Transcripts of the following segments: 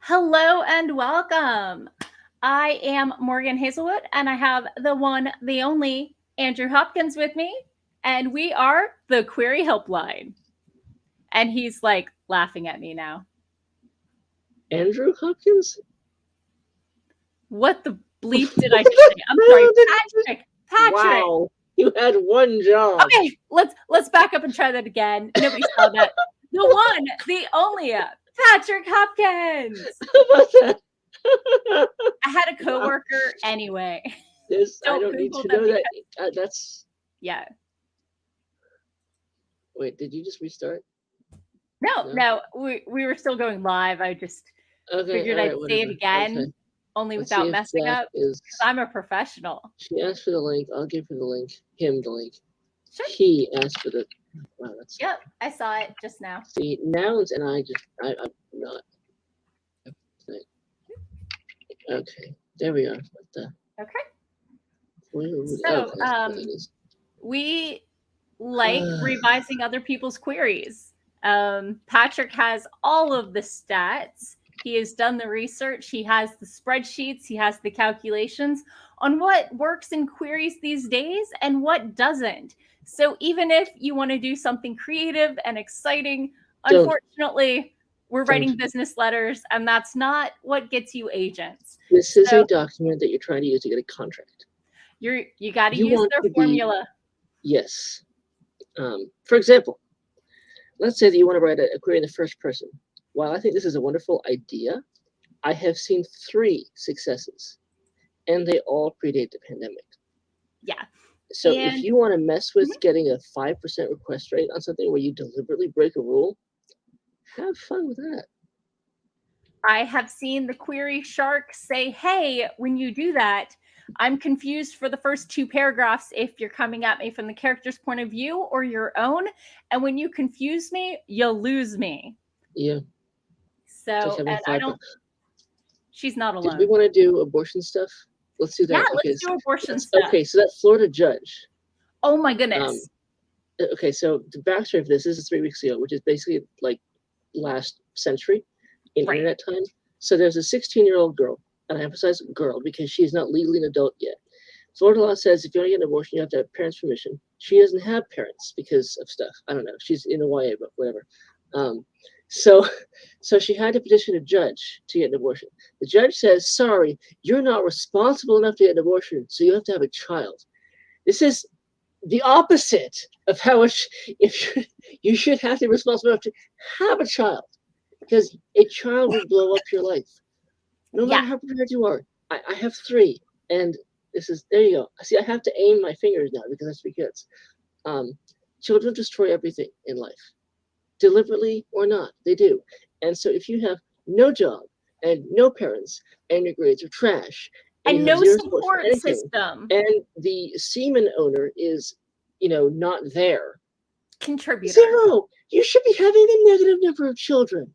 Hello and welcome. I am Morgan Hazelwood, and I have the one, the only Andrew Hopkins with me, and we are the Queery Helpline. And he's like laughing at me now. Andrew Hopkins? What the bleep did I just say? I'm sorry, Patrick. Wow, you had one job. Okay, let's back up and try that again. Nobody saw that. The one, the only, Patrick Hopkins. How about that? I had a coworker anyway. I don't need to know that. That's yeah. Wait, did you just restart? No, we were still going live. I just figured I'd say it again, only without messing up. Because I'm a professional. She asked for the link. I'll give her the link. Him the link. Sure. He asked for the. Wow, that's. Yep, I saw it just now. See, nouns and I'm not. Okay, there we are. What the? Okay. So, we like revising other people's queries. Patrick has all of the stats. He has done the research. He has the spreadsheets. He has the calculations on what works in queries these days and what doesn't. So even if you want to do something creative and exciting, unfortunately, we're writing business letters, and that's not what gets you agents. This is a document that you're trying to use to get a contract. You got to use their formula. Yes. For example, let's say that you want to write a query in the first person. While I think this is a wonderful idea, I have seen 3 successes, and they all predate the pandemic. Yeah. So if you want to mess with getting a 5% request rate on something where you deliberately break a rule, have fun with that. I have seen the query shark say, hey, when you do that, I'm confused for the first 2 paragraphs if you're coming at me from the character's point of view or your own. And when you confuse me, you'll lose me. Yeah. So, and I don't, she's not alone. Did we want to do abortion stuff? Let's do that. Yeah, let's do abortion stuff. Okay, so that Florida judge. Oh my goodness. Okay, so the backstory for this is 3 weeks ago, which is basically like last century in internet time. So there's a 16-year-old girl, and I emphasize girl because she is not legally an adult yet. Florida law says if you want to get an abortion, you have to have parents' permission. She doesn't have parents because of stuff. I don't know. She's in a YA, but whatever. So she had to petition a judge to get an abortion. The judge says, sorry, you're not responsible enough to get an abortion, so you have to have a child. This is the opposite of how you should have to be responsible enough to have a child, because a child will blow up your life. No matter how prepared you are. I have 3, and there you go. See, I have to aim my fingers now because I have 3 kids. Children destroy everything in life. Deliberately or not, they do. And so if you have no job and no parents and your grades are trash and no support system and the semen owner is, not there, contributor 0, you should be having a negative number of children.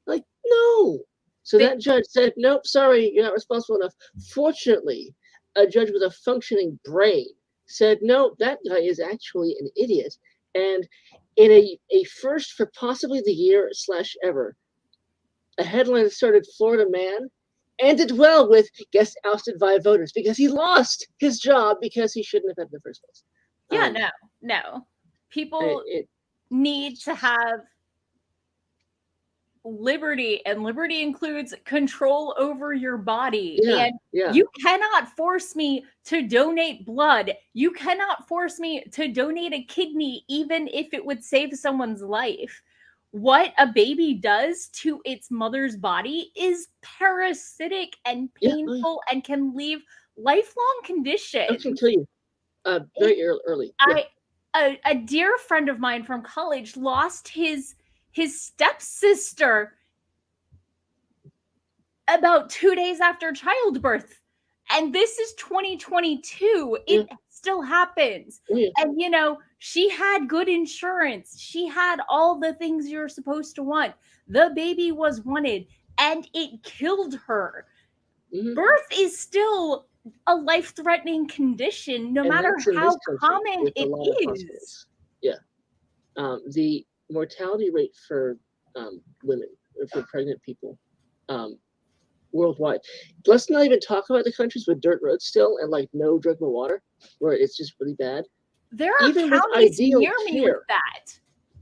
Like, no. So that judge said, nope, sorry, you're not responsible enough. Fortunately, a judge with a functioning brain said, no, that guy is actually an idiot. And in a first for possibly the year / ever, a headline that started Florida man ended well with guest ousted by voters because he lost his job because he shouldn't have had in the first place. Yeah, no. People need to have liberty, and liberty includes control over your body. You cannot force me to donate blood. You cannot force me to donate a kidney, even if it would save someone's life. What a baby does to its mother's body is parasitic and painful and can leave lifelong conditions. I can tell you very early. A dear friend of mine from college lost his stepsister about 2 days after childbirth. And this is 2022. It still happens. And, she had good insurance. She had all the things you're supposed to want. The baby was wanted, and it killed her. Birth is still a life-threatening condition, no matter how common it is. Yeah. The mortality rate for women, for pregnant people, worldwide. Let's not even talk about the countries with dirt roads still and like no drinkable water, where it's just really bad. There are Even with counties ideal near me with care, that.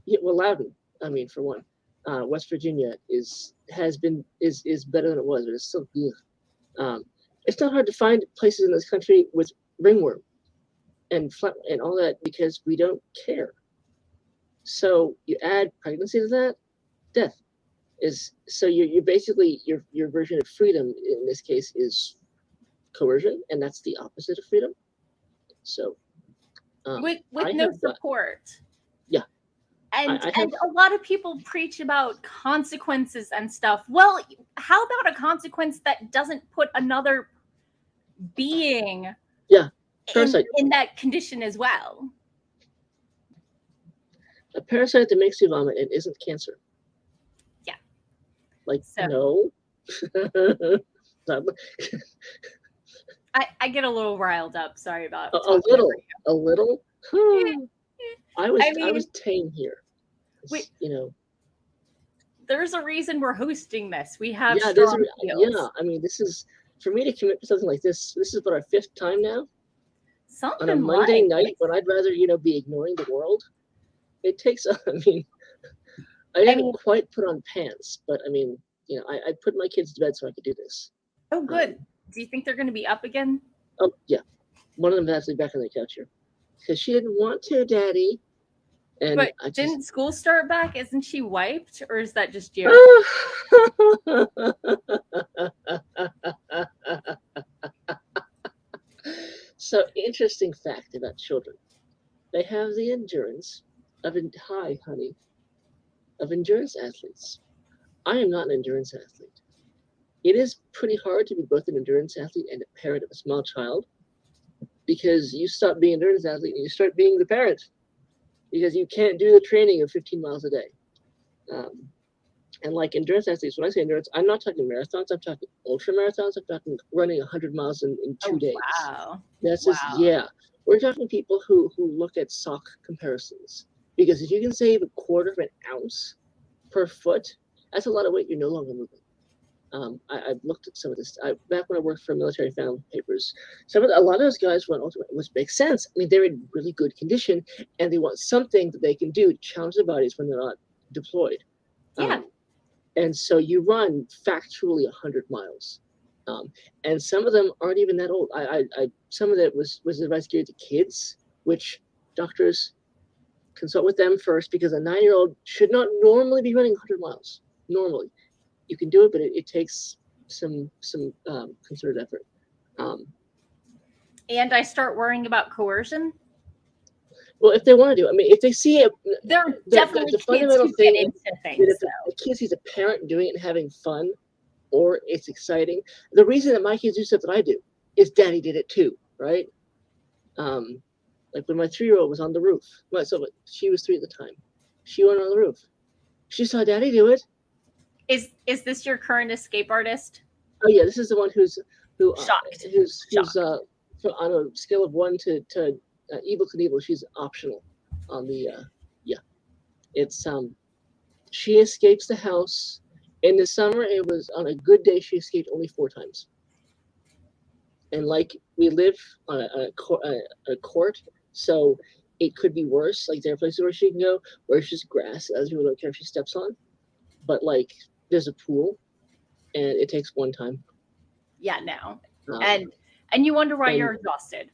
yeah, well, Loudon, I mean, for one, West Virginia is better than it was, but it's still good. It's not hard to find places in this country with ringworm and all that because we don't care. So you add pregnancy to that, death is. So you're basically your version of freedom in this case is coercion, and that's the opposite of freedom. So with no support. Yeah. And a lot of people preach about consequences and stuff. Well, how about a consequence that doesn't put another being in that condition as well? A parasite that makes you vomit and isn't cancer. Yeah. Like, no. I get a little riled up. Sorry about a little. I was tame here. There's a reason we're hosting this. We have strong feels. Yeah, I mean, this is for me to commit to something like this. This is what our 5th time now. Something on a Monday night when I'd rather be ignoring the world. It takes. I didn't quite put on pants, but I mean, I put my kids to bed so I could do this. Oh, good. Do you think they're going to be up again? Oh, yeah. One of them is actually back on the couch here because she didn't want to, Daddy. And but didn't school start back? Isn't she wiped, or is that just you? So, interesting fact about children. They have the endurance of endurance athletes. I am not an endurance athlete. It is pretty hard to be both an endurance athlete and a parent of a small child because you stop being an endurance athlete and you start being the parent because you can't do the training of 15 miles a day. And like endurance athletes, when I say endurance, I'm not talking marathons. I'm talking ultra marathons. I'm talking running 100 miles in 2 days. Wow. We're talking people who look at sock comparisons because if you can save a quarter of an ounce per foot, that's a lot of weight you're no longer moving. I've looked at some of this. Back when I worked for Military Family Papers, a lot of those guys run ultimate, which makes sense. I mean, they're in really good condition, and they want something that they can do to challenge their bodies when they're not deployed. Yeah. And so you run factually 100 miles. And some of them aren't even that old. Some of that was advice geared to kids, which doctors consult with them first because a 9-year-old should not normally be running 100 miles. Normally. You can do it, but it takes some concerted effort. And I start worrying about coercion. Well, if they want to do it, I mean, if they see it, there are definitely the fundamental thing get into things. That if a kid sees a parent doing it and having fun, or it's exciting. The reason that my kids do stuff that I do is Daddy did it too, right? Like when my 3-year-old was on the roof. So she was 3 at the time. She went on the roof. She saw Daddy do it. Is this your current escape artist? Oh yeah, this is the one who's shocked. Who's on a scale of 1 to Evel Knievel. She's optional on the It's she escapes the house. In the summer, it was on a good day she escaped only 4 times. And like we live on a court, so it could be worse. Like there are places where she can go where it's just grass, as people don't care if she steps on. But like there's a pool, and it takes 1 time. Yeah, no. And you wonder why you're exhausted.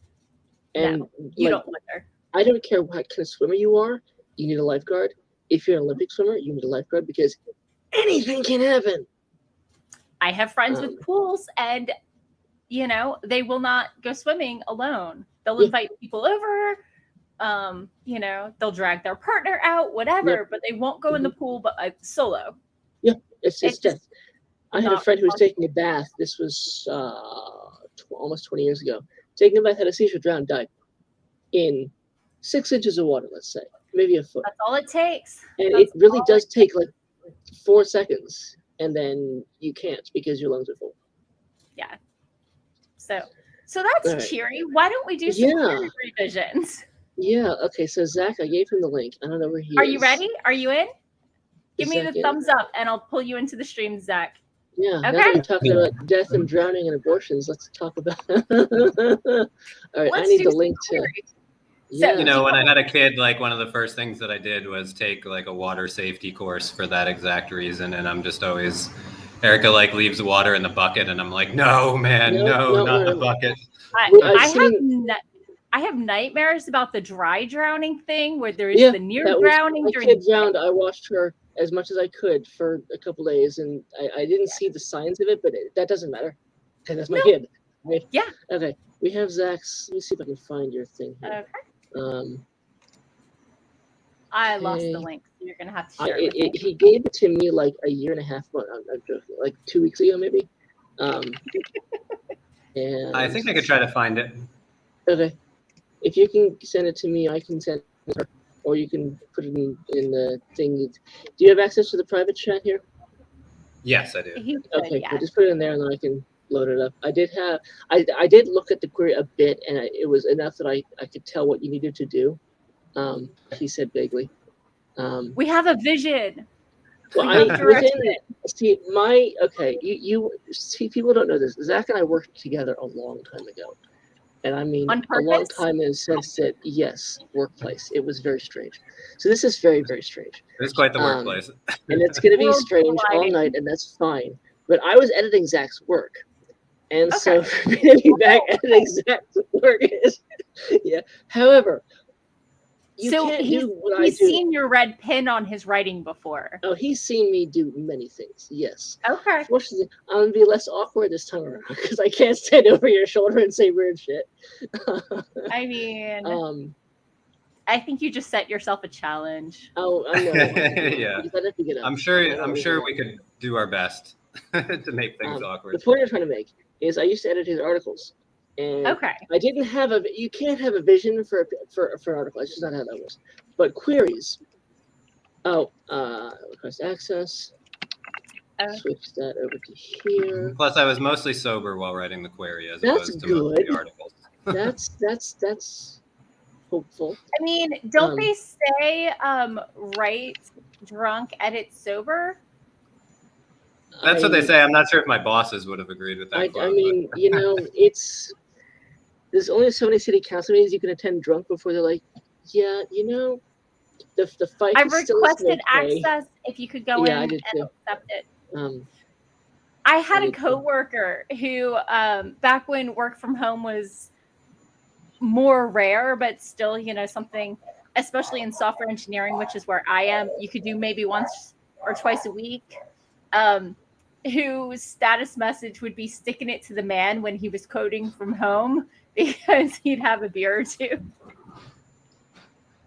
And no, you don't wonder. I don't care what kind of swimmer you are. You need a lifeguard. If you're an Olympic swimmer, you need a lifeguard because anything can happen. I have friends with pools, and they will not go swimming alone. They'll invite people over. They'll drag their partner out, whatever, but they won't go in the pool, but solo. Yeah, it's just. I had a friend who was taking a bath. This was almost 20 years ago. Taking a bath, had a seizure, drowned, died in 6 inches of water. Let's say maybe a foot. That's all it takes. And it really does take like 4 seconds, and then you can't because your lungs are full. Yeah. So that's cheery. Why don't we do some query revisions? Yeah. Okay. So Zach, I gave him the link. I don't know where he is. Are you ready? Are you in? Give me the thumbs up, and I'll pull you into the stream, Zach. Yeah, now Okay. that we talked about death and drowning and abortions, let's talk about. All right, I need the link to. Yeah. You know, when I had a kid, like one of the first things that I did was take like a water safety course for that exact reason, and I'm just always. Erica like leaves the water in the bucket, and I'm like, no, man, no, not the bucket. I have nightmares about the dry drowning thing, where there is the near drowning. My kid drowned. I watched her as much as I could for a couple days, and I didn't see the signs of it, but that doesn't matter because that's my kid. Right? Yeah. Okay. We have Zach's. Let me see if I can find your thing here. Okay. I lost the link, so you're gonna have to share it with me. He gave it to me like a year and a half ago. I'm joking, like 2 weeks ago, maybe. And I think I could try to find it. Okay. If you can send it to me, I can send it, or you can put it in the thing. Do you have access to the private chat here? Yes, I do. Okay, well, just put it in there, and then I can load it up. I did look at the query a bit, and it was enough that I could tell what you needed to do. He said vaguely. We have a vision. Well, you see, people don't know this. Zach and I worked together a long time ago. And I mean, a long time in the sense that, yes, workplace. It was very strange. So this is very, very strange. It's quite the workplace. And it's going to be strange all night, and that's fine. But I was editing Zach's work. And so for me to be back editing Zach's work is, However, you can't do what I do. He's seen your red pin on his writing before. Oh, he's seen me do many things, yes. Okay. Fortunately, I'm going to be less awkward this time around because I can't stand over your shoulder and say weird shit. I mean, I think you just set yourself a challenge. Oh, I know. Yeah. I'm sure we could do our best to make things awkward. The point I'm trying to make is I used to edit his articles. And I didn't have you can't have a vision for an article. That's just not how that works. But queries. Request access. Switch that over to here. Plus, I was mostly sober while writing the query as opposed to most of the articles. That's hopeful. I mean, don't they say write drunk, edit sober? That's what they say. I'm not sure if my bosses would have agreed with that. I mean, there's only so many city council meetings you can attend drunk before they're like, the fight. I've requested access. If you could go in and accept it. I had a coworker who, back when work from home was more rare, but still, something, especially in software engineering, which is where I am, you could do maybe once or twice a week. Whose status message would be sticking it to the man when he was coding from home because he'd have a beer or two.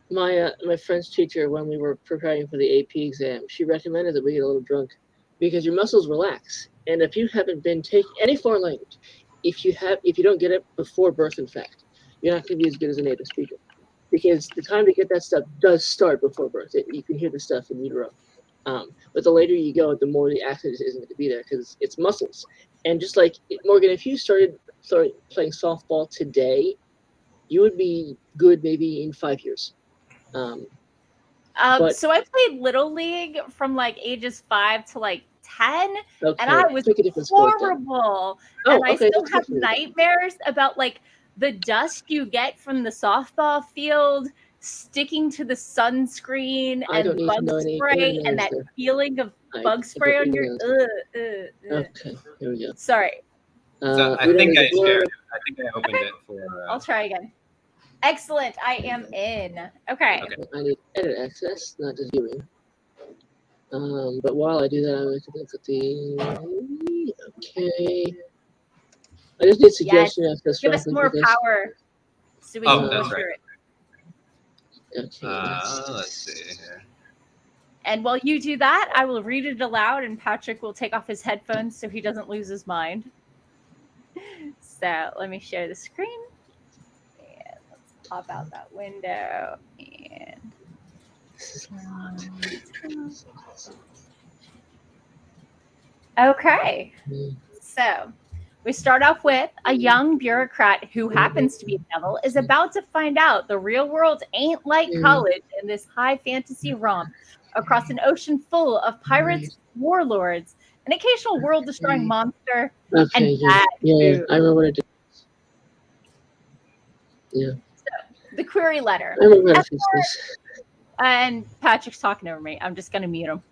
My French teacher, when we were preparing for the AP exam, she recommended that we get a little drunk because your muscles relax. And if you haven't been taking any foreign language, if you don't get it before birth, in fact, you're not going to be as good as a native speaker because the time to get that stuff does start before birth. You can hear the stuff in utero. But the later you go, the more the accent isn't going to be there because it's muscles. And just like Morgan, if you started playing softball today, you would be good maybe in 5 years. So I played Little League from like ages 5 to like 10, and I was horrible. I still have nightmares about like the dust you get from the softball field sticking to the sunscreen and bug spray and that feeling of bug spray on your Okay, here we go. Sorry. So I think I shared it. I think I opened it for I'll try again. Excellent. I am in. Okay. I need edit access, not just viewing. But while I do that, I'm going to look at the I just need suggestion access. Give us more power so we can that's right. it. Okay, let's see here. And while you do that, I will read it aloud, and Patrick will take off his headphones so he doesn't lose his mind. So let me share the screen. And let's pop out that window. And okay. So we start off with a young bureaucrat who happens to be a devil is about to find out the real world ain't like college in this high fantasy romp across an ocean full of pirates, warlords, an occasional world-destroying monster, Okay, and bad food. I remember what I did. Yeah. So, the query letter. I remember how to fix this. And Patrick's talking over me. I'm just going to mute him.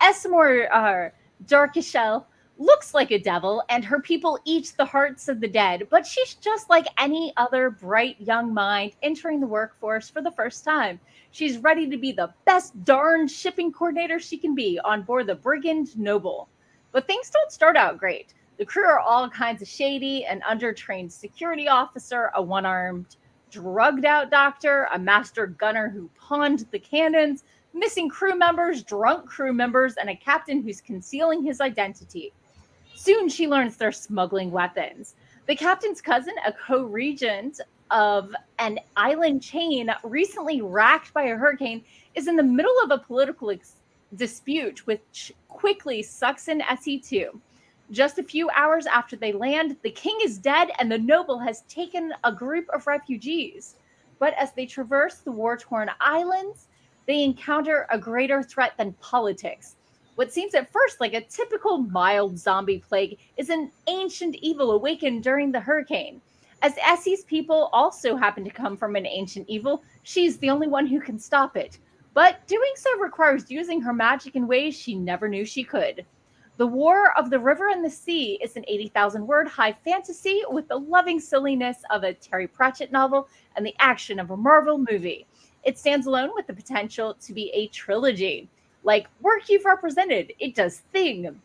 Esmore Darkishell looks like a devil, and her people eat the hearts of the dead, but she's just like any other bright young mind entering the workforce for the first time. She's ready to be the best darn shipping coordinator she can be on board the Brigand Noble. But things don't start out great. The crew are all kinds of shady: an undertrained security officer, a one-armed drugged-out doctor, a master gunner who pawned the cannons, missing crew members, drunk crew members, and a captain who's concealing his identity. Soon she learns they're smuggling weapons. The captain's cousin, a co-regent of an island chain recently racked by a hurricane, is in the middle of a political dispute, which quickly sucks in SE2. Just a few hours after they land, the king is dead and the noble has taken a group of refugees. But as they traverse the war-torn islands, they encounter a greater threat than politics. What seems at first like a typical mild zombie plague is an ancient evil awakened during the hurricane. As Essie's people also happen to come from an ancient evil, she's the only one who can stop it. But doing so requires using her magic in ways she never knew she could. The War of the River and the Sea is an 80,000-word high fantasy with the loving silliness of a Terry Pratchett novel and the action of a Marvel movie. It stands alone with the potential to be a trilogy. Like Work You've Represented, it does thing.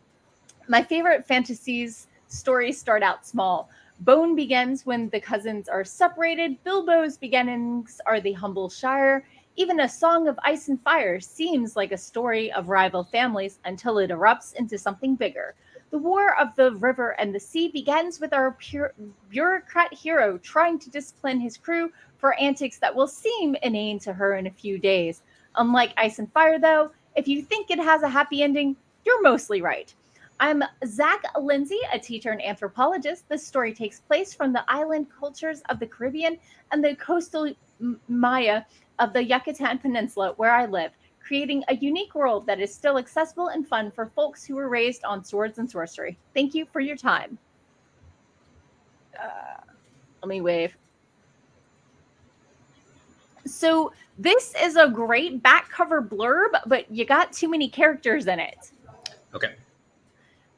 My favorite fantasies stories start out small. Bone begins when the cousins are separated. Bilbo's beginnings are the humble shire. Even A Song of Ice and Fire seems like a story of rival families until it erupts into something bigger. The War of the River and the Sea begins with our bureaucrat hero trying to discipline his crew for antics that will seem inane to her in a few days. Unlike Ice and Fire, though, if you think it has a happy ending, you're mostly right. I'm Zach Lindsay, a teacher and anthropologist. This story takes place from the island cultures of the Caribbean and the coastal Maya of the Yucatan Peninsula, where I live, creating a unique world that is still accessible and fun for folks who were raised on swords and sorcery. Thank you for your time. Let me wave. So this is a great back cover blurb, but you got too many characters in it. Okay.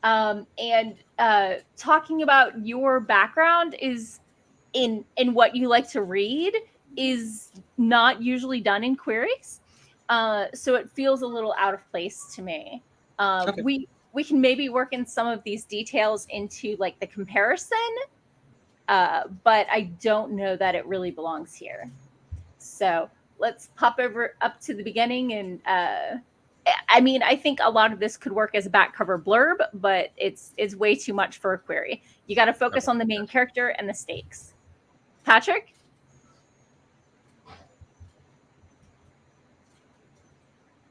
And talking about your background is in what you like to read is not usually done in queries. So it feels a little out of place to me. Okay. We can maybe work in some of these details into like the comparison, but I don't know that it really belongs here. So let's pop up to the beginning. And I mean, I think a lot of this could work as a back cover blurb, but it's way too much for a query. You got to focus on the main character and the stakes. Patrick?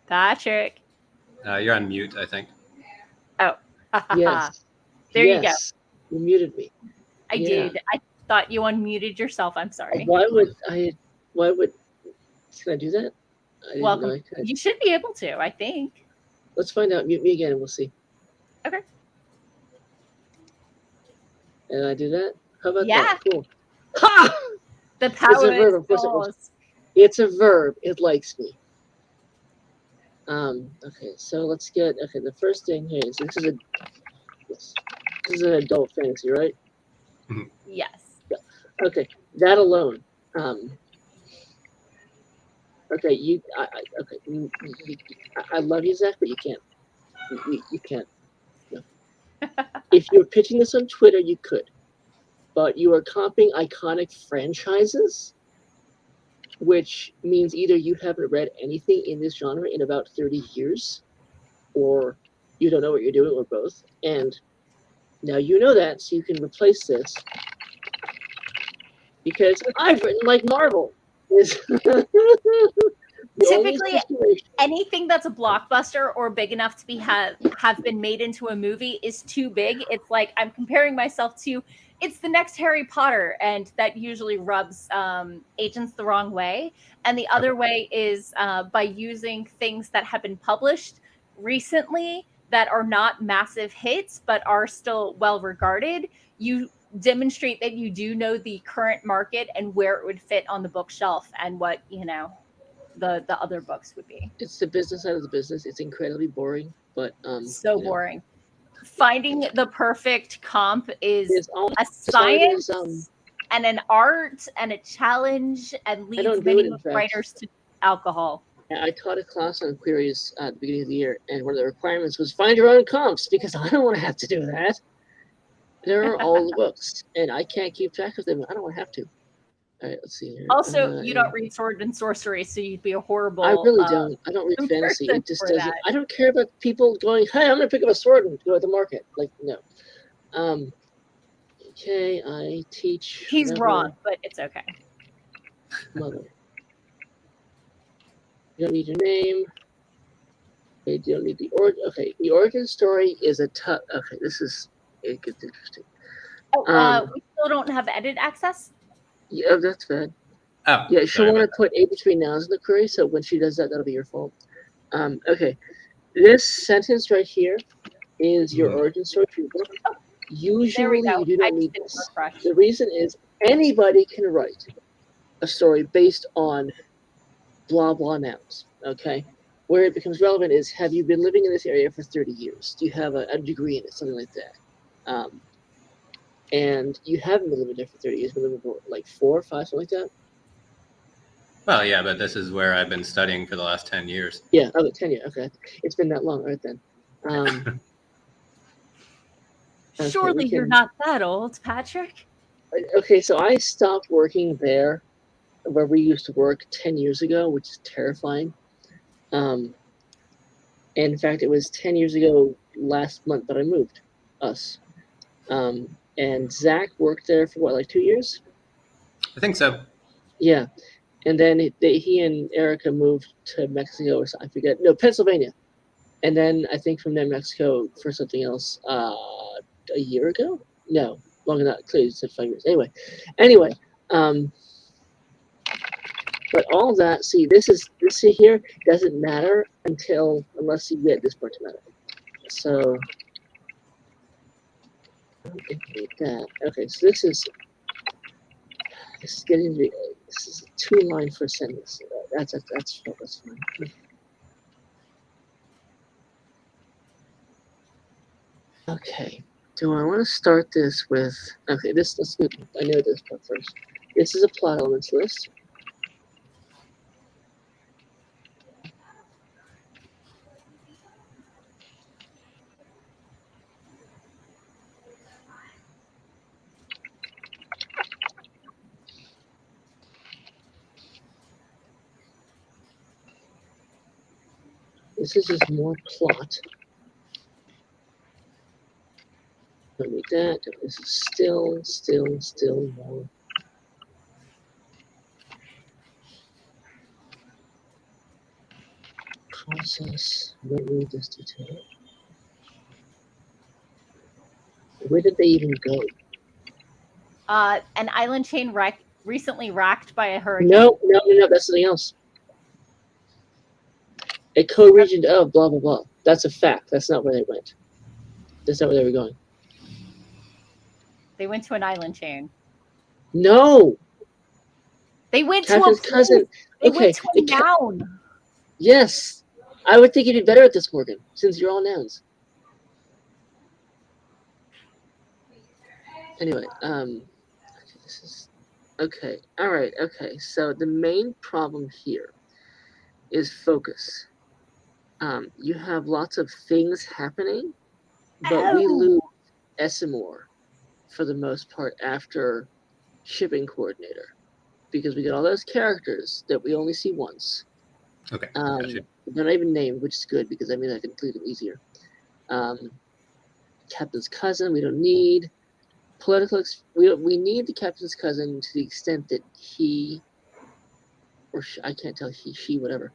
Patrick. You're on mute, I think. Oh. Yes. There you go. You muted me. I did. I thought you unmuted yourself. I'm sorry. Why would can I do that? Well, you should be able to, I think. Let's find out. Mute me again and we'll see. Okay. And I do that? How about that? Cool. Ha! The power of verb. It's a verb. It likes me. Okay, so let's get the first thing here is this is an adult fantasy, right? Yes. Yeah. Okay, that alone. Okay, I love you, Zach, but you can't. You can't. No. If you're pitching this on Twitter, you could, but you are comping iconic franchises, which means either you haven't read anything in this genre in about 30 years, or you don't know what you're doing, or both. And now you know that, so you can replace this. Because I've written like Marvel. Typically, anything that's a blockbuster or big enough to be have been made into a movie is too big. It's like I'm comparing myself to it's the next Harry Potter, and that usually rubs agents the wrong way. And the other way is by using things that have been published recently that are not massive hits but are still well regarded, you demonstrate that you do know the current market and where it would fit on the bookshelf and what, you know, the other books would be. It's the business side of the business. It's incredibly boring, but so you know. boring. Finding the perfect comp is It's all a science and an art and a challenge, and leads many writers to alcohol. I taught a class on queries at the beginning of the year, and one of the requirements was find your own comps, because I don't want to have to do that. There are all the books, and I can't keep track of them. I don't want to have to. All right, let's see here. Also, you don't read sword and sorcery, so you'd be a horrible. I really don't. I don't read fantasy. It just doesn't. That. I don't care about people going, "Hey, I'm going to pick up a sword and go to the market." Like, no. Okay, I teach. He's wrong, but it's okay. Mother. You don't need your name. Okay, you don't need the origin. Okay, the origin story is a tough. Okay, it gets interesting. Oh, we still don't have edit access? Yeah, that's bad. Oh, yeah, she'll want to put a between nouns in the query, so when she does that, that'll be your fault. Okay, this sentence right here is your origin story for your book. Usually, you do not need this. The reason is anybody can write a story based on blah, blah nouns, okay? Where it becomes relevant is, have you been living in this area for 30 years? Do you have a degree in it, something like that? And you haven't been living there for 30 years, you've been living for like 4 or 5, something like that? Well, yeah, but this is where I've been studying for the last 10 years. Yeah, 10 years, okay. It's been that long, right then. Okay, surely you're not that old, Patrick. Okay, so I stopped working there where we used to work 10 years ago, which is terrifying. And in fact, it was 10 years ago last month that I moved us. And Zach worked there for what, like 2 years? I think so. Yeah. And then he and Erica moved to Mexico, or I forget. No, Pennsylvania. And then I think from there, Mexico for something else a year ago? No, longer than that. Clearly it said 5 years. Anyway, but all that, see, this here doesn't matter unless you get this part to matter. So, that. Okay, so this is getting to this is a 2-line for a sentence. That's fine. Okay. Do I want to start this with? Okay, let's go. I know this part first. This is a plot elements list. This is just more plot. Don't need that. This is still more. Process. Don't need this detail. Where did they even go? An island chain recently racked by a hurricane. No, that's something else. A co-region of blah, blah, blah. That's a fact. That's not where they went. That's not where they were going. They went to an island chain. No. They went Catherine's to a cousin. They went to a noun. Yes. I would think you'd be better at this, Morgan, since you're all nouns. Anyway, this is okay. All right. Okay. So the main problem here is focus. You have lots of things happening, but we lose Essimore for the most part after shipping coordinator, because we get all those characters that we only see once. Okay. They're not even named, which is good because I mean I can include them easier. Captain's cousin we don't need. Political we need the captain's cousin to the extent that he or I can't tell she whatever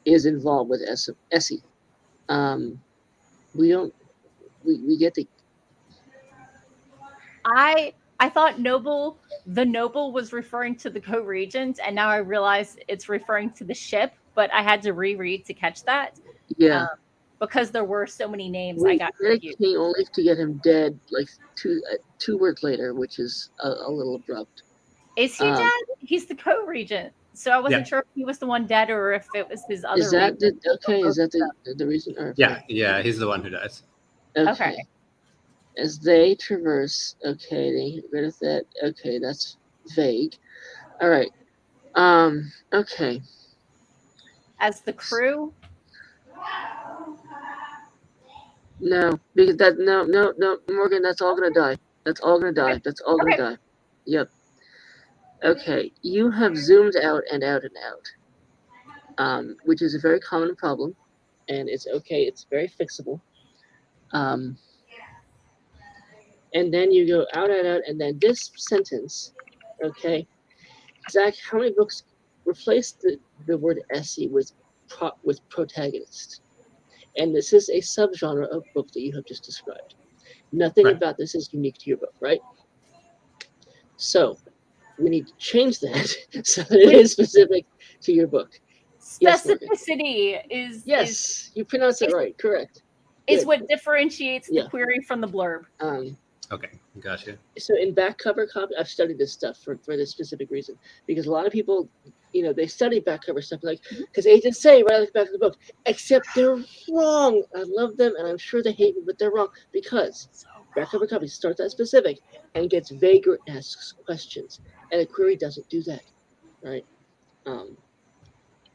is involved with Essie. We don't we get the. I thought the noble was referring to the co-regent, and now I realize it's referring to the ship, but I had to reread to catch that. Yeah. because there were so many names. I got confused. Only to get him dead like two words later, which is a little abrupt. Is he dead? He's the co-regent, so I wasn't sure if he was the one dead or if it was his other. Is that is that the reason? Or yeah, he's the one who dies. Okay. As they traverse, okay, they get rid of that. Okay, that's vague. All right. Okay. As the crew. No, because no, Morgan, that's all gonna die. That's all gonna die. That's all gonna die. Yep. Okay, you have zoomed out and out and out, which is a very common problem, and it's okay. It's very fixable. And then you go out and out, and then this sentence, okay, Zach, how many books replace the word Essie with protagonist? And this is a subgenre of book that you have just described. Nothing about this is unique to your book, right? So we need to change that so that it is specific to your book. Specificity is you pronounce it right, correct. Is what differentiates the query from the blurb. Okay, gotcha. So in back cover copy, I've studied this stuff for this specific reason, because a lot of people, they study back cover stuff like, because agents say right at the back of the book, except they're wrong. I love them, and I'm sure they hate me, but they're wrong, because back cover copy starts that specific and gets vaguer, asks questions, and a query doesn't do that, right?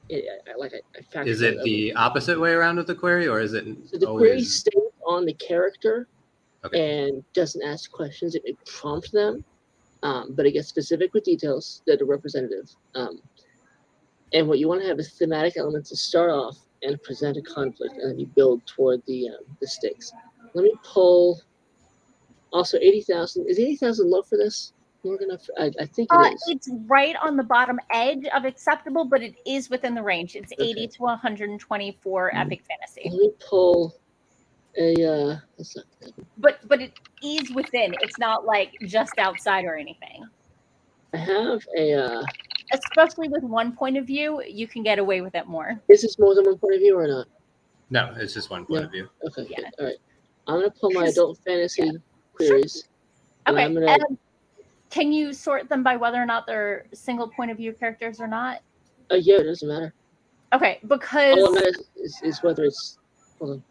Is it the opposite way around with the query, or is it so the query stays on the character? Okay. And doesn't ask questions. It may prompt them, but it gets specific with details that are representative. And what you want to have is thematic elements to start off and present a conflict, and then you build toward the stakes. Let me pull. Also, 80,000. Is 80,000 low for this? Morgan, I think it is. It's right on the bottom edge of acceptable, but it is within the range. It's 80 to 120 for epic fantasy. Let me pull. But it is within. It's not like just outside or anything. I have especially with one point of view, you can get away with it more. Is this more than one point of view or not? No, it's just one point of view. Okay. Yeah. All right. I'm gonna pull my adult fantasy queries. Okay. Can you sort them by whether or not they're single point of view characters or not? Yeah, it doesn't matter. Okay, because all that matters is whether it's. Hold on.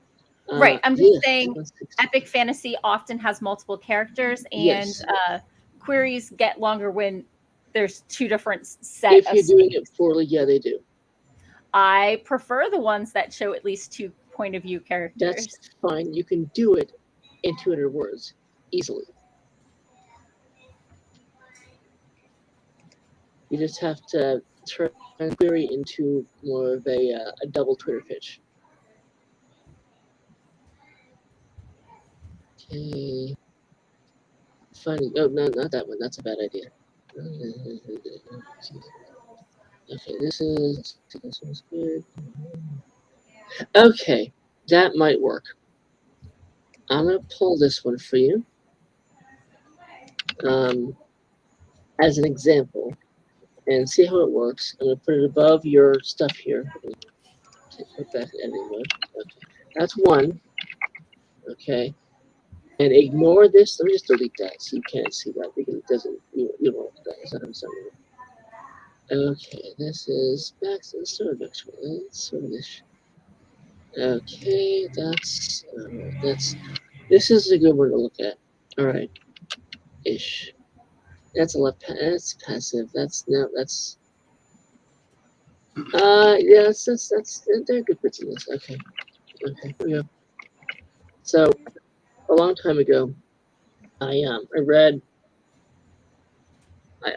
Right, I'm just saying epic fantasy often has multiple characters, and queries get longer when there's two different sets. If you're doing it poorly, yeah, they do. I prefer the ones that show at least two point of view characters. That's fine. You can do it in 200 words easily. You just have to turn query into more of a double Twitter pitch. Okay. Funny. Oh, no, not that one. That's a bad idea. Okay, this one's good. Okay, that might work. I'm gonna pull this one for you as an example and see how it works. I'm gonna put it above your stuff here. Put that in editing mode. Okay, that's one. Okay. And ignore this. Let me just delete that so you can't see that because it doesn't. You don't want that. It's not something. Okay, this is back to the sort of this. Okay, that's. This is a good one to look at. All right, ish. That's a left. That's passive. That's no. That's. Yeah. That's. They're good bits in this. Okay. Okay. Here we go. So. A long time ago, I read.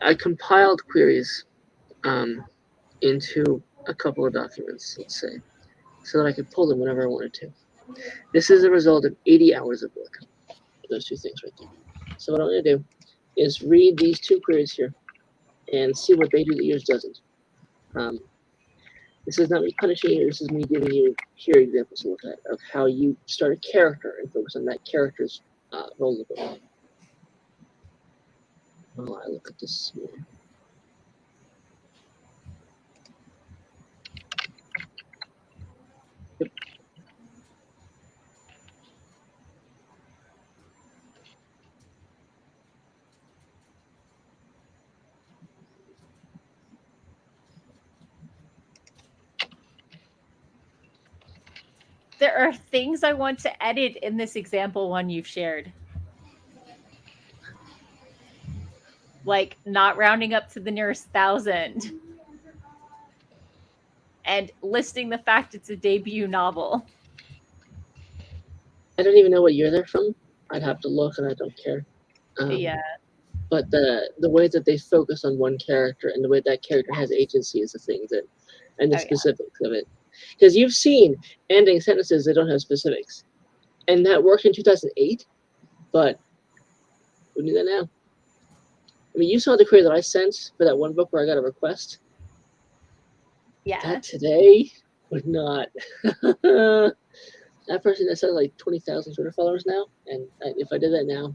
I compiled queries into a couple of documents, let's say, so that I could pull them whenever I wanted to. This is a result of 80 hours of work. Those two things right there. So what I'm going to do is read these two queries here and see what they do that yours doesn't. This is not me punishing you. This is me giving you here examples to look at of how you start a character and focus on that character's role in the book. Oh, I look at this more. Yep. there are things I want to edit in this example one you've shared. Like not rounding up to the nearest 1,000 and listing the fact it's a debut novel. I don't even know what year they're from. I'd have to look, and I don't care. Yeah. But the way that they focus on one character and the way that character has agency is the thing that, and the specifics of it. Because you've seen ending sentences that don't have specifics. And that worked in 2008, but we do that now. I mean, you saw the query that I sent for that one book where I got a request. Yeah. That today would not. That person has like 20,000 Twitter followers now, and if I did that now.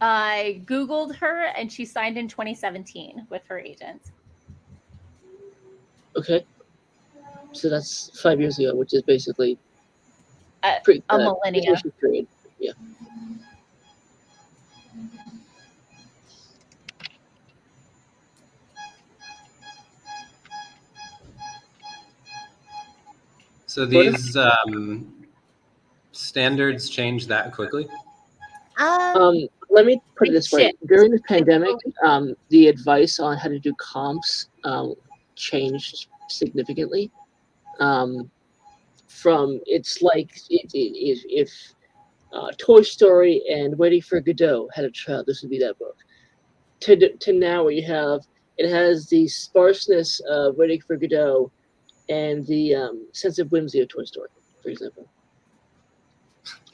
I Googled her and she signed in 2017 with her agent. Okay. So that's 5 years ago, which is basically a millennia. Period. Yeah. So these standards change that quickly? Let me put it this way. During the pandemic, the advice on how to do comps changed significantly. From it's like if Toy Story and Waiting for Godot had a child, this would be that book. To now, where you have it has the sparseness of Waiting for Godot and the sense of whimsy of Toy Story, for example.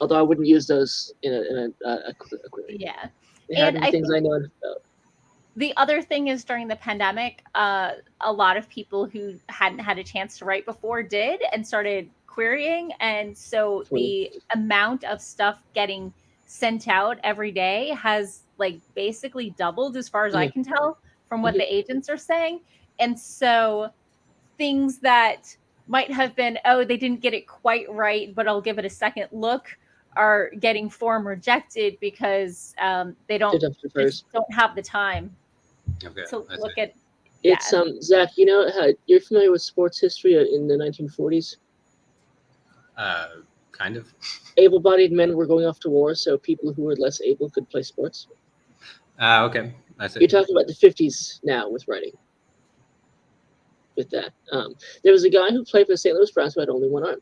Although I wouldn't use those in a query. Yeah. They have the things I know about. The other thing is during the pandemic, a lot of people who hadn't had a chance to write before did and started querying. And so the amount of stuff getting sent out every day has like basically doubled as far as I can tell from what the agents are saying. And so things that might have been, oh, they didn't get it quite right, but I'll give it a second look, are getting form rejected because they don't have the time to look at. It's Zach, you know how you're familiar with sports history in the 1940s? Kind of. Able-bodied men were going off to war, so people who were less able could play sports. Okay, I see. You're talking about the 50s now with writing. With that, there was a guy who played for the St. Louis Browns who had only one arm,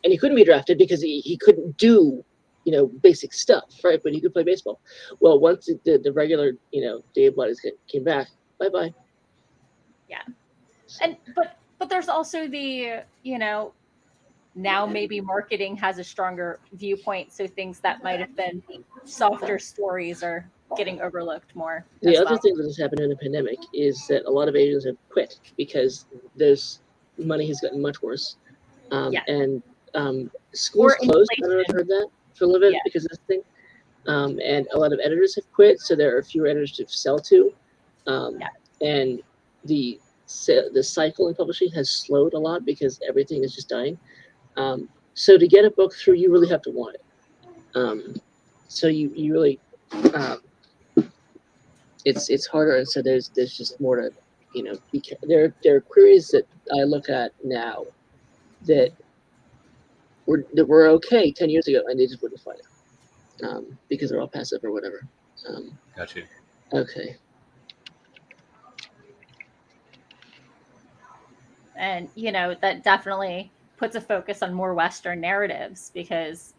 and he couldn't be drafted because he couldn't do basic stuff, right? But he could play baseball. Well, once the regular the able-bodies came back, bye. Yeah, and but there's also the now maybe marketing has a stronger viewpoint, so things that might have been softer stories are getting overlooked more. The other thing that has happened in the pandemic is that a lot of agents have quit because money has gotten much worse. And schools closed. I don't know if you heard that for a little bit because of this thing. And a lot of editors have quit, so there are fewer editors to sell to. And the cycle in publishing has slowed a lot because everything is just dying. So to get a book through, you really have to want it. So you really, it's harder, and so there's just more to, there are queries that I look at now that were okay 10 years ago, and they just wouldn't find it because they're all passive or whatever. Got you. Okay. And that definitely puts a focus on more Western narratives because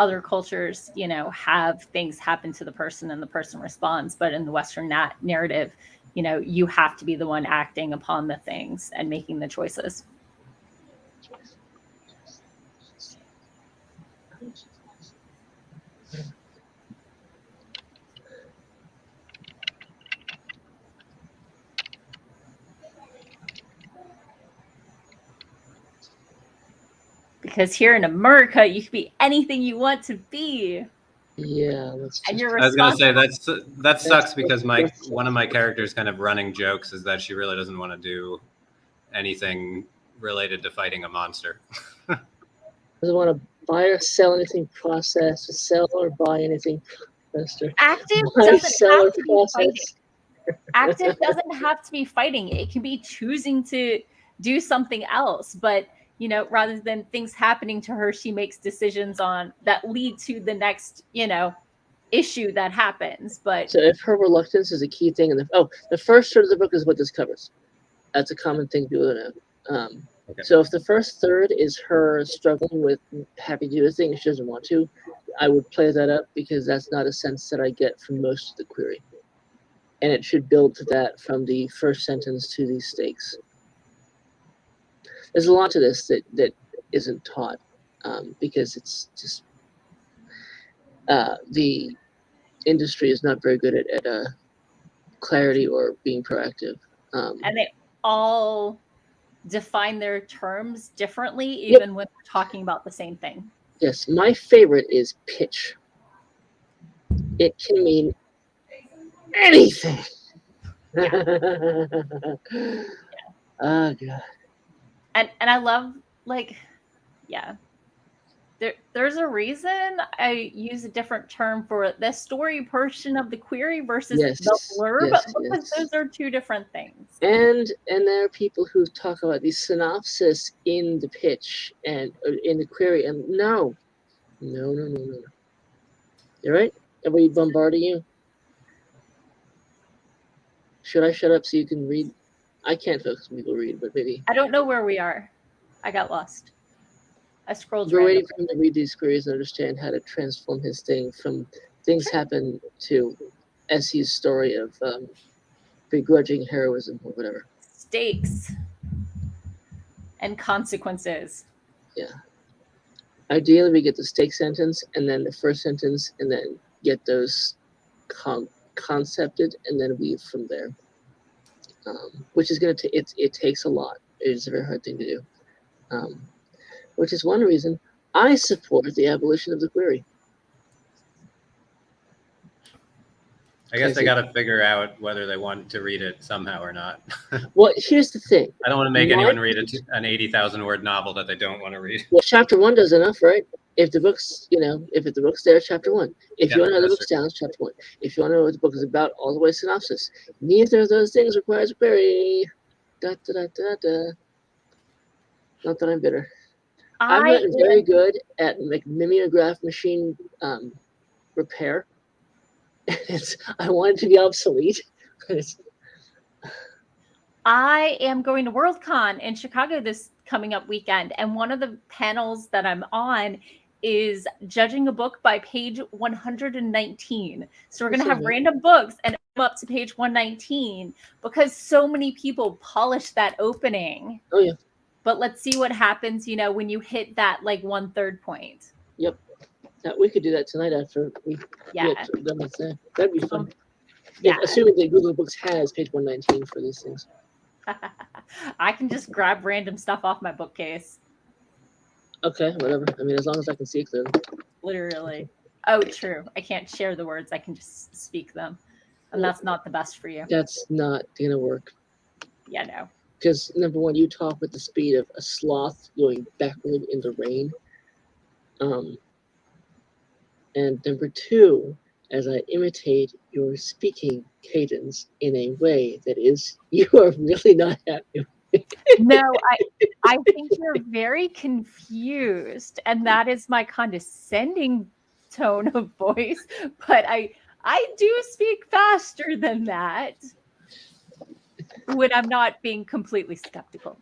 other cultures, have things happen to the person and the person responds. But in the Western narrative, you have to be the one acting upon the things and making the choices. Because here in America, you can be anything you want to be. Yeah, and you're I was gonna say that sucks that's because one of my characters' kind of running jokes is that she really doesn't want to do anything related to fighting a monster. Doesn't want to buy or sell anything processed, or sell or buy anything processed. Active Active doesn't have to be fighting. It can be choosing to do something else. But rather than things happening to her, she makes decisions that lead to the next, issue that happens. But so if her reluctance is a key thing, the first third of the book is what this covers. That's a common thing people don't know. Okay. So if the first third is her struggling with having to do a thing she doesn't want to, I would play that up because that's not a sense that I get from most of the query. And it should build to that from the first sentence to these stakes. There's a lot to this that isn't taught because it's just the industry is not very good at clarity or being proactive. And they all define their terms differently, even when they're talking about the same thing. Yes, my favorite is pitch. It can mean anything. Yeah. Oh god. And I love there's a reason I use a different term for the story portion of the query versus the blurb, because those are two different things. And there are people who talk about the synopsis in the pitch and in the query, and no. You're right? Are we bombarding you? Should I shut up so you can read? I can't focus when people read, but maybe. I don't know where we are. I got lost. I scrolled. We're waiting for him to read these queries and understand how to transform his thing from things happen to Essie's story of begrudging heroism or whatever. Stakes and consequences. Yeah. Ideally, we get the stake sentence and then the first sentence and then get those concepted and then weave from there. Which is going to it takes a lot. It is a very hard thing to do. Which is one reason I support the abolition of the query. I guess they got to figure out whether they want to read it somehow or not. Well, here's the thing. I don't want to make anyone read an 80,000 word novel that they don't want to read. Well, chapter 1 does enough, right? If the book's, if the book's there, chapter 1. If you want to know the book's down, it's chapter 1. If you want to know what the book is about, all the way synopsis. Neither of those things requires a query. Da, da, da, da, da. Not that I'm bitter. I'm not very good at mimeograph machine repair. I want it to be obsolete. I am going to WorldCon in Chicago this coming up weekend, and one of the panels that I'm on is judging a book by page 119. So we're going to have random books and up to page 119 because so many people polish that opening. Oh yeah. But let's see what happens, when you hit that 1/3 point. Yep. We could do that tonight after we get done with that. That'd be fun. Yeah. Assuming that Google Books has page 119 for these things. I can just grab random stuff off my bookcase. Okay, whatever. I mean, as long as I can see it clearly. Literally. Oh, true. I can't share the words. I can just speak them. And that's not the best for you. That's not going to work. Yeah, no. Because, number one, you talk with the speed of a sloth going backward in the rain. And number two, as I imitate your speaking cadence in a way that is, you are really not happy. No, I think you're very confused, and that is my condescending tone of voice. But I do speak faster than that when I'm not being completely skeptical.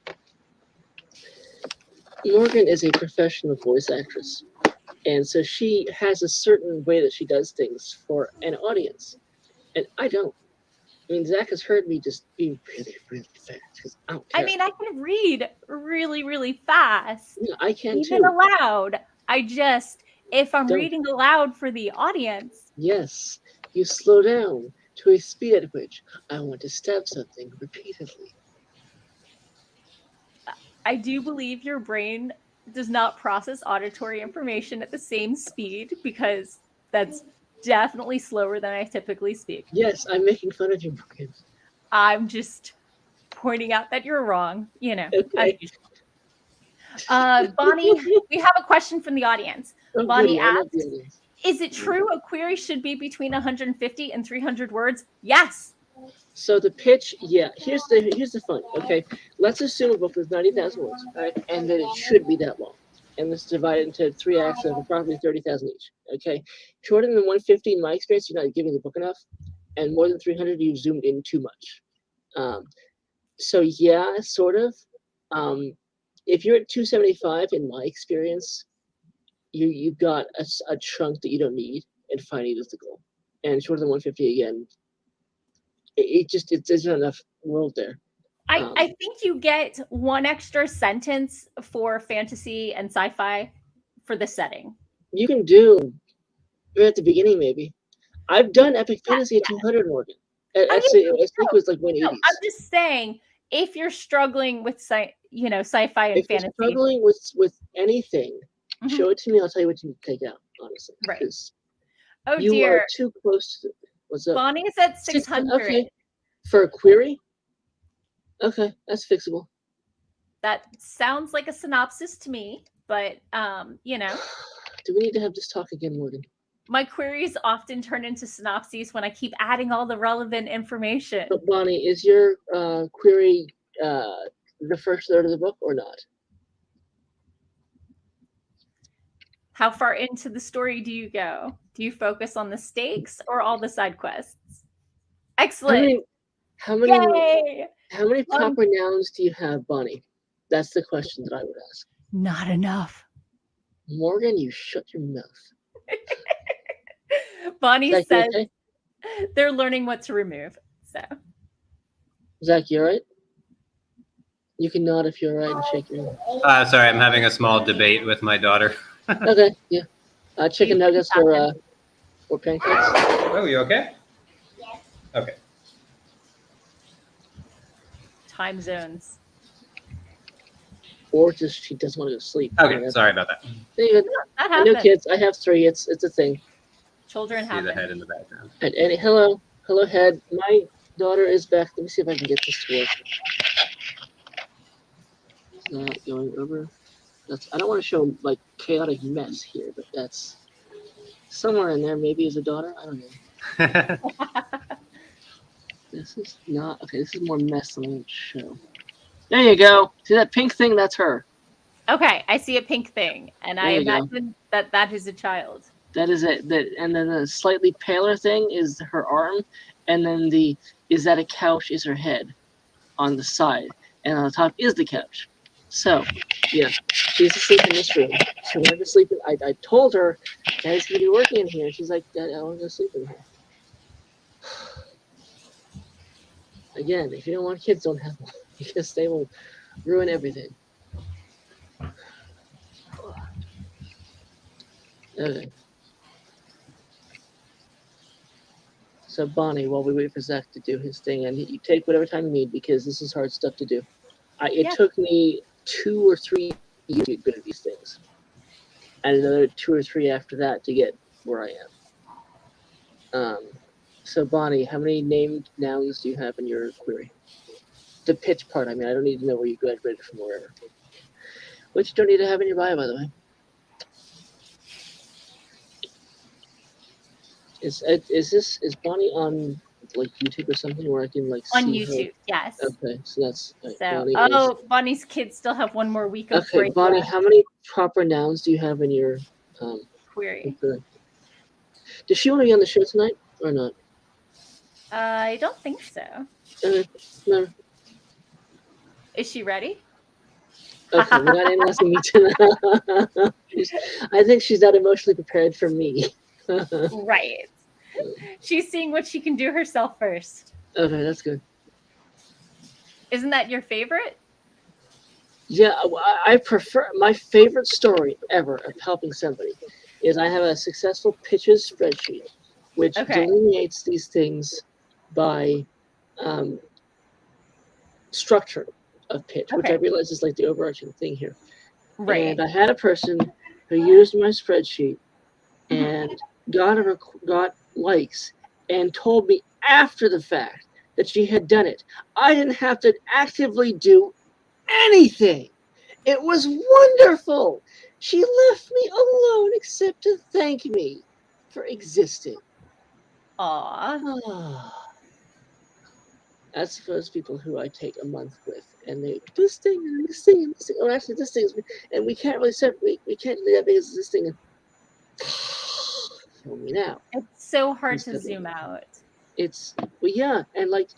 Morgan is a professional voice actress. And so she has a certain way that she does things for an audience, and I don't. I mean, Zach has heard me just being really, really fast because I don't care. I mean, I can read really, really fast. Yeah, I can even too. aloud. If I'm reading aloud for the audience. Yes, you slow down to a speed at which I want to stab something repeatedly. I do believe your brain does not process auditory information at the same speed because that's definitely slower than I typically speak. Yes, I'm making fun of you, Morgan. I'm just pointing out that you're wrong, Okay. Bonnie, we have a question from the audience. Bonnie goody, asks, is it true a query should be between 150 and 300 words? Yes. So the pitch, yeah. Here's the fun. Okay, let's assume a book is 90,000 words, all right, and that it should be that long, and it's divided into 3 acts of approximately 30,000 each. Okay, shorter than 150, in my experience, you're not giving the book enough, and more than 300, you've zoomed in too much. So yeah, sort of. If you're at 275, in my experience, you've got a chunk that you don't need, and finding is the goal. And shorter than 150 again. There's not enough world there. I think you get one extra sentence for fantasy and sci-fi for the setting. You can do right at the beginning, maybe. I've done epic fantasy at 200, Morgan. I think it was like 180s. I'm just saying, if you're struggling with sci-fi and fantasy. If you're struggling with anything, show it to me. I'll tell you what to take out, honestly. Right. Oh you dear. Are too close to what's up? Bonnie's at 600. Okay. For a query? Okay, that's fixable. That sounds like a synopsis to me, but Do we need to have this talk again, Morgan? My queries often turn into synopses when I keep adding all the relevant information. But Bonnie, is your query the first third of the book or not? How far into the story do you go? Do you focus on the stakes or all the side quests? Excellent. How many proper nouns do you have, Bonnie? That's the question that I would ask. Not enough. Morgan, you shut your mouth. Bonnie says they're learning what to remove. So, Zach, you all right? You can nod if you're all right and shake your head. Sorry, I'm having a small debate with my daughter. Okay, yeah. Chicken nuggets or pancakes? Oh, you okay? Yes. Okay. Time zones. Or just she doesn't want to go to sleep. Okay, sorry about that. I know kids. I have 3. It's a thing. Children have the head in the background. And hello, head. My daughter is back. Let me see if I can get this to work. It's not going over. I don't want to show like chaotic mess here, but that's somewhere in there. Maybe is a daughter. I don't know. This is not okay. This is more mess than I want to show. There you go. See that pink thing? That's her. Okay, I see a pink thing, and I imagine that is a child. That is it. And then the slightly paler thing is her arm, and then is that a couch is her head on the side, and on the top is the couch. So, yeah, she's asleep in this room. She wanted to sleep in. I told her, Daddy's gonna be working in here. She's like, Dad, I want to go sleep in here. Again, if you don't want kids, don't have one because they will ruin everything. Okay. So Bonnie, while we wait for Zach to do his thing, and you take whatever time you need because this is hard stuff to do. It took me 2 or 3 years to get good at these things, and another 2 or 3 after that to get where I am. So Bonnie, how many named nouns do you have in your query? The pitch part. I mean, I don't need to know where you graduated from, wherever. Which you don't need to have in your bio, by the way. Is Bonnie on like YouTube or something where I can like on see YouTube? Her? Yes. Okay, so that's Bonnie's kids still have one more week of break. Bonnie, how many proper nouns do you have in your query? Does she want to be on the show tonight or not? I don't think so. No. Is she ready? Okay, we're not analyzing me tonight. I think she's not emotionally prepared for me. Right. She's seeing what she can do herself first. Okay, that's good. Isn't that your favorite? Yeah, I prefer, my favorite story ever of helping somebody is I have a successful pitches spreadsheet, which delineates these things by structure of pitch, which I realize is like the overarching thing here. Right. And I had a person who used my spreadsheet and got likes and told me after the fact that she had done it. I didn't have to actively do anything. It was wonderful. She left me alone except to thank me for existing. Aww. That's those people who I take a month with, and they this thing and this thing and this thing. Oh, actually, this thing is, and we can't really separate. We can't do that because this thing. Tell me now. It's so hard to zoom out. It's well, yeah, and like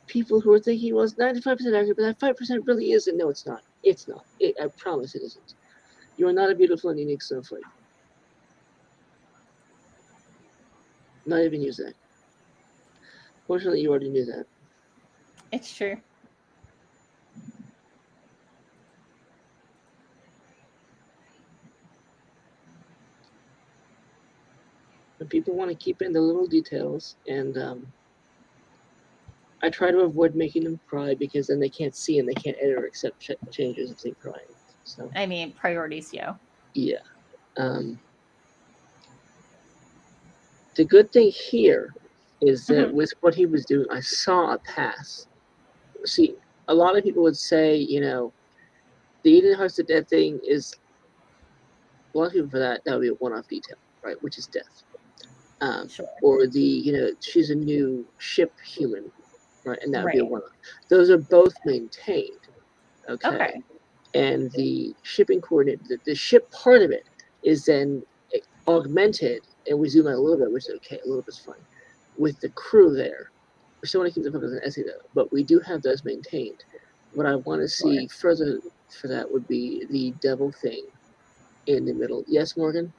people who are thinking, well, it's 95% accurate, but that 5% really isn't. No, it's not. It's not. I promise it isn't. You are not a beautiful and unique snowflake. Not even use that. Fortunately, you already knew that. It's true. But people want to keep in the little details, and I try to avoid making them cry because then they can't see and they can't edit or accept changes if they cry. So I mean, priorities, yo. Yeah. The good thing here is that with what he was doing, I saw a pass. See, a lot of people would say, you know, the Eating Hearts to Death thing is, a lot of people for that would be a one-off detail, right? Which is death. Sure. Or the, you know, she's a new ship human, right? And that would be a one-off. Those are both maintained. Okay. And the shipping coordinate, the ship part of it is then augmented, and we zoom out a little bit, which is okay, a little bit's fine, with the crew there. We still want to keep the focus on essay though, but we do have those maintained. What I want to see further for that would be the devil thing in the middle. Yes, Morgan?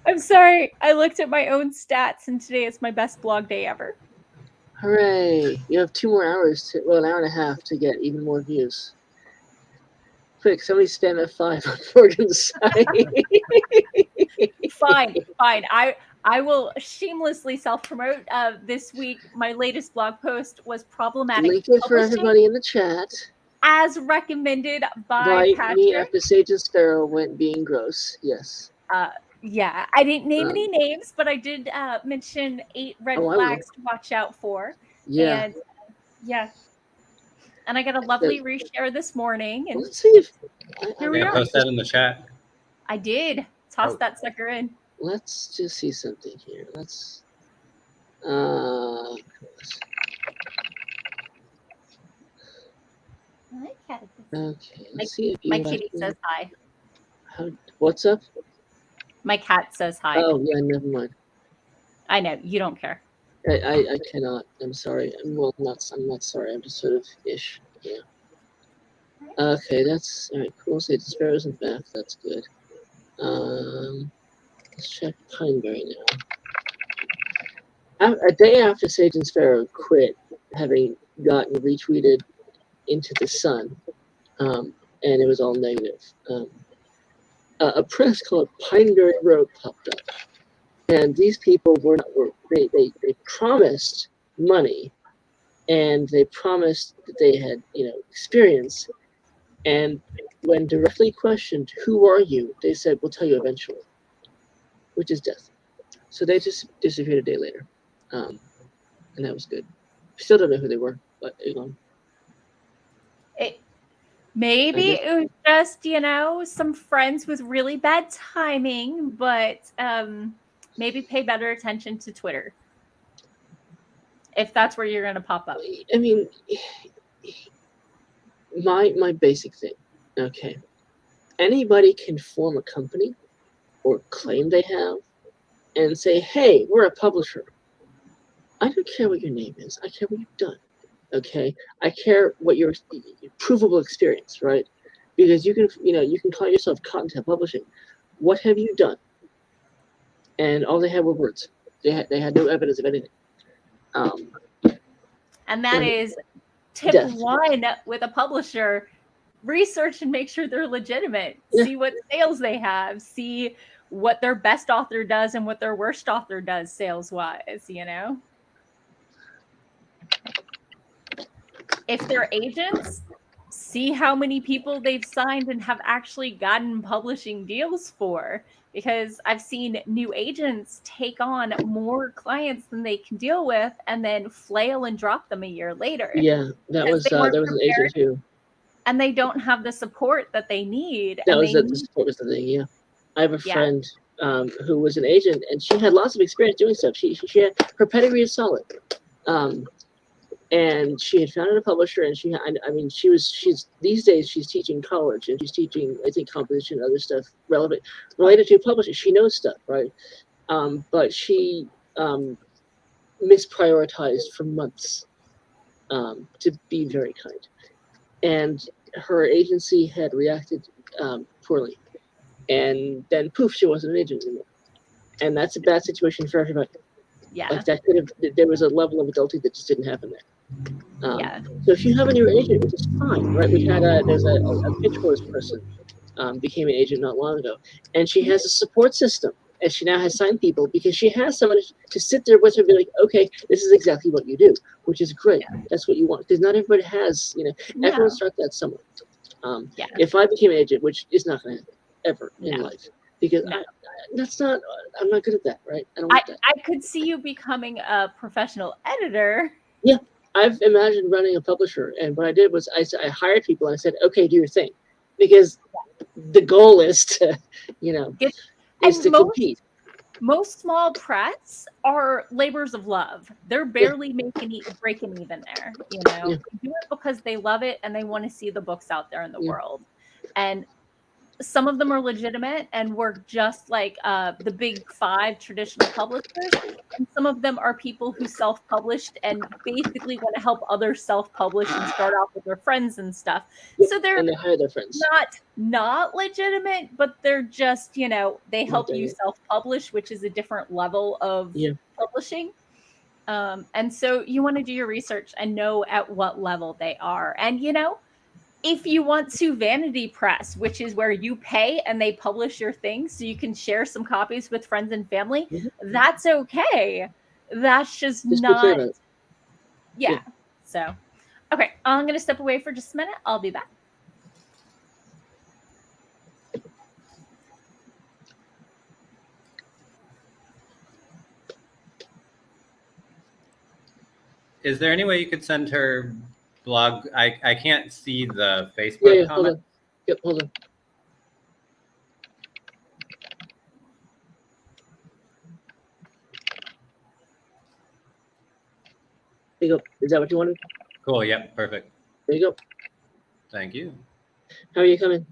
I'm sorry. I looked at my own stats, and today is my best blog day ever. Hooray! You have 2 more hours, well, an hour and a half to get even more views. Quick, somebody spam F5 on Morgan's site. Fine. I will shamelessly self-promote. This week, my latest blog post was problematic. Link it for everybody in the chat. As recommended by Patrick. Me after Sage and Sparrow went being gross. Yes. Yeah, I didn't name any names, but I did mention 8 red flags to watch out for. Yeah. And and I got a lovely reshare this morning. And let's see if here we are. Post that in the chat. I did. Toss that sucker in. Let's just see something here. Let's okay, let's see if my kitty says hi. What's up? My cat says hi. Oh yeah, never mind. I know you don't care. I cannot. I'm sorry. I'm not sorry. I'm just sort of ish. Yeah. Okay, that's all right. Cool. Say the sparrows and back. That's good. Let's check Pineberry now. A day after Sage and Sparrow quit, having gotten retweeted into the sun, and it was all negative. A press called Pineberry Road popped up, and these people they promised money, and they promised that they had experience, and when directly questioned, "Who are you?" they said, "We'll tell you eventually," which is death. So they just disappeared a day later, and that was good. Still don't know who they were, but Maybe it was just, some friends with really bad timing, but maybe pay better attention to Twitter. If that's where you're going to pop up. I mean, my basic thing, okay. Anybody can form a company or claim they have and say, hey, we're a publisher. I don't care what your name is. I care what you've done. Okay, I care what your provable experience, right? because you can call yourself content publishing. What have you done? And all they had were words. They had no evidence of anything. And that is tip death. 1 with a publisher: research and make sure they're legitimate. Yeah. See what sales they have. See what their best author does and what their worst author does sales-wise, If they're agents, see how many people they've signed and have actually gotten publishing deals for. Because I've seen new agents take on more clients than they can deal with and then flail and drop them a year later. Yeah, there was an agent too. And they don't have the support that they need. The support was the thing, yeah. I have a friend who was an agent, and she had lots of experience doing stuff. She had, her pedigree is solid. And she had founded a publisher, and she's these days she's teaching college, and she's teaching, I think, composition and other stuff related to publishing. She knows stuff, right? But she misprioritized for months to be very kind. And her agency had reacted poorly. And then poof, she wasn't an agent anymore. And that's a bad situation for everybody. Yeah. Like there was a level of adulthood that just didn't happen there. So if you have a new agent, which is fine, right? There's a pitch horse person became an agent not long ago, and she has a support system, and she now has signed people because she has someone to sit there with her and be like, okay, this is exactly what you do, which is great. Yeah. That's what you want, because not everybody has, everyone starts that somewhere. If I became an agent, which is not going to happen ever in life, because I'm not good at that, right? I don't want that. I could see you becoming a professional editor. Yeah. I've imagined running a publisher, and what I did was I hired people and I said, okay, do your thing, because the goal is to, compete. Most small press are labors of love. They're barely breaking even there. They do it because they love it and they want to see the books out there in the world. And some of them are legitimate and work just like the big 5 traditional publishers. And some of them are people who self-published and basically want to help others self-publish and start off with their friends and stuff. So they're and they hire their friends. Not legitimate, but they're just, they help you self-publish, which is a different level of publishing. And so you want to do your research and know at what level they are. And, if you want to vanity press, which is where you pay and they publish your things so you can share some copies with friends and family, that's okay. That's just not. Yeah. So, okay. I'm going to step away for just a minute. I'll be back. Is there any way you could send her blog? I can't see the Facebook comment. Hold on. There you go. Is that what you wanted? Cool. Yep. Perfect. There you go. Thank you. How are you coming?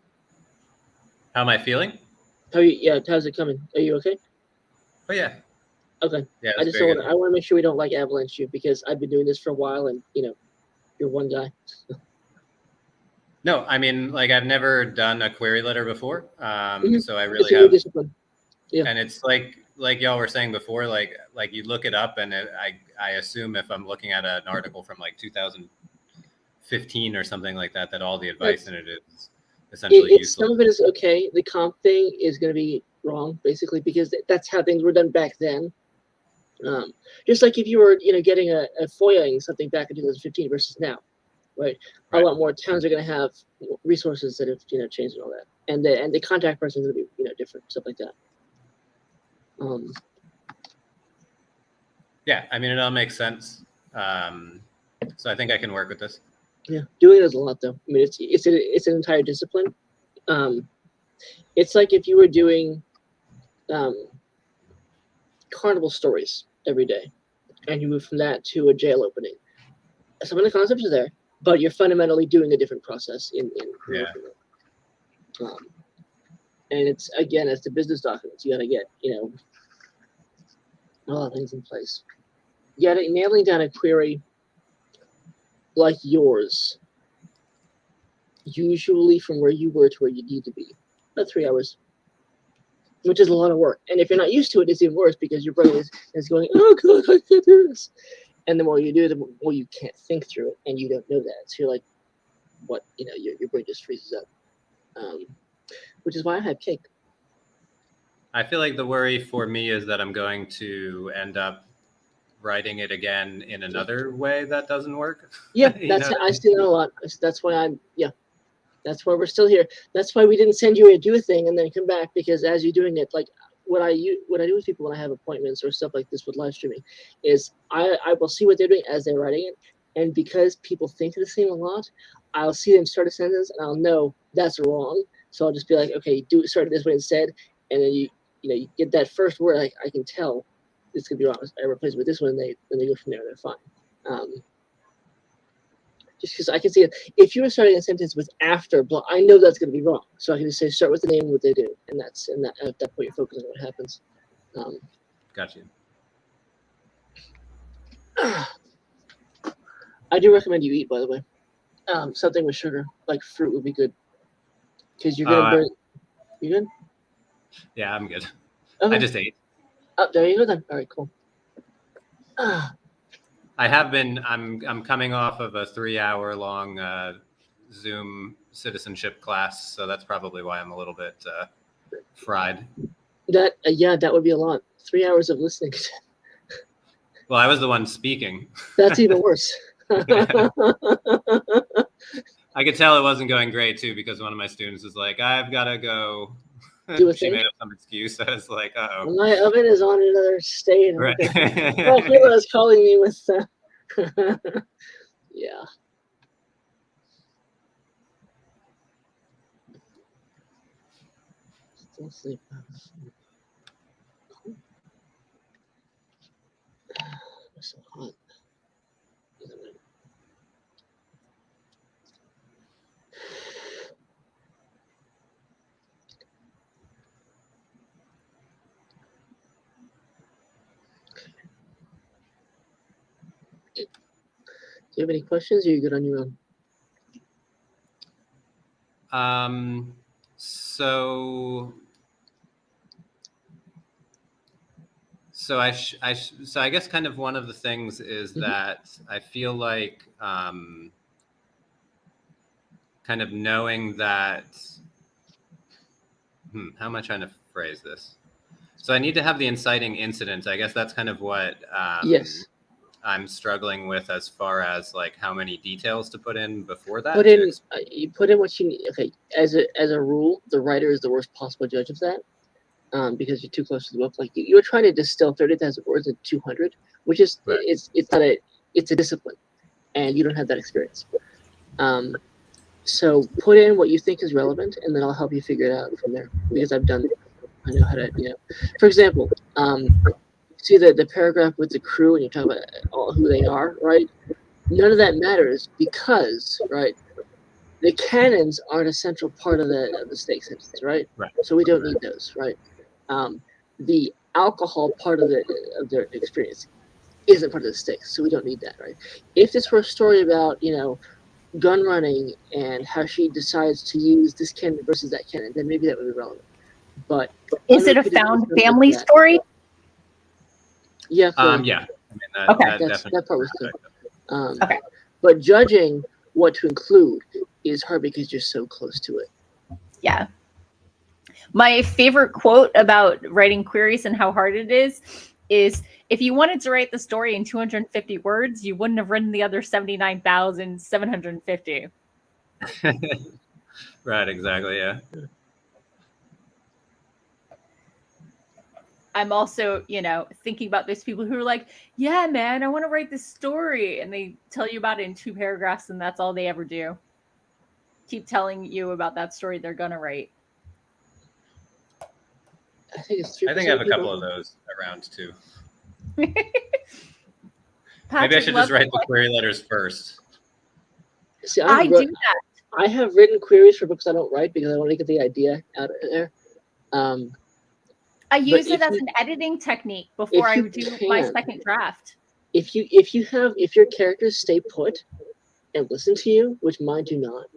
How am I feeling? How's it coming? Are you okay? Oh yeah. Okay. Yeah. I want to make sure we don't avalanche you, because I've been doing this for a while, and you're one guy. No, I mean, I've never done a query letter before, so I really have. Discipline. Yeah. And it's like y'all were saying before, like you look it up, and I assume if I'm looking at an article from 2015 or something like that, that all the advice in it is essentially useless. Some of it is okay. The comp thing is going to be wrong, basically, because that's how things were done back then. Just like if you were, getting a FOIA-ing something back in 2015 versus now, right? A lot more towns are going to have resources that have, changed and all that, and the contact person is going to be, different, stuff like that. Yeah, I mean, it all makes sense. So I think I can work with this. Yeah, doing it is a lot, though. I mean, it's an entire discipline. It's like if you were doing carnival stories every day, and you move from that to a jail opening. Some of the concepts are there, but you're fundamentally doing a different process in and it's the business documents. You got to get a lot of things in place. Nailing down a query like yours usually from where you were to where you need to be. About 3 hours, which is a lot of work. And if you're not used to it, it's even worse because your brain is going, oh God, I can't do this. And the more you do, the more you can't think through it, and you don't know that. So you're like, what? Your brain just freezes up. Which is why I have cake. I feel like the worry for me is that I'm going to end up writing it again in another way that doesn't work. Yeah, I see that a lot. That's why that's why we're still here. That's why we didn't send you to do a thing and then come back, because as you're doing it, like what I do with people when I have appointments or stuff like this with live streaming is I will see what they're doing as they're writing it, and because people think the same a lot, I'll see them start a sentence and I'll know that's wrong. So I'll just be like, okay, start it this way instead, and then you get that first word. I can tell this could be wrong. I replace it with this one, and they go from there. They're fine. Just because I can see it. If you were starting a sentence with after blah, I know that's going to be wrong. So I can just say start with the name of what they do, and at that point you're focusing on what happens. Got you. I do recommend you eat, by the way. Something with sugar, like fruit, would be good, because you're gonna burn. You good? Yeah, I'm good. Okay. I just ate. Oh, there you go then. All right, cool. I have been. I'm coming off of a 3-hour long Zoom citizenship class, so that's probably why I'm a little bit fried. That would be a lot. 3 hours of listening. Well, I was the one speaking. That's even worse. I could tell it wasn't going great too, because one of my students was like, "I've got to go." She made up some excuse. I was like, "Uh-oh." My oven is on another state. Right. Well, Hila's calling me with. Yeah. Still sleep. It's so hot. Do you have any questions, or are you good on your own? So I guess kind of one of the things is that I feel like kind of knowing that, how am I trying to phrase this? So I need to have the inciting incident. I guess that's kind of what Yes. I'm struggling with as far as like how many details to put in before that. You put in what you need. Okay, as a rule, the writer is the worst possible judge of that, because you're too close to the book. Like you're trying to distill 30,000 words into 200, which is right. It's a discipline, and you don't have that experience. So put in what you think is relevant, and then I'll help you figure it out from there, because I've done it. I know how to, For example, see the paragraph with the crew, and you're talking about who they are, right? None of that matters because, right, the cannons aren't a central part of the stake sentence, right? Right. So we don't need those, right? The alcohol part of their experience isn't part of the stakes, so we don't need that, right? If this were a story about, gun running and how she decides to use this cannon versus that cannon, then maybe that would be relevant. But is it a found family story? Yeah. Yeah. I mean, that part was good. Okay. But judging what to include is hard because you're so close to it. Yeah. My favorite quote about writing queries and how hard it is if you wanted to write the story in 250 words, you wouldn't have written the other 79,750. Right, exactly, yeah. I'm also, thinking about those people who are like, yeah, man, I want to write this story. And they tell you about it in 2 paragraphs, and that's all they ever do. Keep telling you about that story they're going to write. I think I have a couple of those around too. Maybe I should just write the query letters first. See, I do that. I have written queries for books I don't write because I want to get the idea out of there. I use it as an editing technique before I do my second draft. If your characters stay put and listen to you, which mine do not,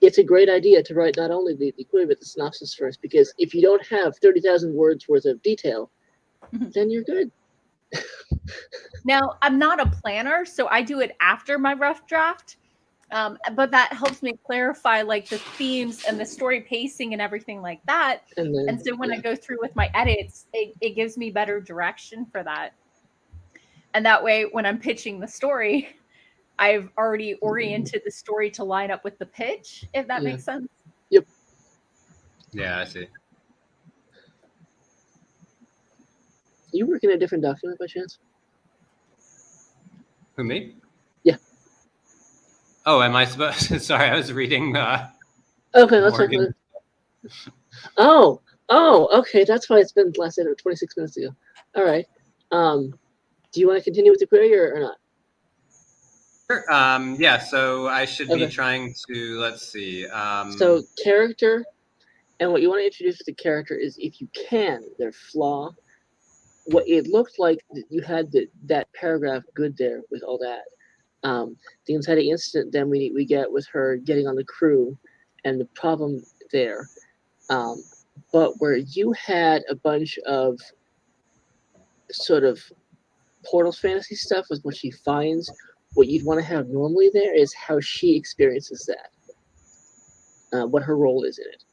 It's a great idea to write not only the query but the synopsis first, because if you don't have 30,000 words worth of detail, then you're good. Now, I'm not a planner, so I do it after my rough draft. But that helps me clarify like the themes and the story pacing and everything like that. And so when I go through with my edits, it gives me better direction for that. And that way, when I'm pitching the story, I've already oriented the story to line up with the pitch, if that makes sense. Yep. Yeah, I see. You work in a different document by chance? Who, me? Yeah. Oh, am I supposed to? Sorry, I was reading. Okay, let's talk Morgan. about it. Oh, okay. That's why it's been last 26 minutes ago. All right. Do you want to continue with the query or not? Sure. Yeah, so I should be trying to, let's see. So character, and what you want to introduce with the character is, if you can, their flaw. What it looked like, you had that paragraph good there with all that. The inciting incident then we get with her getting on the crew and the problem there. But where you had a bunch of sort of Portal's fantasy stuff with what she finds, what you'd want to have normally there is how she experiences that, what her role is in it,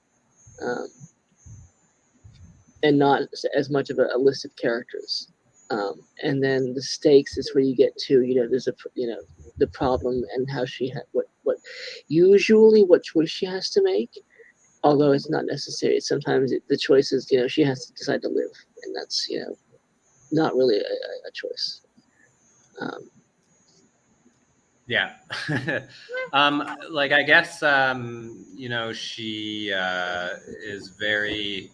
and not as much of a list of characters. And then the stakes is where you get to, there's the problem and how she had what choice she has to make, although it's not necessary. Sometimes the choice is, she has to decide to live, and that's, not really a choice. Yeah. Like, I guess, she is very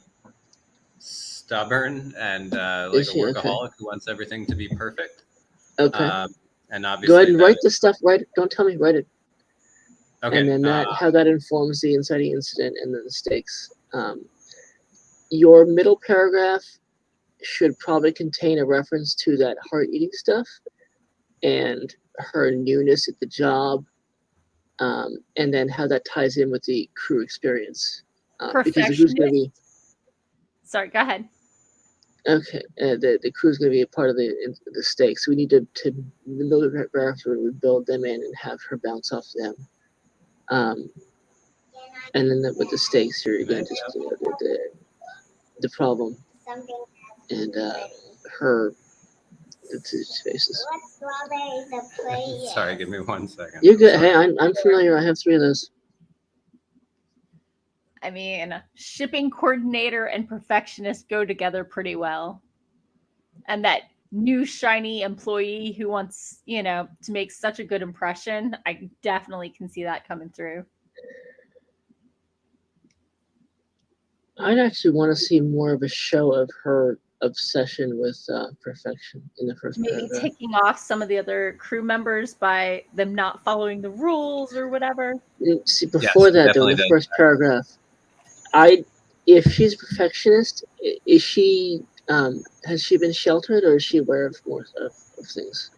stubborn and like a workaholic who wants everything to be perfect. Okay. And obviously, go ahead and write the stuff. Write it. Don't tell me. Write it. Okay. And then how that informs the inciting incident and then the stakes. Your middle paragraph should probably contain a reference to that heart-eating stuff and her newness at the job, and then how that ties in with the crew experience. Because who's going to be... Sorry, go ahead. Okay, the crew is going to be a part of the stakes. So we need to the middle paragraph where we build them in and have her bounce off them. And then with the stakes, you're going to just the problem and her faces. Sorry, give me 1 second. You're good. Hey, I'm familiar. I have 3 of those. I mean, shipping coordinator and perfectionist go together pretty well. And that new shiny employee who wants, to make such a good impression, I definitely can see that coming through. I'd actually want to see more of a show of her obsession with perfection in the first paragraph. Maybe ticking off some of the other crew members by them not following the rules or whatever. See, before that, though, in the first paragraph, if she's a perfectionist, is she has she been sheltered, or is she aware of more of things?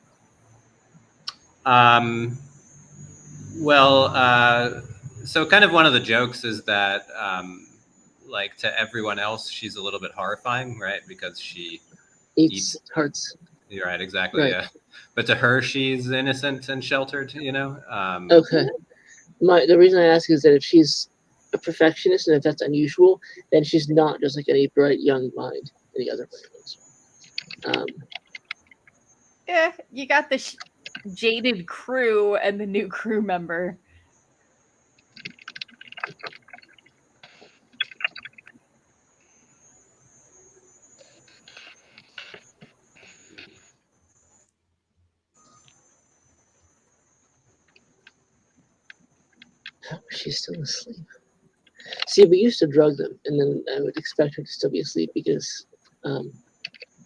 Well, so kind of one of the jokes is that like, to everyone else, she's a little bit horrifying, right? Because she eats hearts. You're right, exactly. Right. Yeah, but to her, she's innocent and sheltered. Okay. The reason I ask is that if she's a perfectionist and if that's unusual, then she's not just like any bright young mind any other way. Yeah, you got the jaded crew and the new crew member. She's still asleep. See, we used to drug them, and then I would expect her to still be asleep because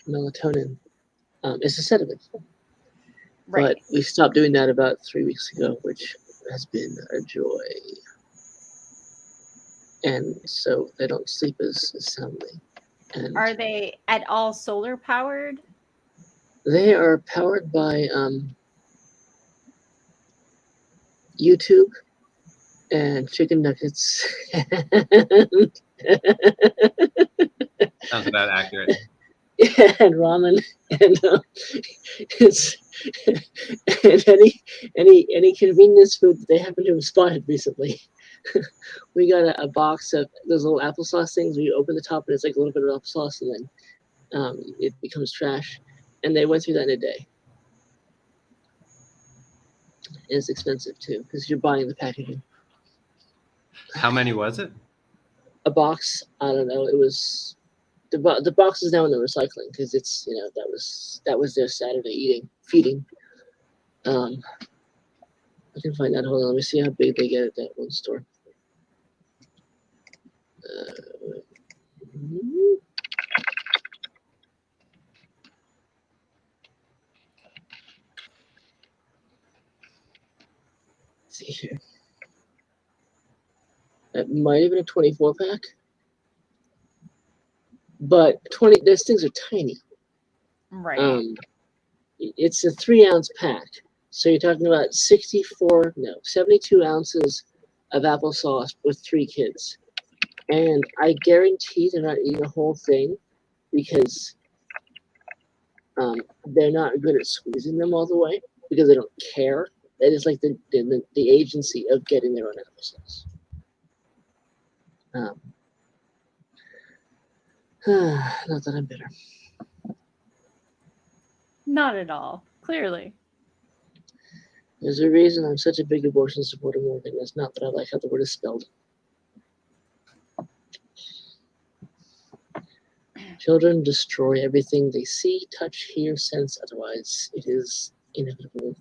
melatonin is a sedative. Right. But we stopped doing that about 3 weeks ago, which has been a joy. And so they don't sleep as soundly. And are they at all solar powered? They are powered by YouTube and chicken nuggets. Sounds about accurate. And ramen, and it's and any convenience food that they happen to have spotted recently. We got a box of those little applesauce things where you open the top and it's like a little bit of applesauce and then it becomes trash. And they went through that in a day. It's expensive too because you're buying the packaging. How many was it? A box, I don't know. It was the box is now in the recycling because it's that was their Saturday feeding. I can find that. Hold on, let me see how big they get at that one store. Let's see here. It might have been a 24 pack, but those things are tiny. Right. It's a 3-ounce pack. So you're talking about 72 ounces of applesauce with 3 kids. And I guarantee they're not eating the whole thing because they're not good at squeezing them all the way because they don't care. That is like the agency of getting their own applesauce. Not that I'm bitter. Not at all. Clearly. There's a reason I'm such a big abortion supporter, Morgan. It's not that I like how the word is spelled. Children destroy everything they see, touch, hear, sense. Otherwise, it is inevitable.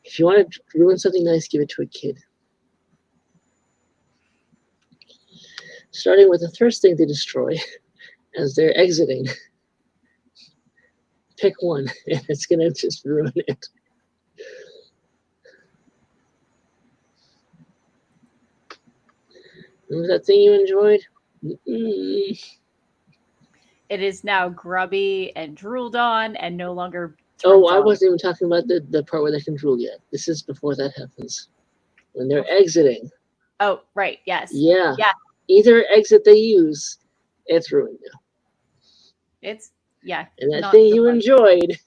If you want to ruin something nice, give it to a kid. Starting with the first thing they destroy as they're exiting. Pick one, and it's going to just ruin it. Remember that thing you enjoyed? It is now grubby and drooled on and no longer. Oh, I wasn't even talking about the part where they can drool yet. This is before that happens. When they're exiting. Oh, right. Yes. Yeah. Yeah. Either exit they use, it's ruined now. It's, yeah. And that thing you enjoyed.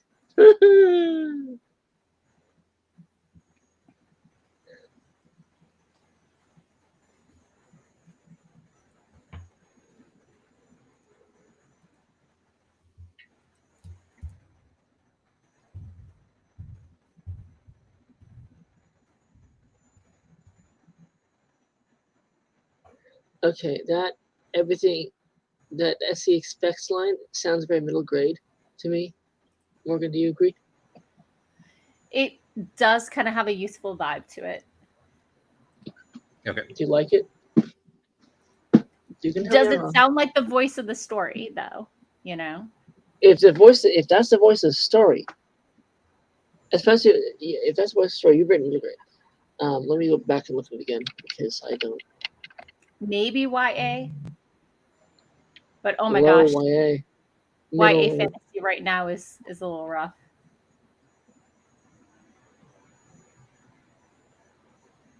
Okay, that SE expects line sounds very middle grade to me. Morgan, do you agree? It does kind of have a youthful vibe to it. Okay. Do you like it? You can Does it sound like the voice of the story, though? You know? If that's the voice of the story, especially if that's the voice of the story, you've written it great. Let me go back and look at it again because I don't. Maybe YA. But oh my Low gosh. YA. YA fantasy right now is a little rough.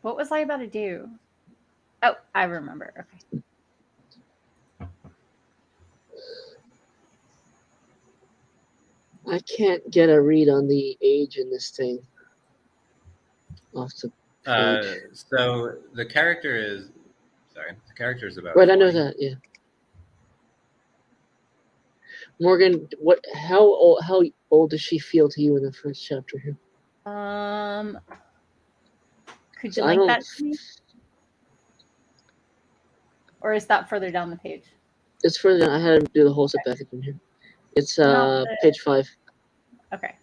What was I about to do? Oh, I remember. Okay. I can't get a read on the age in this thing. Off the page. So the character is about. Right, 20. I know that. Yeah. Morgan, how old does she feel to you in the first chapter here? Could you link that to me? Or is that further down the page? It's further down. I had to do the whole set back in here. It's page 5. Okay.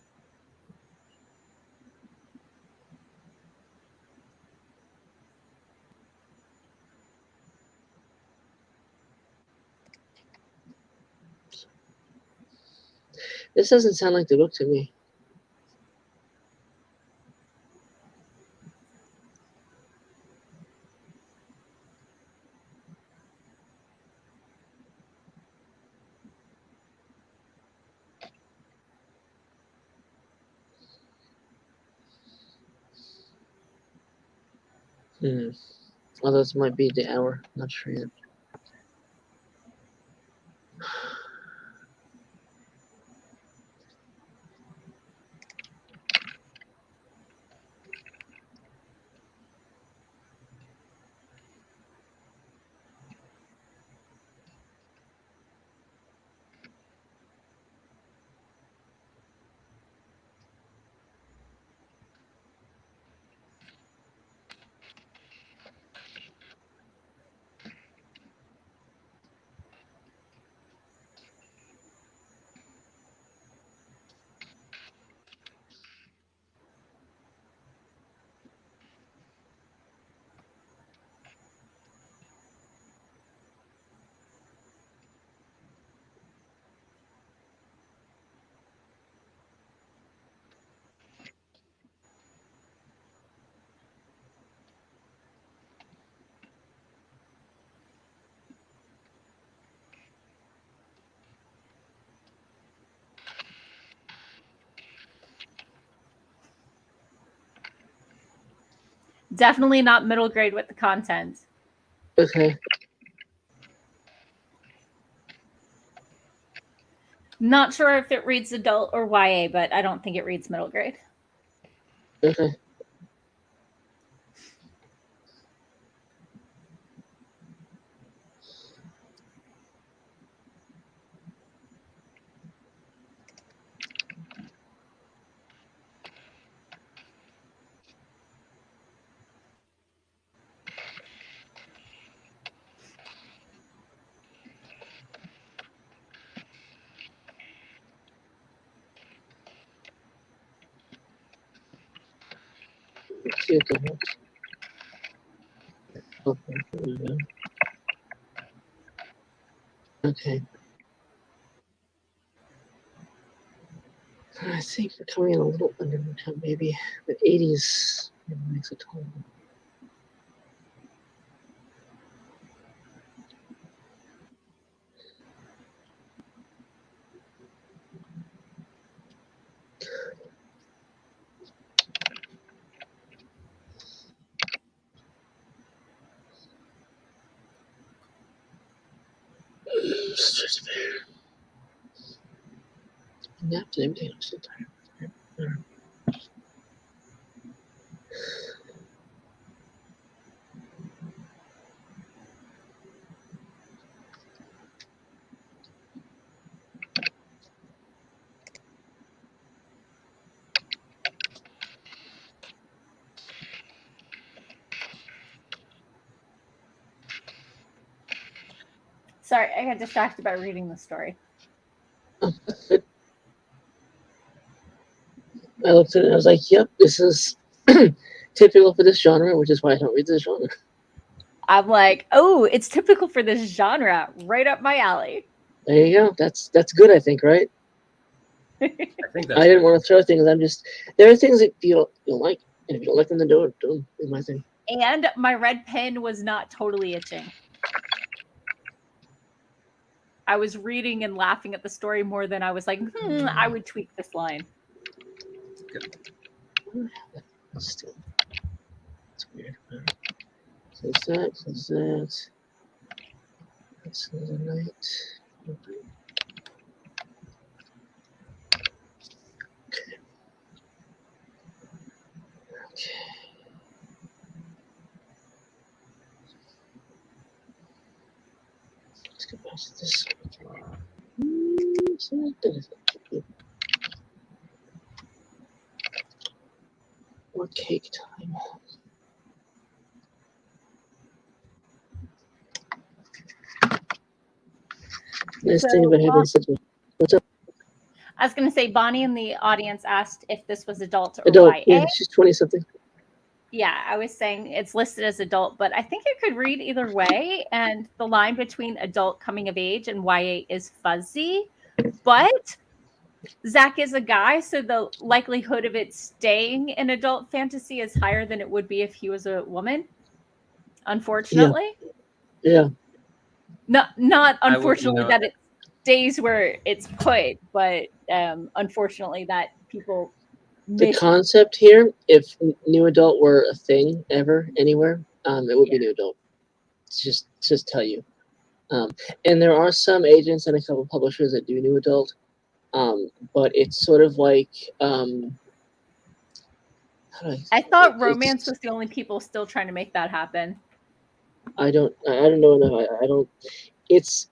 This doesn't sound like the book to me. Well, this might be the hour. Not sure yet. Definitely not middle grade with the content. Okay. Not sure if it reads adult or YA, but I don't think it reads middle grade. Okay. Let's see what the heck. Okay. I think we're coming in a little under the time, maybe. But 80s makes it total. Napped and everything. I'm so tired. Sorry, I got distracted by reading the story. I looked at it and I was like, yep, this is typical for this genre, which is why I don't read this genre. I'm like, oh, it's typical for this genre, right up my alley. There you go. That's good, I think, right? I think that's I didn't want to throw things. There are things that you don't like, and if you don't like them, then don't. Is my thing. And my red pen was not totally itching. I was reading and laughing at the story more than I was like, I would tweak this line. Still, it's weird. So that. That's another night. Okay. Let's go back to this. More cake time. Nice thing about having such a. What's up? I was going to say, Bonnie in the audience asked if this was adult or Adult. YA. Yeah, she's 20-something. Yeah, I was saying it's listed as adult, but I think it could read either way. And the line between adult coming of age and YA is fuzzy. But Zach is a guy, so the likelihood of it staying in adult fantasy is higher than it would be if he was a woman. Unfortunately. Yeah. Not unfortunately that it stays where it's put, but unfortunately that people the concept here, if new adult were a thing ever anywhere, it would be new adult. Just tell you. And there are some agents and a couple publishers that do new adult, but it's sort of like I thought romance was the only people still trying to make that happen. I don't know enough. I don't. It's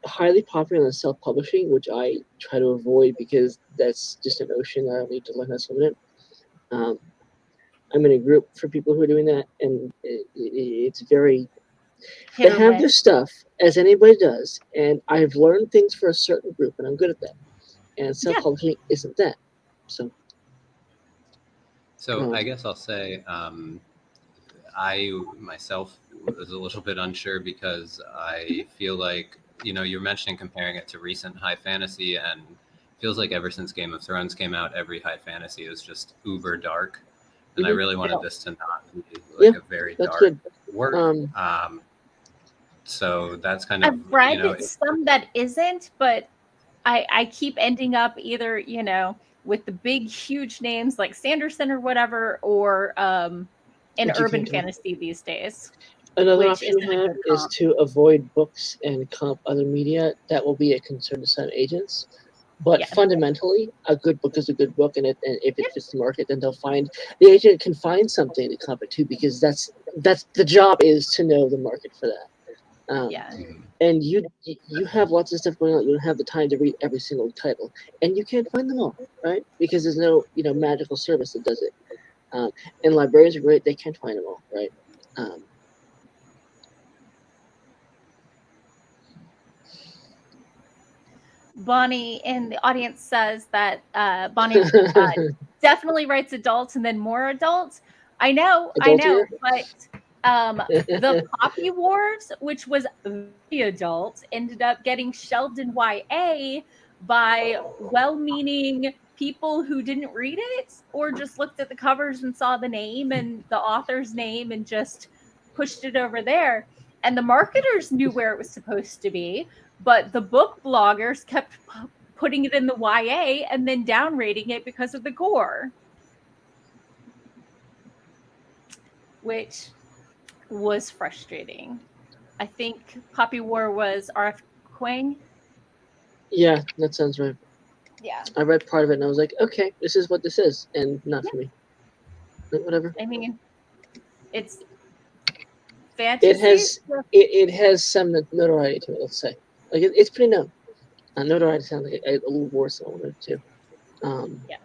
highly popular in self-publishing, which I try to avoid because that's just an ocean I don't need to learn how to swim in it. I'm in a group for people who are doing that, and it's very. They have their stuff, as anybody does, and I've learned things for a certain group, and I'm good at that. And self-publishing isn't that. So I guess I'll say I myself was a little bit unsure because I feel like, you're mentioning comparing it to recent high fantasy, and feels like ever since Game of Thrones came out, every high fantasy is just uber dark. And I really wanted this to not be like a very dark work. So that's kind of, I've read some that isn't, but I keep ending up either, with the big, huge names like Sanderson or whatever, or in urban fantasy these days. Another option you have is to avoid books and comp other media. That will be a concern to some agents. But fundamentally, a good book is a good book, and if it fits the market, then the agent can find something to comp it to, because that's the job is to know the market for that. And you have lots of stuff going on. You don't have the time to read every single title, and you can't find them all, right? Because there's no magical service that does it. And librarians are great; they can't find them all, right? Bonnie in the audience says that Bonnie definitely writes adults and then more adults. I know, but the Poppy Wars, which was very adult, ended up getting shelved in YA by well-meaning people who didn't read it or just looked at the covers and saw the name and the author's name and just pushed it over there. And the marketers knew where it was supposed to be, but the book bloggers kept putting it in the YA and then downrating it because of the gore, which was frustrating. I think Poppy War was R.F. Kuang. Yeah, that sounds right. Yeah. I read part of it and I was like, okay, this is what this is, and not for me. But whatever. I mean, it's fantasy. It has some notoriety to it, let's say. Like it's pretty known. Notoriety sounds like a little worse than I wanted to. Yeah.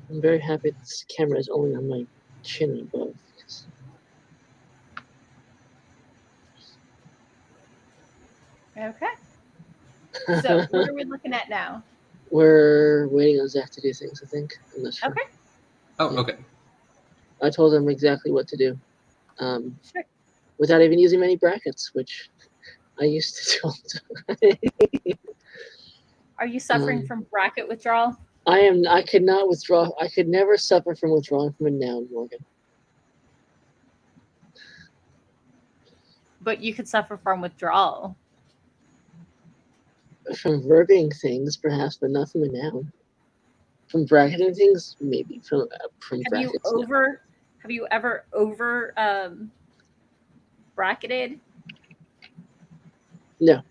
I'm very happy this camera is only on my chin and above. Okay. So what are we looking at now? We're waiting on Zach to do things, I think. I'm not sure. Okay. Oh, okay. I told him exactly what to do. Sure. Without even using many brackets, which I used to do all the time. Are you suffering from bracket withdrawal? I could not withdraw. I could never suffer from withdrawing from a noun, Morgan. But you could suffer from withdrawal. From verbing things, perhaps, but not from a noun. From bracketing things, maybe. From brackets. Have you ever over bracketed? No.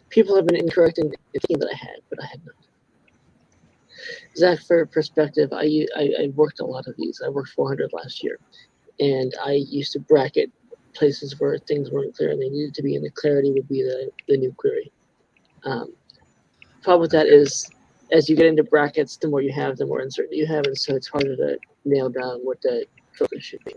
People have been incorrect in thinking that I had, but I had not. Zach, for perspective, I worked a lot of these. I worked 400 last year, and I used to bracket places where things weren't clear and they needed to be, and the clarity would be the new query. Problem with that is, as you get into brackets, the more you have, the more uncertainty you have, and so it's harder to nail down what the focus should be.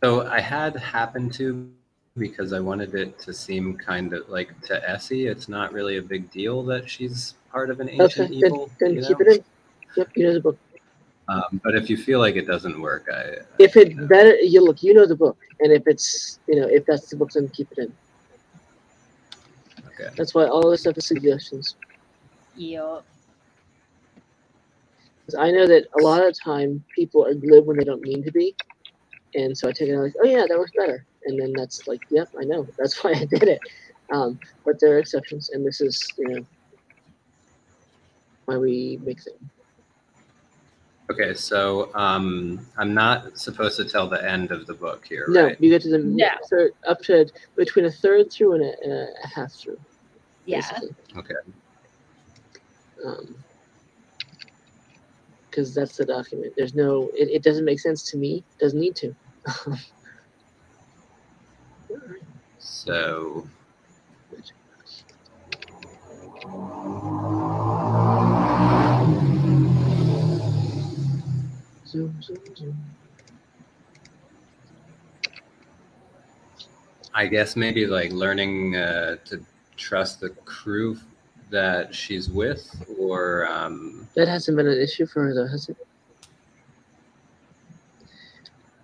So I had happened to, because I wanted it to seem kind of like to Essie, it's not really a big deal that she's part of an ancient evil. Then keep it in. Yep, you know the book. But if you feel like it doesn't work, if it better, you know the book, and if it's if that's the book, then keep it in. Okay. That's why all this stuff is suggestions. Yep. I know that a lot of the time people are glib when they don't mean to be, and so I take it like, oh yeah, that works better, and then that's like, yep, I know, that's why I did it. But there are exceptions, and this is why we make things. Okay, so I'm not supposed to tell the end of the book here, No, right? you get to the third, up to between a third through and a half through. Yeah. Basically. Okay. Because that's the document. There's no. It doesn't make sense to me. Doesn't need to. So. Zoom, zoom, zoom. I guess maybe like learning to trust the crew that she's with, or that hasn't been an issue for her, though, has it?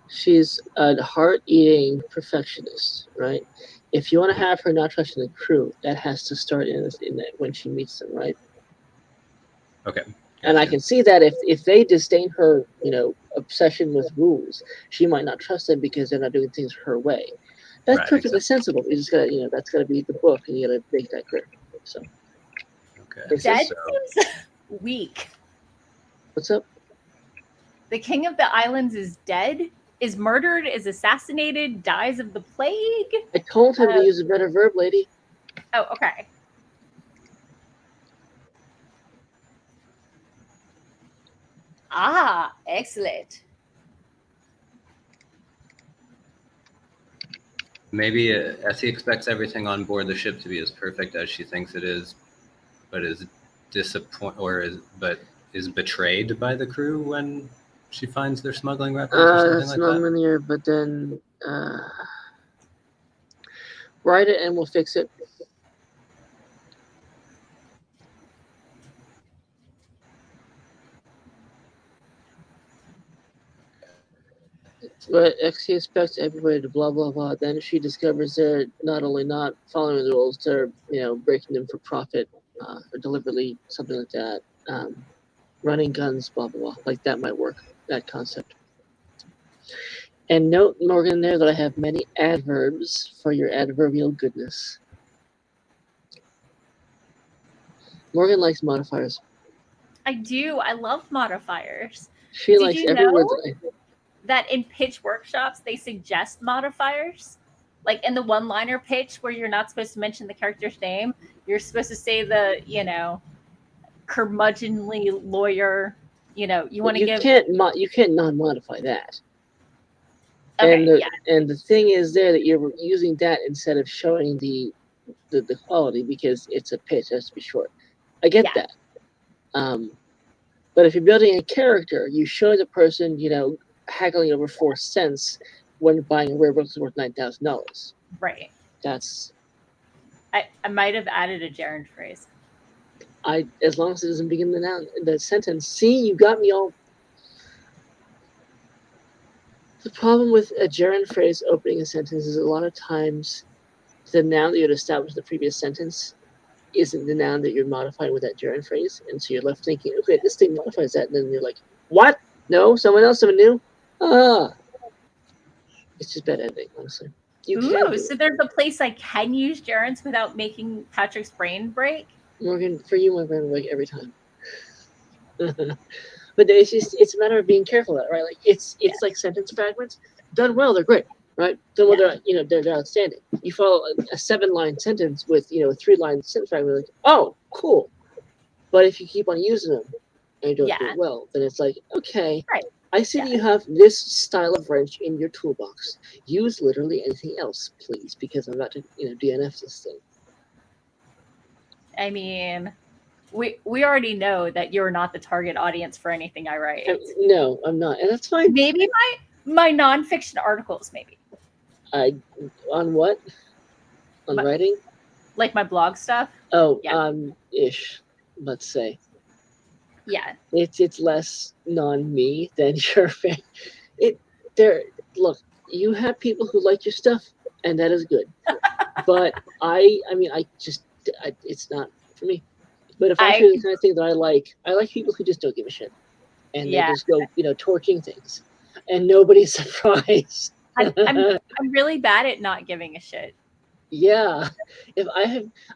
She's a heart-eating perfectionist, right? If you want to have her not trusting the crew, that has to start in that when she meets them, right? Okay. Gotcha. And I can see that if they disdain her, obsession with rules, she might not trust them because they're not doing things her way. That's Right, perfectly exactly. sensible. You just gotta, that's gotta be the book, and you gotta make that clear. So. Okay. Dead seems weak. What's up? The king of the islands is dead, is murdered, is assassinated, dies of the plague. I told him to use a better verb, lady. Oh, okay. Ah, excellent. Maybe Essie expects everything on board the ship to be as perfect as she thinks it is, but is betrayed by the crew when she finds their smuggling weapons or something That's like not that. linear, but then write it and we'll fix it. But XC expects everybody to blah blah blah. Then she discovers they're not only not following the rules, they're breaking them for profit, or deliberately, something like that. Running guns, blah blah blah. Like that might work. That concept. And note, Morgan, there that I have many adverbs for your adverbial goodness. Morgan likes modifiers. I do. I love modifiers. She likes every word that in pitch workshops they suggest modifiers, like in the one-liner pitch where you're not supposed to mention the character's name, you're supposed to say the curmudgeonly lawyer. You want to give. You can't non-modify that. Okay, and the thing is there that you're using that instead of showing the quality because it's a pitch, it has to be short. I get that. But if you're building a character, you show the person, haggling over 4 cents when buying a rare book that's worth $9,000. Right. That's. I might have added a gerund phrase. As long as it doesn't begin the sentence. See, you got me all. The problem with a gerund phrase opening a sentence is a lot of times the noun that you had established in the previous sentence isn't the noun that you're modifying with that gerund phrase, and so you're left thinking, okay, this thing modifies that, and then you're like, what? No, someone new? It's just bad editing, honestly. So there's a place I can use gerunds without making Patrick's brain break? Morgan, for you, my brain will break every time. But it's a matter of being careful of that, right? Like it's like sentence fragments. Done well, they're great, right? Done well, they're outstanding. You follow a 7-line sentence with a 3-line sentence fragment, like, oh, cool. But if you keep on using them and you don't do it well, then it's like, okay, right. I see that you have this style of wrench in your toolbox. Use literally anything else, please, because I'm about to DNF this thing. I mean, we already know that you're not the target audience for anything I write. No, I'm not, and that's fine. Maybe my nonfiction articles, maybe. On what? On writing? Like my blog stuff? Oh, ish, let's say. Yeah. It's less non-me than your fan. Look, you have people who like your stuff, and that is good. But it's not for me. But if I feel the kind of thing that I like people who just don't give a shit. and they just go, torching things, and nobody's surprised. I'm really bad at not giving a shit. Yeah,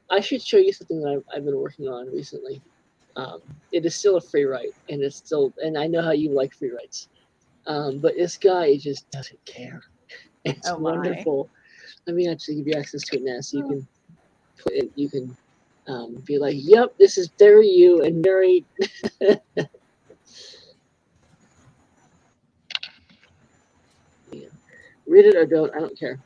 I should show you something that I've been working on recently. It is still a free write, and I know how you like free writes. But this guy just doesn't care. It's wonderful. Let me actually give you access to it now, so you can put it. You can be like, "Yep, this is very you and very." Yeah. Read it or don't. I don't care.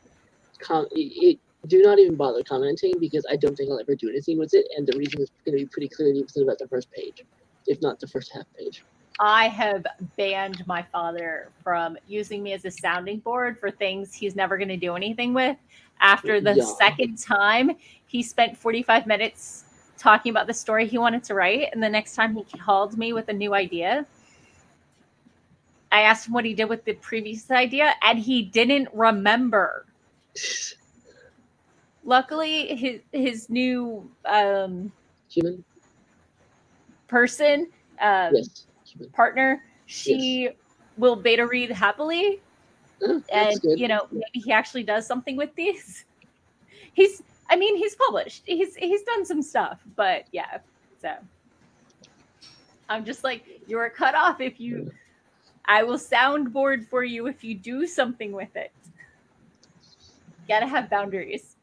Do not even bother commenting, because I don't think I'll ever do anything with it, and the reason is going to be pretty clearly within about the first page, if not the first half page. I have banned my father from using me as a sounding board for things he's never going to do anything with. After the second time, he spent 45 minutes talking about the story he wanted to write, and the next time he called me with a new idea, I asked him what he did with the previous idea, and he didn't remember. Luckily, his new human person, partner, she will beta read happily, and good. Maybe he actually does something with these. He's published. He's done some stuff, but yeah. So I'm just like, you're cut off if you. I will soundboard for you if you do something with it. Gotta have boundaries.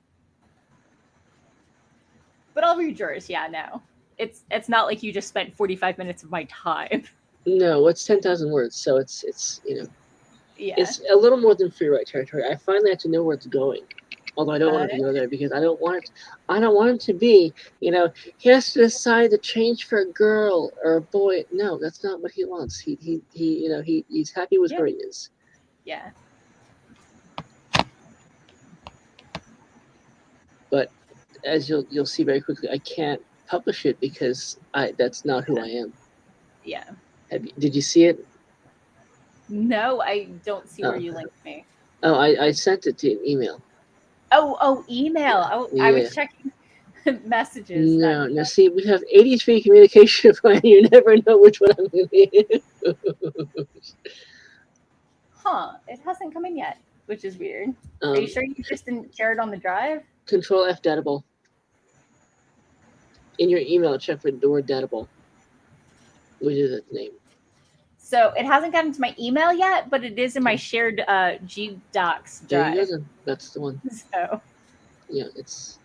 But I'll read yours. Yeah, no. It's not like you just spent 45 minutes of my time. No, it's 10,000 words, so it's Yeah. It's a little more than free write territory. I finally have to know where it's going. Although I don't want it to go there, because I don't want it to be, he has to decide to change for a girl or a boy. No, that's not what he wants. He's happy with where he is. Yeah. But as you'll see very quickly, I can't publish it because that's not who I am. Yeah. Did you see it? No, I don't see where you linked me. Oh, I sent it to an email. Oh, email. I was checking messages. No. See, we have 83 communication plan. You never know which one I'm going to use. Huh? It hasn't come in yet, which is weird. Are you sure you just didn't share it on the drive? Control F datable. In your email, check for the word datable, which is its name. So it hasn't gotten to my email yet, but it is in my shared G Docs drive. There you go, then. That's the one. So yeah, it's.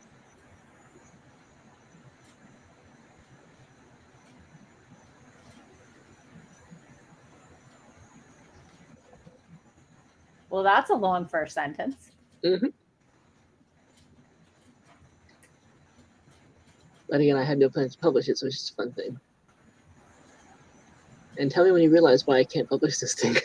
Well, that's a long first sentence. Mm-hmm. But again, I had no plans to publish it, so it's just a fun thing. And tell me when you realize why I can't publish this thing.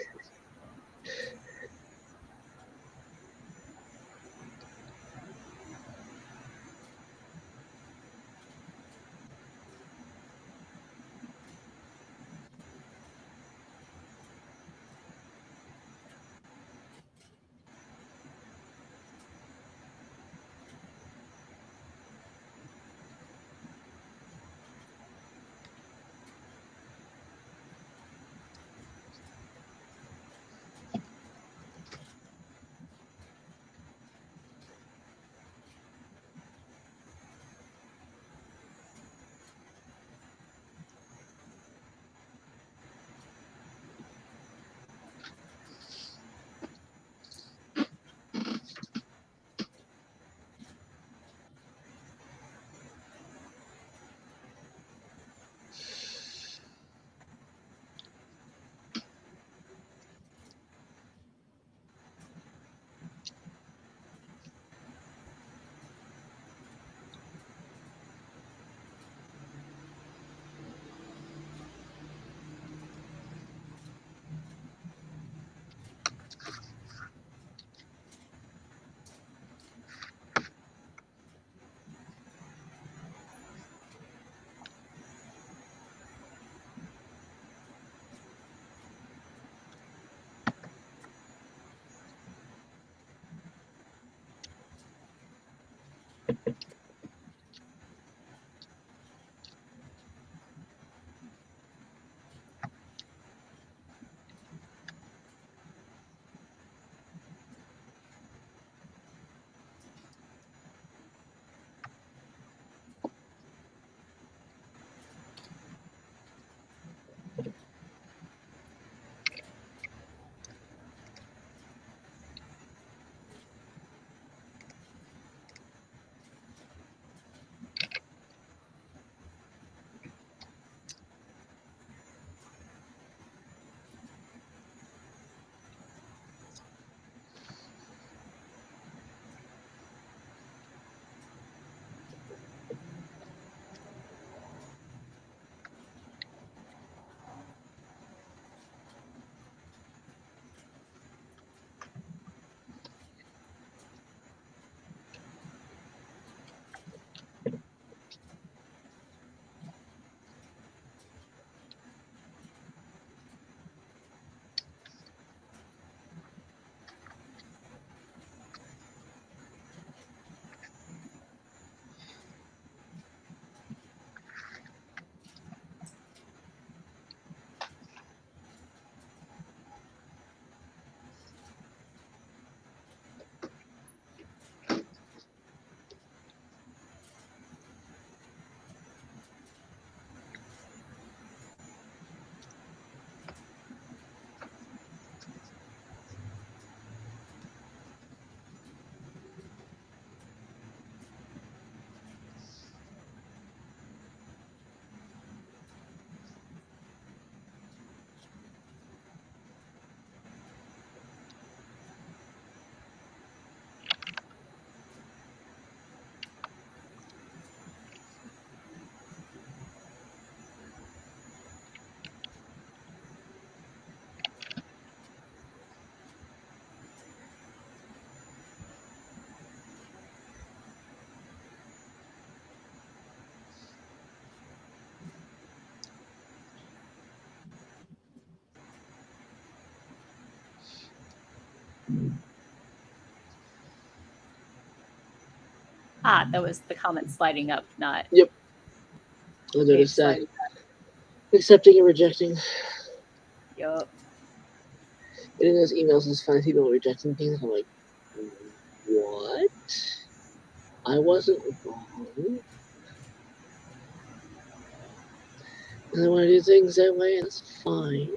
That was the comment sliding up, not. Yep. I noticed that. Accepting and rejecting. Yup. In those emails, it's funny people rejecting things. I'm like, what? I wasn't wrong. And they want to do things that way, and it's fine.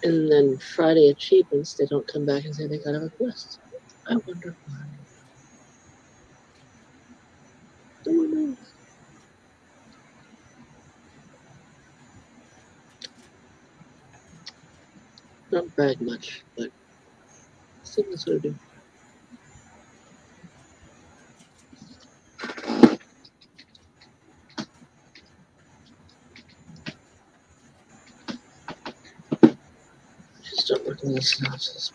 And then Friday achievements, they don't come back and say they got a request. I wonder why. No one knows. Not brag much, but still that's what I do. Should start working on the synopsis.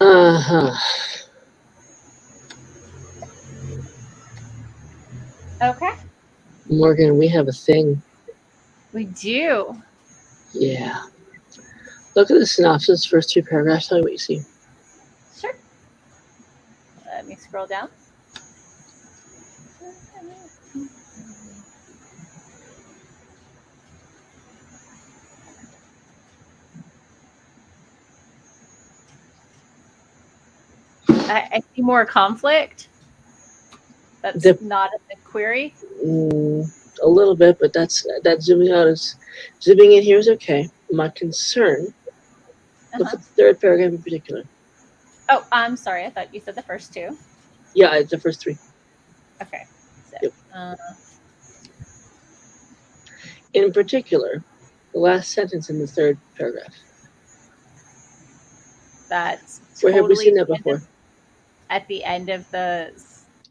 Uh-huh. Okay. Morgan, we have a thing. We do. Yeah. Look at the synopsis, first 2 paragraphs, tell me what you see. Sure. Let me scroll down. I see more conflict. That's not in the query. A little bit, but that's zooming out is zooming in here is okay. My concern. Look at the 3rd paragraph in particular. Oh, I'm sorry. I thought you said the first 2. Yeah, it's the first 3. Okay. So, yep. In particular, the last sentence in the 3rd paragraph. That's where have we seen that before? At the end of the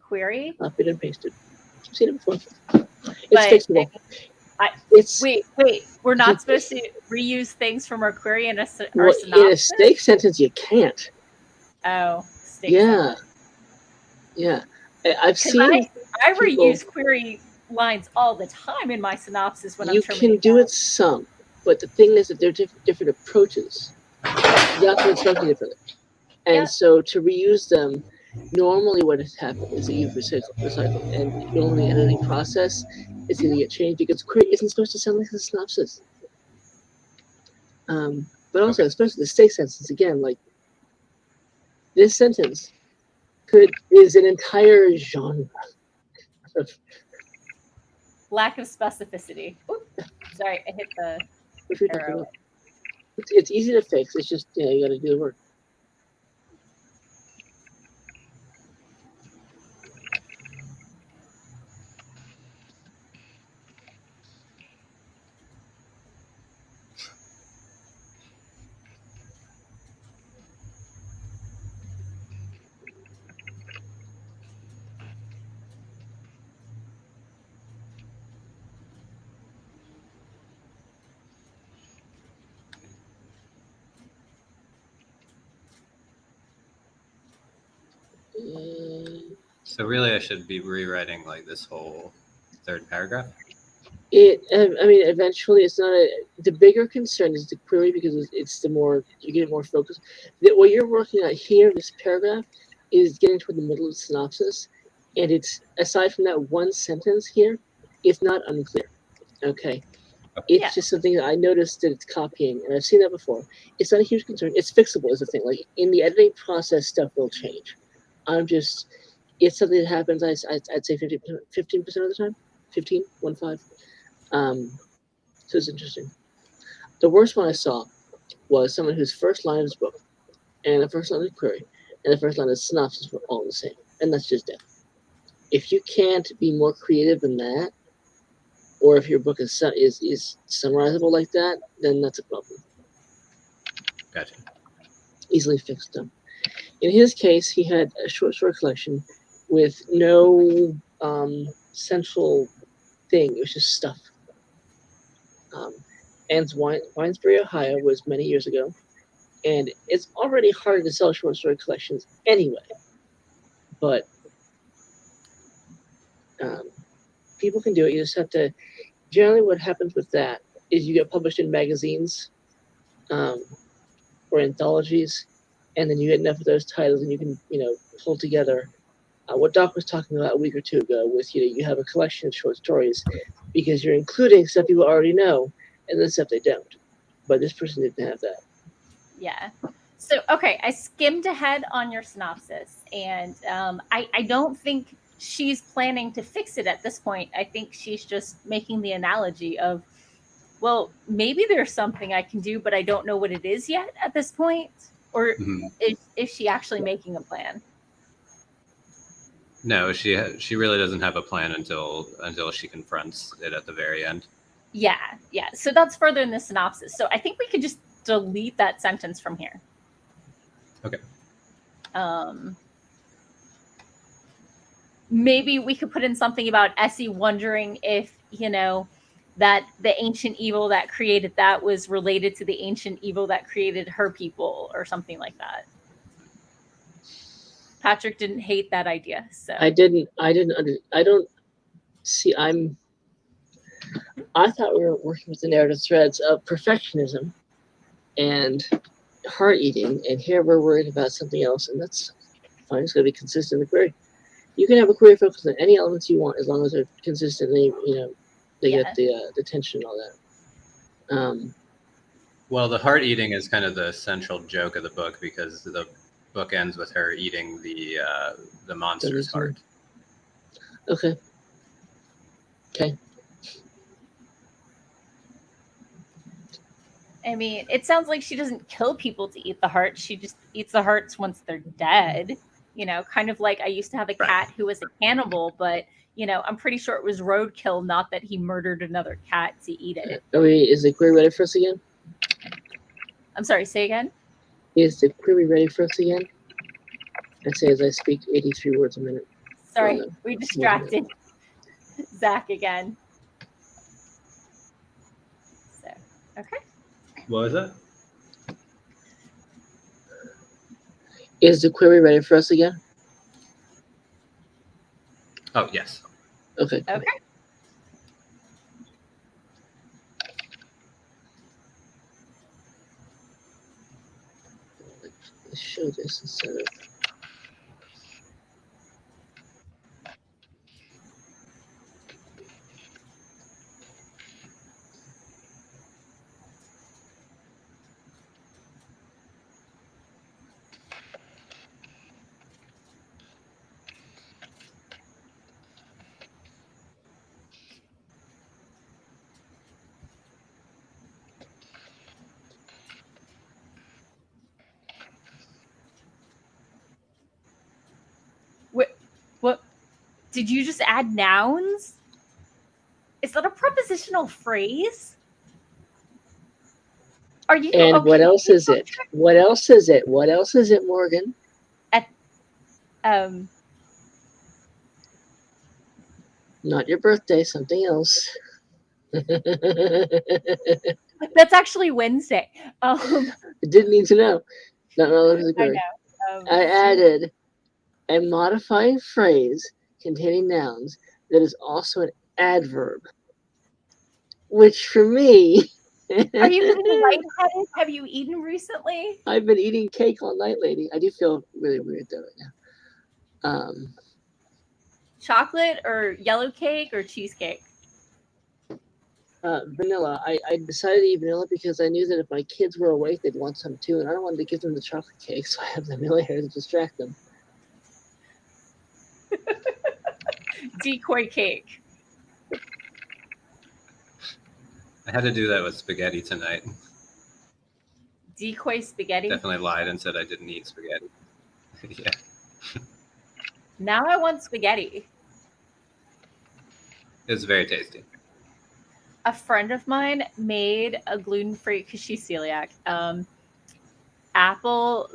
query. Copied and pasted. I've seen it before. It's fixable. Wait. We're not supposed to reuse things from our query in our synopsis? In a steak sentence, you can't. Oh, steak sentence. Yeah. I've seen. I reuse query lines all the time in my synopsis when I'm terminating. You can do it some, but the thing is that they're different approaches. You have to instruct differently. And so to reuse them, normally what has happened is that you've recycled, and normally the editing process is going to get changed because query isn't supposed to sound like a synopsis. But also, especially the steak sentence, again, like this sentence is an entire genre of lack of specificity. Oops, sorry, I hit the arrow. It's easy to fix. It's just, you got to do the work. So really, I should be rewriting like this whole 3rd paragraph. I mean, eventually, it's not the bigger concern is the query because it's the more you get more focused. What you're working on here, this paragraph, is getting toward the middle of the synopsis, and it's aside from that one sentence here, it's not unclear. Okay, it's just something that I noticed that it's copying, and I've seen that before. It's not a huge concern. It's fixable, is the thing. Like in the editing process, stuff will change. It's something that happens. I'd say 15% of the time, 15, 1-5. So it's interesting. The worst one I saw was someone whose first line of his book and the first line of the query and the first line of the synopsis were all the same, and that's just death. If you can't be more creative than that, or if your book is summarizable like that, then that's a problem. Gotcha. Easily fixed them. In his case, he had a short story collection with no central thing. It was just stuff. And Winesbury, Ohio was many years ago, and it's already hard to sell short story collections anyway. But people can do it. You just have to. Generally, what happens with that is you get published in magazines or anthologies, and then you get enough of those titles, and you can pull together what Doc was talking about a week or two ago. With you have a collection of short stories because you're including stuff people already know, and then stuff they don't. But this person didn't have that. Yeah. So, okay, I skimmed ahead on your synopsis, and I don't think she's planning to fix it at this point. I think she's just making the analogy of, well, maybe there's something I can do, but I don't know what it is yet at this point. Or is she actually making a plan? No, she really doesn't have a plan until she confronts it at the very end. Yeah. So that's further in the synopsis. So I think we could just delete that sentence from here. Okay. Maybe we could put in something about Essie wondering if, that the ancient evil that created that was related to the ancient evil that created her people or something like that. Patrick didn't hate that idea. So I don't see. I thought we were working with the narrative threads of perfectionism and heart eating, and here we're worried about something else, and that's fine. It's going to be consistent in the query. You can have a query focused on any elements you want as long as they're consistently, they get the tension and all that. Well, the heart eating is kind of the central joke of the book because the book ends with her eating the monster's heart. Okay. I mean, it sounds like she doesn't kill people to eat the heart. She just eats the hearts once they're dead. Kind of like I used to have a cat who was a cannibal, but I'm pretty sure it was roadkill, not that he murdered another cat to eat it. Is the query ready for us again? I'm sorry, say again? Is the query ready for us again? I say as I speak 83 words a minute. Sorry, we distracted Zach again. So, okay. What was that? Is the query ready for us again? Oh, yes. Okay. Okay. Let's show this instead of... What? Did you just add nouns? Is that a prepositional phrase? Are you? And okay? What else is it? What else is it? What else is it, Morgan? Not your birthday, something else. That's actually Wednesday. I didn't need to know. Not relevant to the query. I added a modifying phrase containing nouns that is also an adverb. which for me. Are you getting lightheaded? Have you eaten recently? I've been eating cake all night, lady. I do feel really weird though right now. Chocolate or yellow cake or cheesecake? Vanilla. I decided to eat vanilla because I knew that if my kids were awake, they'd want some too, and I don't want to give them the chocolate cake, so I have the vanilla here to distract them. Decoy cake. I had to do that with spaghetti tonight. Decoy spaghetti? Definitely lied and said I didn't eat spaghetti. Yeah. Now I want spaghetti. It's very tasty. A friend of mine made a gluten-free, because she's celiac, apple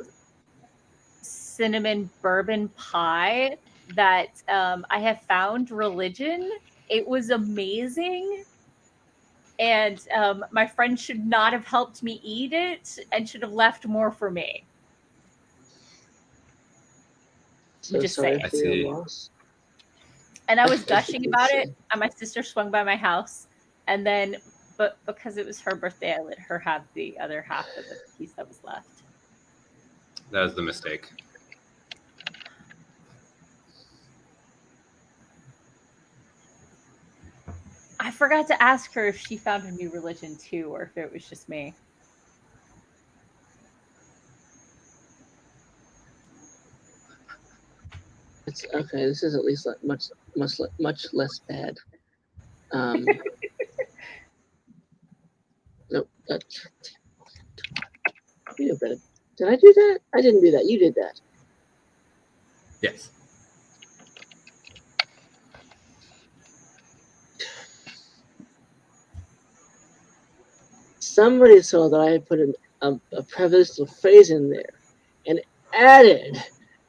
cinnamon bourbon pie that I have found religion. It was amazing. And my friend should not have helped me eat it and should have left more for me. So Just sorry say for your loss. And I was gushing about it, and my sister swung by my house, and then, but because it was her birthday, I let her have the other half of the piece that was left. That was the mistake. I forgot to ask her if she found a new religion too, or if it was just me. It's okay. This is at least like much less bad. Nope. You know better. Did I do that? I didn't do that. You did that. Yes. Somebody saw that I had put a prepositional phrase in there and added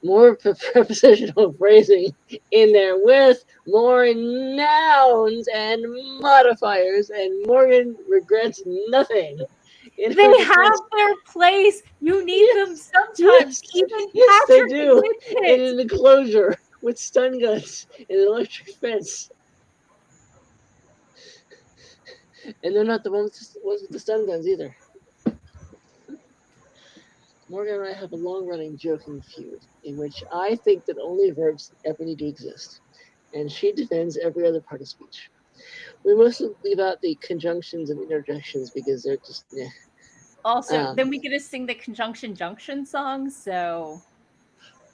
more prepositional phrasing in there with more nouns and modifiers, and Morgan regrets nothing. They have their place. You need them sometimes. Even Patrick they do. admits it. And in the closure with stun guns and an electric fence. And they're not the ones with the stun guns either. Morgan and I have a long-running joking feud in which I think that only verbs ever need to exist, and she defends every other part of speech. We mostly leave out the conjunctions and interjections because they're just. Also, then we get to sing the conjunction junction song, so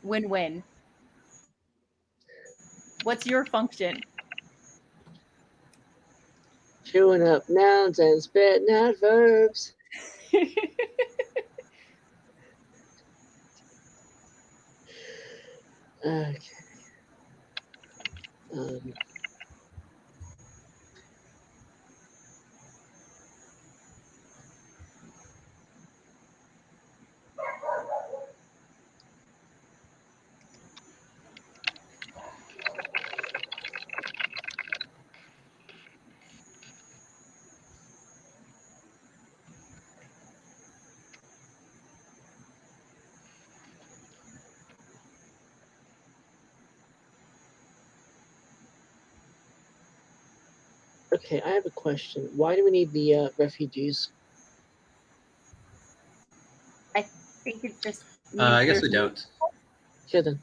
win-win. What's your function? Chewing up nouns and spitting out verbs. Okay. Okay, I have a question. Why do we need the refugees? I think it just. I guess we don't. Okay then.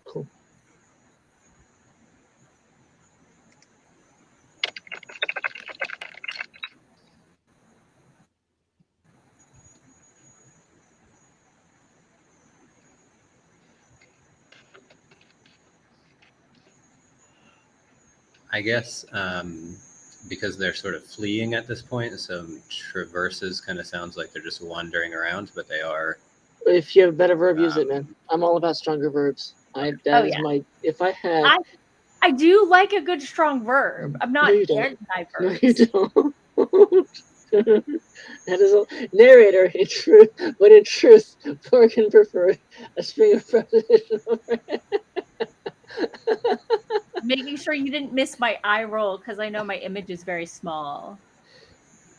Cool. I guess because they're sort of fleeing at this point, so traverses kind of sounds like they're just wandering around, but they are. If you have a better verb, use it, man. I'm all about stronger verbs. My. If I had. I do like a good strong verb. I'm not anti-verbs. No, you don't. That is a narrator in truth, but in truth, Morgan preferred a string of prepositional. Making sure you didn't miss my eye roll because I know my image is very small.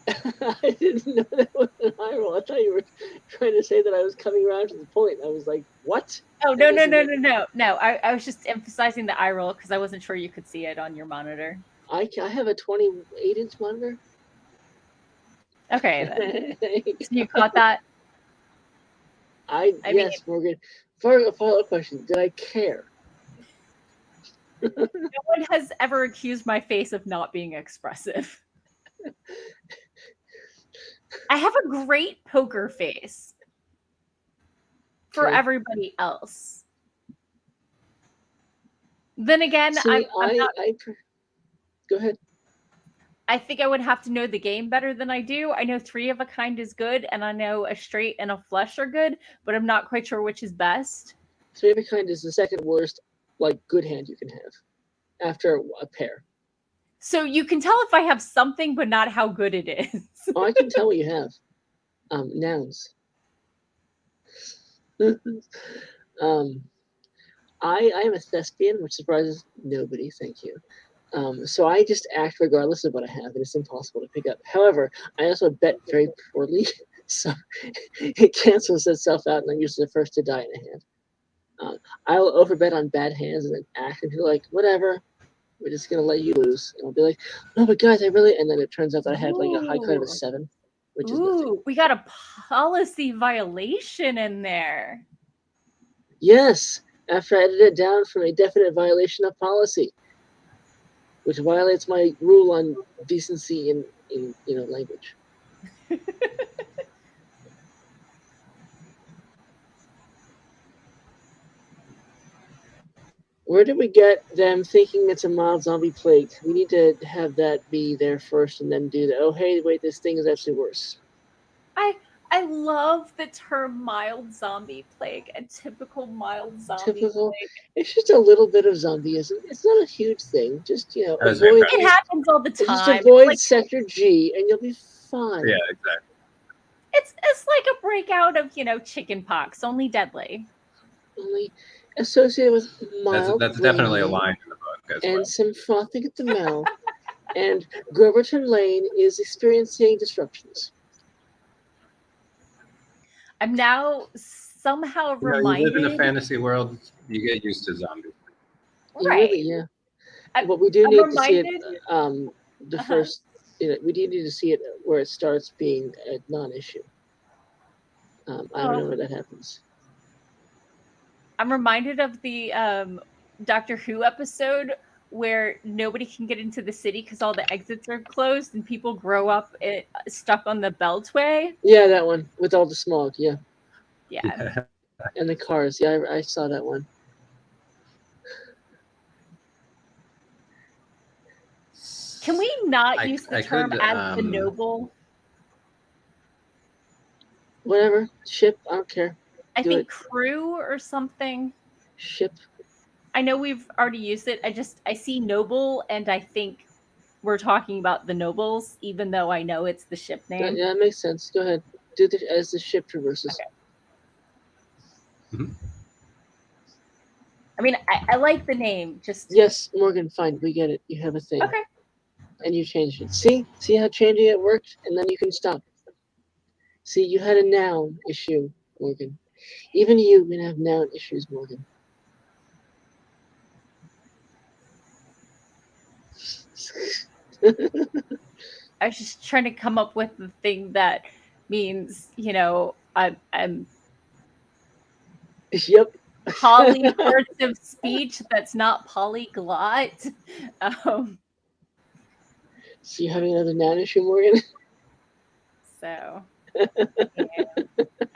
I didn't know that was an eye roll. I thought you were trying to say that I was coming around to the point. I was like, what? Oh, no. I was just emphasizing the eye roll because I wasn't sure you could see it on your monitor. I have a 28-inch monitor. Okay, then. So you caught that? Yes, Morgan. For a follow-up question, did I care? No one has ever accused my face of not being expressive. I have a great poker face for everybody else. Then again, See, I'm not. Go ahead. I think I would have to know the game better than I do. I know 3 of a kind is good, and I know a straight and a flush are good, but I'm not quite sure which is best. 3 of a kind is the second worst, like, good hand you can have after a pair. So you can tell if I have something, but not how good it is. Oh, I can tell what you have. Nouns. I am a thespian, which surprises nobody. Thank you. So I just act regardless of what I have, and it's impossible to pick up. However, I also bet very poorly, so it cancels itself out, and I'm usually the first to die in a hand. I'll overbet on bad hands and then act and be like, whatever, we're just gonna let you lose. And I'll be like, no, but guys, I really. And then it turns out that I had like a high card of a 7, which is nothing. We got a policy violation in there. Yes, after I edited it down from a definite violation of policy, which violates my rule on decency in language. Where did we get them thinking it's a mild zombie plague? We need to have that be there first and then do the, oh, hey, wait, this thing is actually worse. I love the term mild zombie plague, a typical mild zombie plague. It's just a little bit of zombieism. It's not a huge thing. Just, avoid. It happens all the time. Just avoid Sector G and you'll be fine. Yeah, exactly. It's like a breakout of, chicken pox, only deadly. Only associated with mild. That's definitely a line in the book as and some frothing at the mouth. And Groverton Lane is experiencing disruptions. I'm now somehow reminded. You live in a fantasy world, you get used to zombies. Right. Really, yeah. But we do need to see it. The first, we do need to see it where it starts being a non-issue. I don't know where that happens. I'm reminded of the Doctor Who episode where nobody can get into the city because all the exits are closed and people grow up stuck on the beltway. Yeah, that one with all the smog. Yeah. Yeah. And the cars. Yeah, I saw that one. Can we not use the term as the noble? Whatever. Ship. I don't care. I think crew or something. Ship. I know we've already used it. I see noble and I think we're talking about the nobles, even though I know it's the ship name. Yeah, that makes sense. Go ahead. Do it as the ship traverses. Okay. Mm-hmm. I mean, I like the name. Yes, Morgan, fine. We get it. You have a thing. Okay. And you changed it. See how changing it worked? And then you can stop. See, you had a noun issue, Morgan. Even you can have noun issues, Morgan. I was just trying to come up with the thing that means, I'm Yep. Polyfurtive speech that's not polyglot. So you having another noun issue, Morgan? So yeah.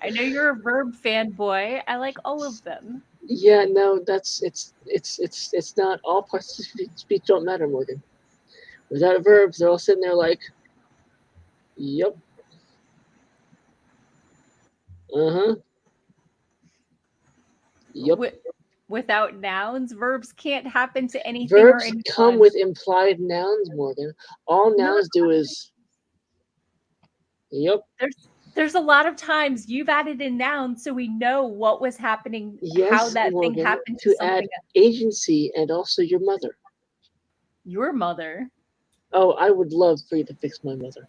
I know you're a verb fanboy. I like all of them. Yeah, no, it's not all parts of speech don't matter, Morgan. Without verbs, they're all sitting there like, yep. Uh-huh. Yep. Without nouns, verbs can't happen to anything. Verbs come with implied nouns, Morgan. All nouns do is, yep. There's a lot of times you've added in nouns so we know what was happening, how that Morgan, thing happened to add agency and also your mother. Your mother? Oh, I would love for you to fix my mother.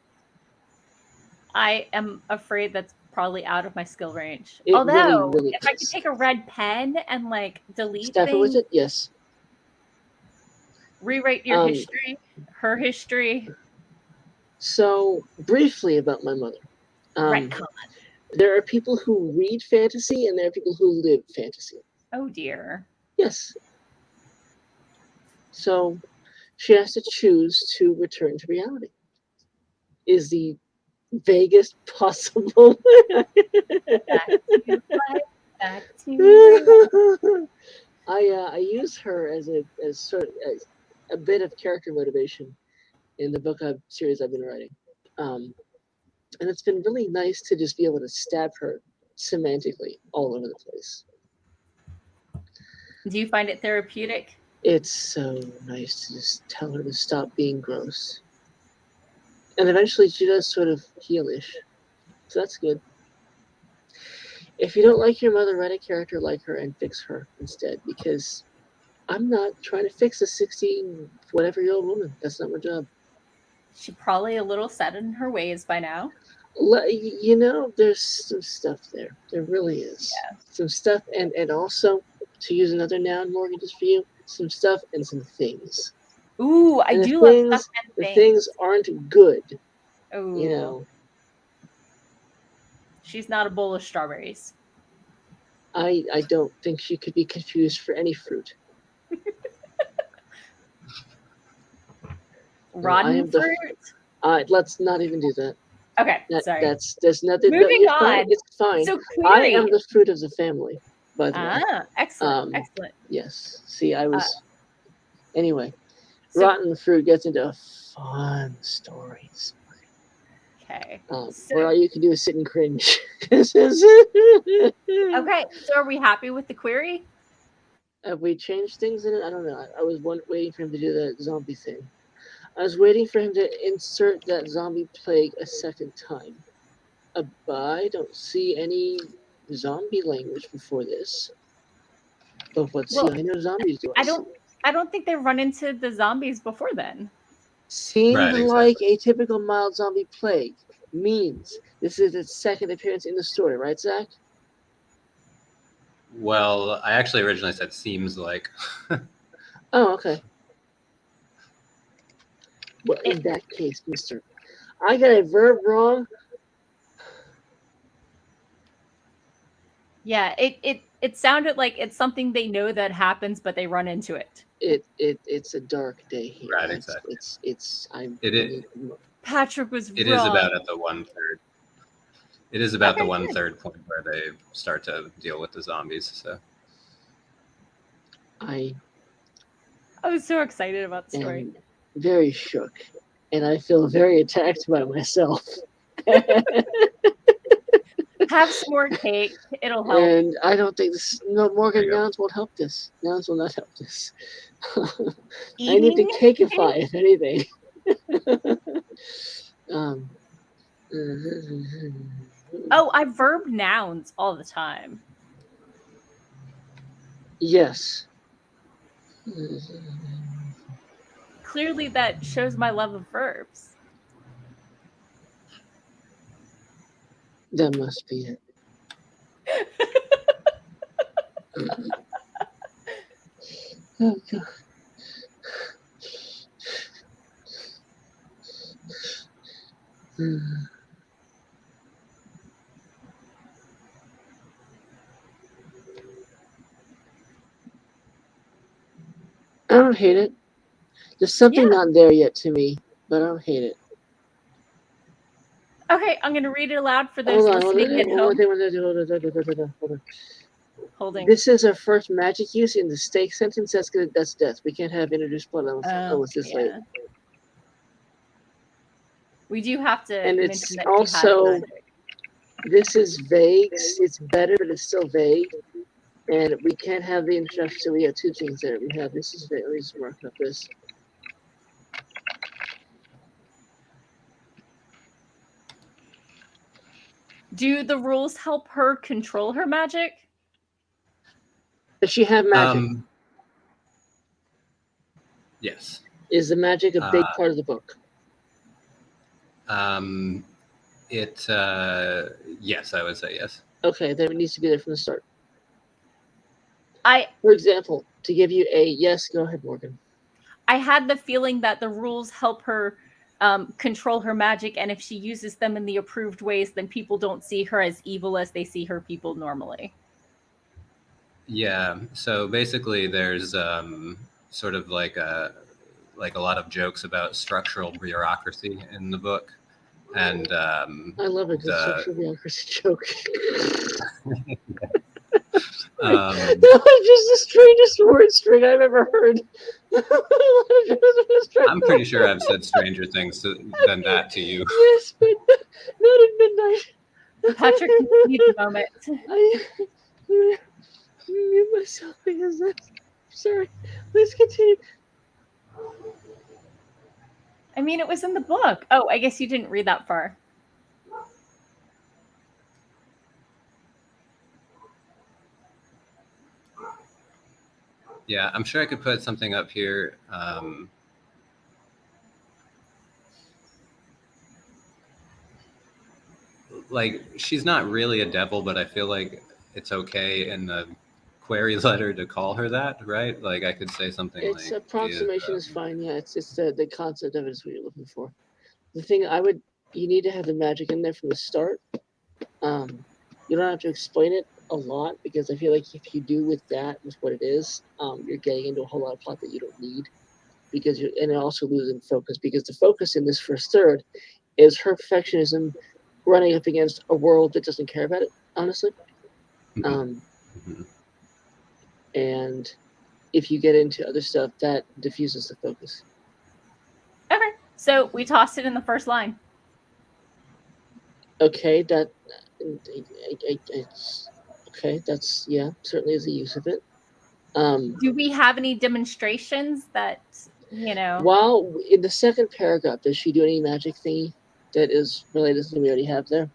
I am afraid that's probably out of my skill range. It Although, really if I could take a red pen and delete Step things. with it, yes. Rewrite your history, her history. So briefly about my mother. Retcon. There are people who read fantasy and there are people who live fantasy. Oh dear. Yes. So she has to choose to return to reality. Is the vaguest possible. Back to I use her as a bit of character motivation in the book series I've been writing, and it's been really nice to just be able to stab her semantically all over the place. Do you find it therapeutic? It's so nice to just tell her to stop being gross, and eventually she does sort of healish, so that's good. If you don't like your mother, write a character like her and fix her instead, because I'm not trying to fix a 60-whatever-year-old woman. That's not my job. She's probably a little set in her ways by now. You know, there's some stuff there. There really is. Yeah. Some stuff, and also, to use another noun, Morgan, just for you, some stuff and some things. Ooh, I do love stuff and The things. things aren't good. Ooh. You know. She's not a bowl of strawberries. I don't think she could be confused for any fruit. Rotten fruit? Let's not even do that. Okay, sorry. There's nothing. Moving on. It's fine. So I am the fruit of the family, by the way. Excellent, excellent. Yes. See, I was. Anyway, so, rotten fruit gets into fun stories. Okay. Where all you can do is sit and cringe. Okay, so are we happy with the query? Have we changed things in it? I don't know. I was waiting for him to do the zombie thing. I was waiting for him to insert that zombie plague a second time. I don't see any zombie language before this. But I know zombies do. I don't think they run into the zombies before then. Seemed like a typical mild zombie plague means this is its second appearance in the story, right, Zach? Well, I actually originally said seems like. Oh, okay. Well, in that case, mister, I got a verb wrong. Yeah, it sounded like it's something they know that happens, but they run into it. It's a dark day here. Right, exactly. Patrick was wrong. It is about at the 1/3. It is about the 1/3 point where they start to deal with the zombies. So I was so excited about the story. Very shook, and I feel very attacked by myself. Have some more cake. It'll help. And I don't think Morgan, nouns won't help this. Nouns will not help this. I need to cakeify, if anything. Oh, I verb nouns all the time. Yes. Clearly that shows my love of verbs. That must be it. Oh, God. I don't hate it. There's something not there yet to me, but I don't hate it. Okay, I'm going to read it aloud for those listening at home. Hold on. Holding. This is our first magic use in the stake sentence. That's death. We can't have introduced blood unless this late. We do have to. And it's also, this is vague. It's better, but it's still vague. And we can't have the introduction. So we have two things there. We have this is vague. Let me just mark up this. Do the rules help her control her magic? Does she have magic? Yes. Is the magic a big part of the book? Yes, I would say yes. Okay, then it needs to be there from the start. For example, to give you a yes, go ahead, Morgan. I had the feeling that the rules help her control her magic, and if she uses them in the approved ways, then people don't see her as evil as they see her people normally. Yeah. So basically, there's sort of like a lot of jokes about structural bureaucracy in the book, and I love a good structural bureaucracy joke. That was just the strangest word string I've ever heard. I'm pretty sure I've said stranger things than that to you. Yes, but not at midnight. Patrick, need a moment. I mute myself because that's... Sorry. Please continue. I mean, it was in the book. Oh, I guess you didn't read that far. Yeah, I'm sure I could put something up here. Like, she's not really a devil, but I feel like it's okay in the query letter to call her that, right? Like, I could say something it's like... approximation is fine, yeah. It's the concept of it is what you're looking for. The thing you need to have the magic in there from the start. You don't have to explain it a lot, because I feel like if you do with what it is, you're getting into a whole lot of plot that you don't need, and also losing focus, because the focus in this first third is her perfectionism running up against a world that doesn't care about it, honestly. And if you get into other stuff, that diffuses the focus. Okay, so we tossed it in the first line. Okay, that certainly is a use of it. Do we have any demonstrations that, While in the second paragraph, does she do any magic thingy that is related to something we already have there?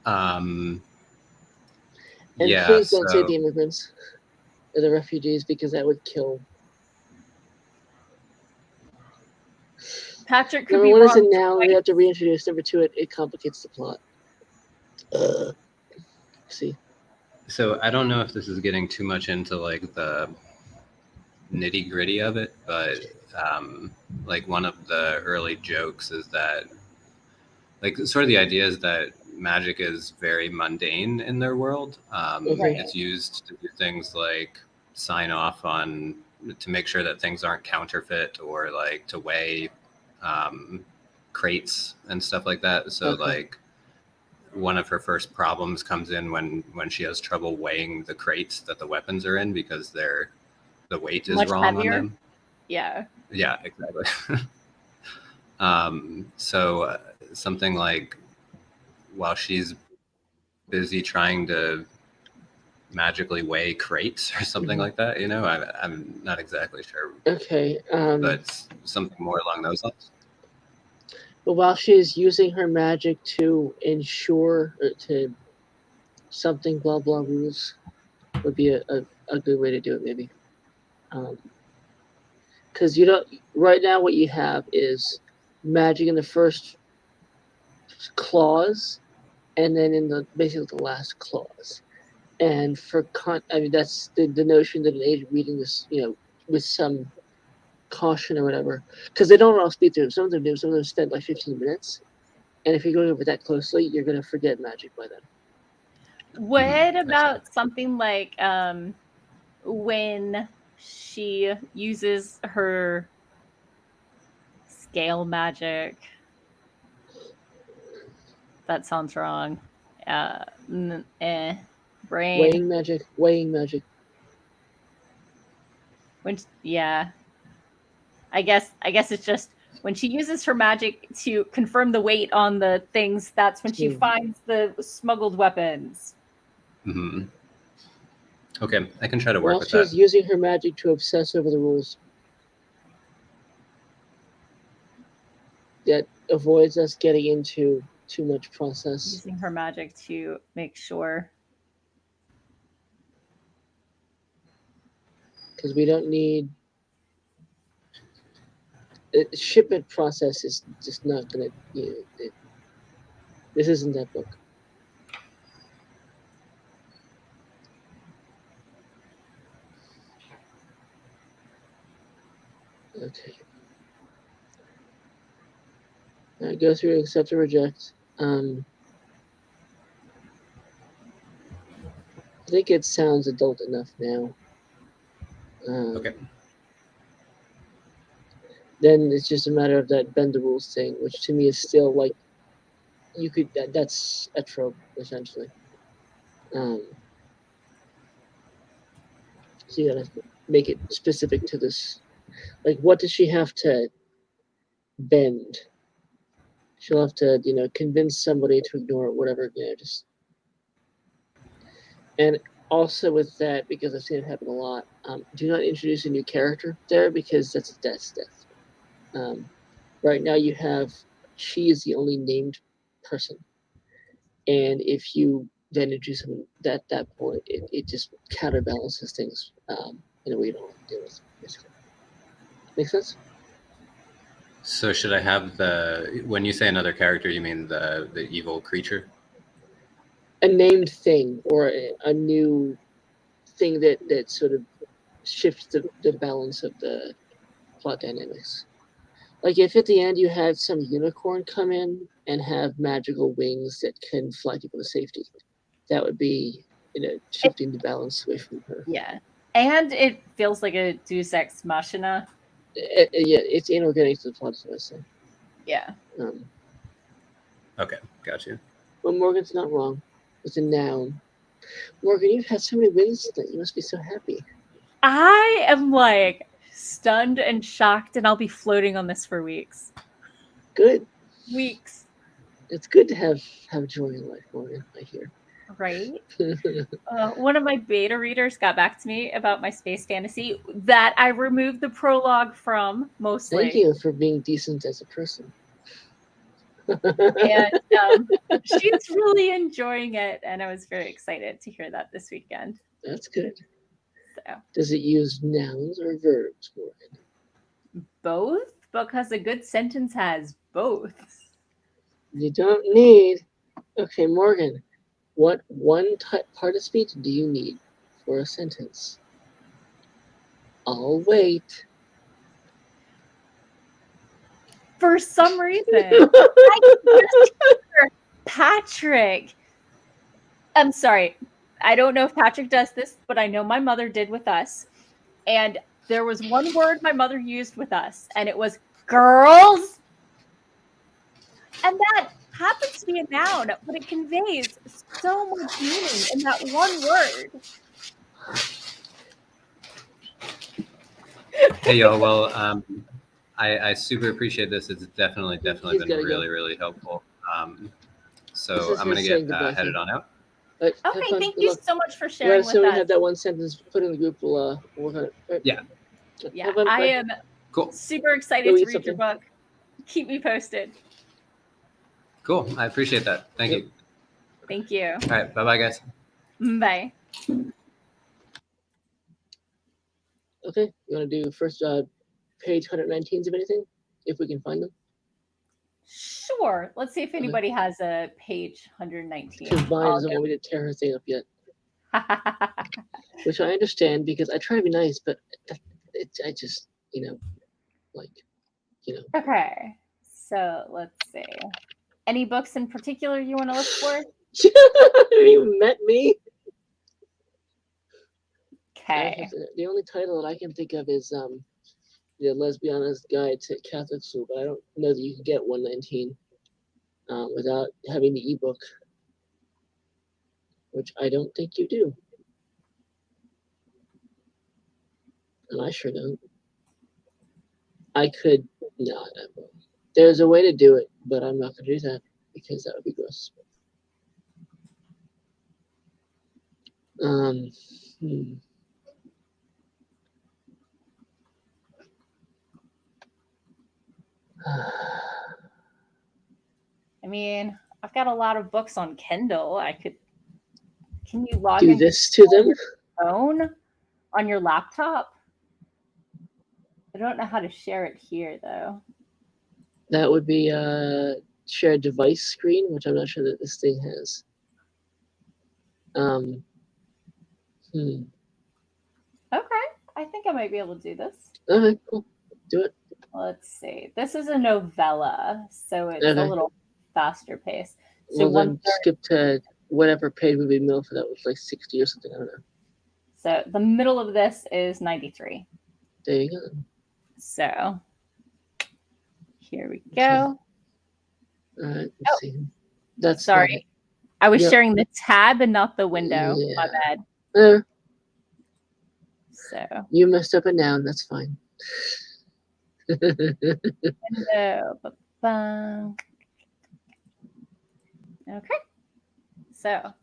And please don't say the immigrants or the refugees, because that would kill. Patrick could Number be one wrong. is a noun. We have to reintroduce. Number two, it complicates the plot. See. So I don't know if this is getting too much into like the nitty gritty of it, but like one of the early jokes is that, like, sort of the idea is that magic is very mundane in their world. Right. It's used to do things like sign off on, to make sure that things aren't counterfeit, or like to weigh crates and stuff like that. So like one of her first problems comes in when she has trouble weighing the crates that the weapons are in, because the weight is much wrong heavier. on them. Yeah, exactly. So something like, while she's busy trying to magically weigh crates or something like that, I'm not exactly sure. Okay. But something more along those lines. But while she's using her magic to ensure to something blah blah rules would be a good way to do it, maybe. Because right now what you have is magic in the first clause, and then in basically the last clause. And that's the notion that an agent reading this, with some caution or whatever, because they don't all speak through them. Some of them do. Some of them spend like 15 minutes, and if you're going over that closely, you're going to forget magic by then. What about something like when she uses her scale magic? That sounds wrong. Brain. Weighing magic. I guess it's just when she uses her magic to confirm the weight on the things, that's when she finds the smuggled weapons. Mm-hmm. Okay, I can try to work with that. While she's using her magic to obsess over the rules. That avoids us getting into too much process. Using her magic to make sure. Because we don't need... shipment process is just not going to... this isn't that book. Okay. Go through, accept or reject. I think it sounds adult enough now. Okay. Then it's just a matter of that bend the rules thing, which to me is still like you could. That's a trope essentially. So you gotta make it specific to this. Like, what does she have to bend? She'll have to, convince somebody to ignore it, whatever. Just. And also with that, because I've seen it happen a lot, do not introduce a new character there because that's death. Right now you have she is the only named person, and if you then introduce him at that point, it just counterbalances things in a way you don't want to deal with. Basically, make sense? So should I have when you say another character, you mean the evil creature? A named thing or a new thing that sort of shifts the balance of the plot dynamics. Like if at the end you had some unicorn come in and have magical wings that can fly people to safety, that would be, shifting the balance away from her. Yeah. And it feels like a Deus Ex Machina. Yeah, it's inorganic to the plot, as I say. Yeah. Okay, got you. Well, Morgan's not wrong. It's a noun. Morgan, you've had so many wins that you must be so happy. I am like stunned and shocked, and I'll be floating on this for weeks. Good. Weeks. It's good to have joy in life, Morgan, I hear. Right? One of my beta readers got back to me about my space fantasy that I removed the prologue from, mostly. Thank you for being decent as a person. And she's really enjoying it, and I was very excited to hear that this weekend. That's good. So. Does it use nouns or verbs, Morgan? Both, because a good sentence has both. You don't need. Okay, Morgan, what one part of speech do you need for a sentence? I'll wait. For some reason, Patrick. I'm sorry. I don't know if Patrick does this, but I know my mother did with us. And there was one word my mother used with us, and it was girls. And that happens to be a noun, but it conveys so much meaning in that one word. Hey, y'all. Well, I super appreciate this. It's definitely been really helpful. So I'm going to get headed on out. Okay, thank you so much for sharing with us. So we have that one sentence put in the group. We'll work on it. Right. Yeah. Yeah, I am super excited to read your book. Keep me posted. Cool. I appreciate that. Thank you. Thank you. All right. Bye-bye, guys. Bye. Okay. You want to do first page 119s of anything, if we can find them? Sure. Let's see if anybody has a page 119. Because Vine doesn't want me to tear her thing up yet. Which I understand because I try to be nice, but I just, Okay. So let's see. Any books in particular you want to look for? You met me. Okay. The only title that I can think of is The Lesbiana's Guide to Catholic School, but I don't know that you can get 119 without having the ebook, which I don't think you do. And I sure don't. I could not. There's a way to do it, but I'm not going to do that because that would be gross. I mean, I've got a lot of books on Kindle. Can you log do this to them? Phone on your laptop? I don't know how to share it here, though. That would be a shared device screen, which I'm not sure that this thing has. Okay, I think I might be able to do this. Okay, cool. Do it. Let's see. This is a novella, so it's Okay. a little faster pace. So Well, then skip to whatever paid movie mill for that was like 60 or something. I don't know. So the middle of this is 93. There you go. So here we go. All right. Let's see. That's sorry. I was sharing the tab and not the window. Yeah. My bad. So you messed up a noun. That's fine. window. Okay. So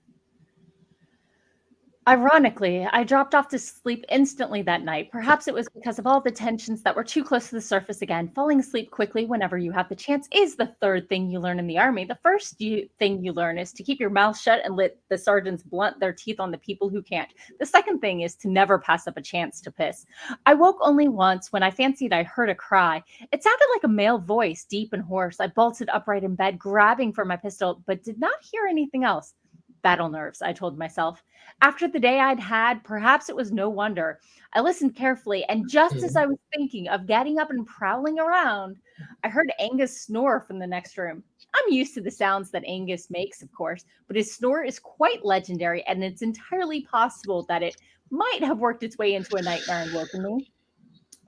ironically, I dropped off to sleep instantly that night. Perhaps it was because of all the tensions that were too close to the surface again. Falling asleep quickly whenever you have the chance is the third thing you learn in the Army. The first thing you learn is to keep your mouth shut and let the sergeants blunt their teeth on the people who can't. The second thing is to never pass up a chance to piss. I woke only once when I fancied I heard a cry. It sounded like a male voice, deep and hoarse. I bolted upright in bed, grabbing for my pistol, but did not hear anything else. Battle nerves, I told myself. After the day I'd had, perhaps it was no wonder. I listened carefully, and just as I was thinking of getting up and prowling around, I heard Angus snore from the next room. I'm used to the sounds that Angus makes, of course, but his snore is quite legendary, and it's entirely possible that it might have worked its way into a nightmare and woken me.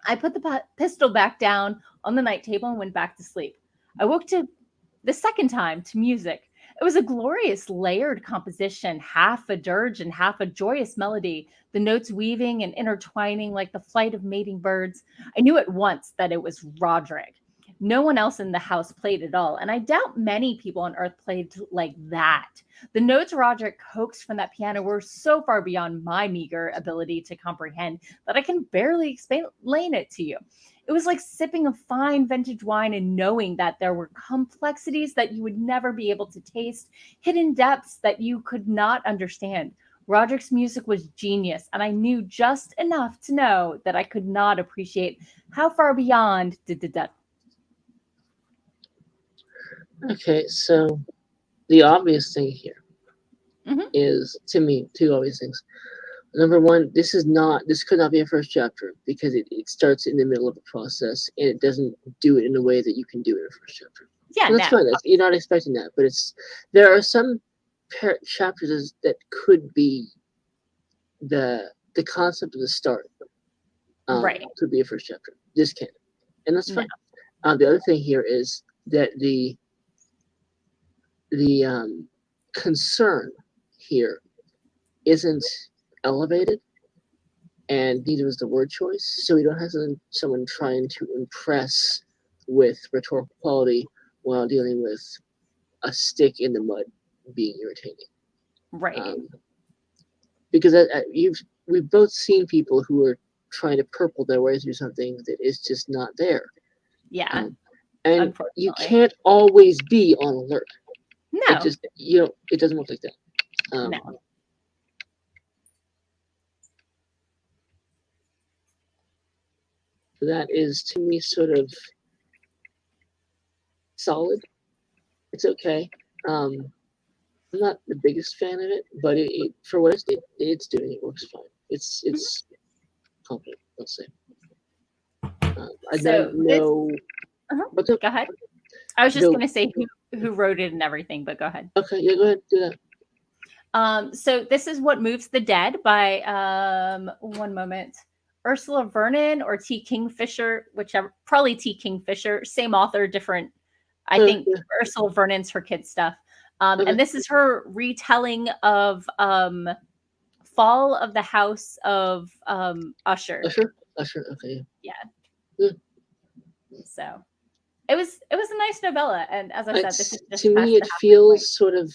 I put the pistol back down on the night table and went back to sleep. I woke to the second time to music. It was a glorious layered composition, half a dirge and half a joyous melody, the notes weaving and intertwining like the flight of mating birds. I knew at once that it was Roderick. No one else in the house played at all, and I doubt many people on Earth played like that. The notes Roderick coaxed from that piano were so far beyond my meager ability to comprehend that I can barely explain it to you. It was like sipping a fine vintage wine and knowing that there were complexities that you would never be able to taste, hidden depths that you could not understand. Roderick's music was genius, and I knew just enough to know that I could not appreciate how far beyond Okay, so the obvious thing here is, to me, two obvious things. Number one, this could not be a first chapter because it starts in the middle of a process and it doesn't do it in a way that you can do it in a first chapter. Yeah, so that's fine. You're not expecting that, but there are some chapters that could be the concept of the start. Right. Could be a first chapter. This can't, and that's fine. The other thing here is that the concern here isn't elevated, and neither is the word choice. So we don't have someone trying to impress with rhetorical quality while dealing with a stick in the mud being irritating. Right. Because we've both seen people who are trying to purple their way through something that is just not there. Yeah. And you can't always be on alert. No. It doesn't work like that. No. That is, to me, sort of solid. It's okay. I'm not the biggest fan of it, but for what it's doing, it works fine. It's competent, let's say. I don't know. Go ahead. I was just going to say who wrote it and everything, but go ahead. Okay, yeah, go ahead, do that. So this is What Moves the Dead by one moment. Ursula Vernon or T. Kingfisher, whichever, probably T. Kingfisher, same author, different. I think Ursula Vernon's her kid stuff. And this is her retelling of Fall of the House of Usher. Usher, okay. Yeah. So it was a nice novella, and as I said, this is just to me it feels sort of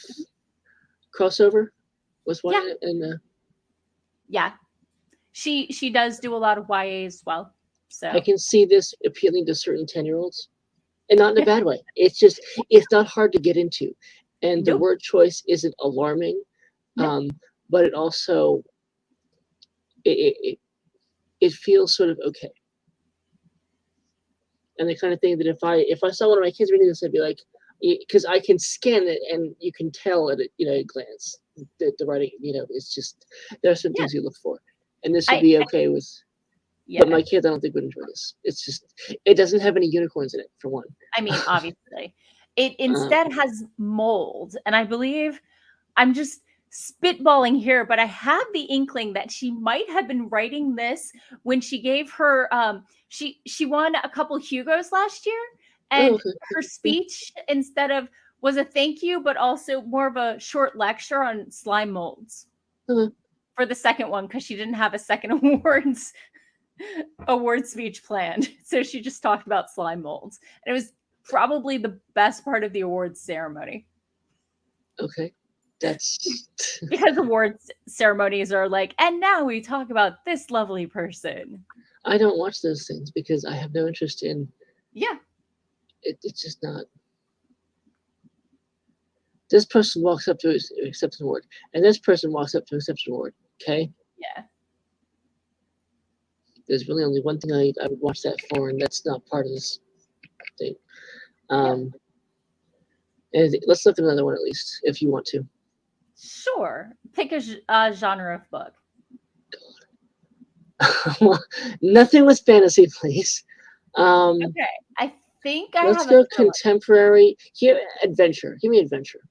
crossover with what yeah. She does do a lot of YA as well. So I can see this appealing to certain 10-year-olds, and not in a bad way. It's just it's not hard to get into, and the word choice isn't alarming, but it also it feels sort of okay. And the kind of thing that if I saw one of my kids reading this, I'd be like, because I can scan it and you can tell at a glance that the writing, it's just there are some things you look for. And this would be okay with. Yeah. But my kids, I don't think would enjoy this. It's just, it doesn't have any unicorns in it, for one. I mean, obviously. It instead has mold. And I believe, I'm just spitballing here, but I have the inkling that she might have been writing this when she gave her, she won a couple Hugos last year. And her speech instead of was a thank you, but also more of a short lecture on slime molds for the second one, because she didn't have a second award speech planned. So she just talked about slime molds. And it was probably the best part of the awards ceremony. Okay. That's because awards ceremonies are like, and now we talk about this lovely person. I don't watch those things because I have no interest in. Yeah. It's just not. This person walks up to accept an award, and this person walks up to accept an award. Okay. Yeah. There's really only one thing I would watch that for, and that's not part of this thing. And let's look at another one at least, if you want to. Sure. Pick a genre of book. Well, nothing with fantasy, please. Okay. I think let's go contemporary. Here, adventure. Give me adventure.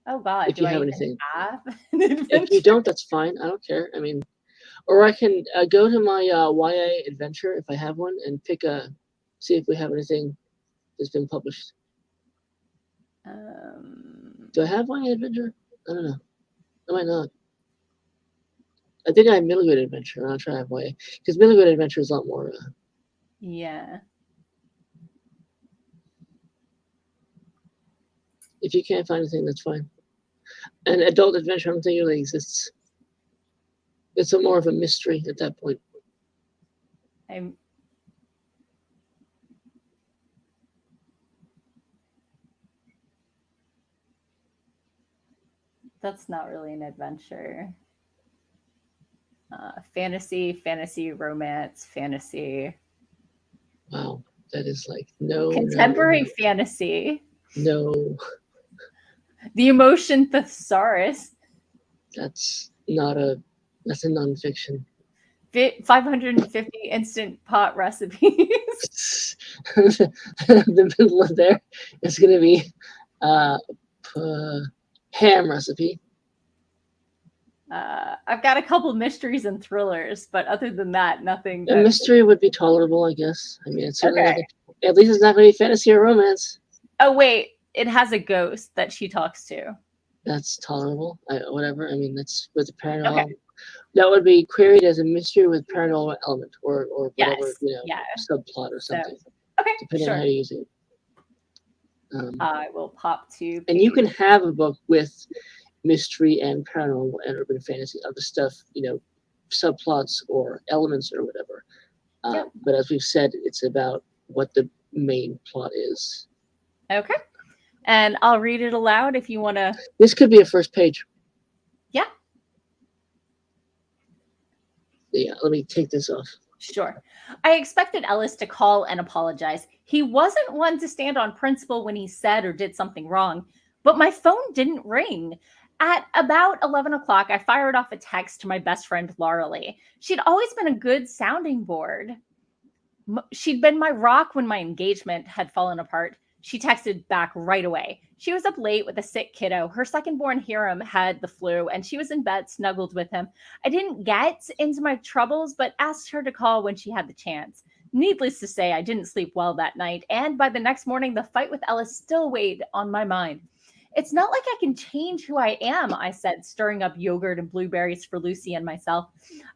Oh God! If you have anything. If you don't, that's fine. I don't care. I mean, or I can go to my YA adventure if I have one and pick see if we have anything that's been published. Do I have YA adventure? I don't know. I might not. I think I have middle grade adventure. I'll try to have YA because middle grade adventure is a lot more. Yeah. If you can't find anything, that's fine. And adult adventure, I don't think it really exists. It's more of a mystery at that point. That's not really an adventure. Fantasy, romance, fantasy. Wow, that is like no. Contemporary fantasy. No. The Emotion Thesaurus. That's a nonfiction. 550 instant pot recipes. The middle of there is going to be ham recipe. I've got a couple mysteries and thrillers, but other than that, nothing. A mystery would be tolerable, I guess. I mean, it's certainly at least it's not going to be fantasy or romance. Oh wait, it has a ghost that she talks to. That's tolerable. Whatever. I mean, that's with the paranormal. Okay. That would be queried as a mystery with paranormal element or whatever, subplot or something. So, okay, depending on how you use it. I will pop to. And you can have a book with mystery and paranormal and urban fantasy, other stuff, subplots or elements or whatever. But as we've said, it's about what the main plot is. Okay. And I'll read it aloud if you want to. This could be a first page. Yeah. Yeah, let me take this off. Sure. I expected Ellis to call and apologize. He wasn't one to stand on principle when he said or did something wrong, but my phone didn't ring. At about 11 o'clock, I fired off a text to my best friend, Laura Lee. She'd always been a good sounding board. She'd been my rock when my engagement had fallen apart. She texted back right away. She was up late with a sick kiddo. Her second-born Hiram had the flu, and she was in bed snuggled with him. I didn't get into my troubles, but asked her to call when she had the chance. Needless to say, I didn't sleep well that night, and by the next morning, the fight with Ellis still weighed on my mind. It's not like I can change who I am, I said, stirring up yogurt and blueberries for Lucy and myself.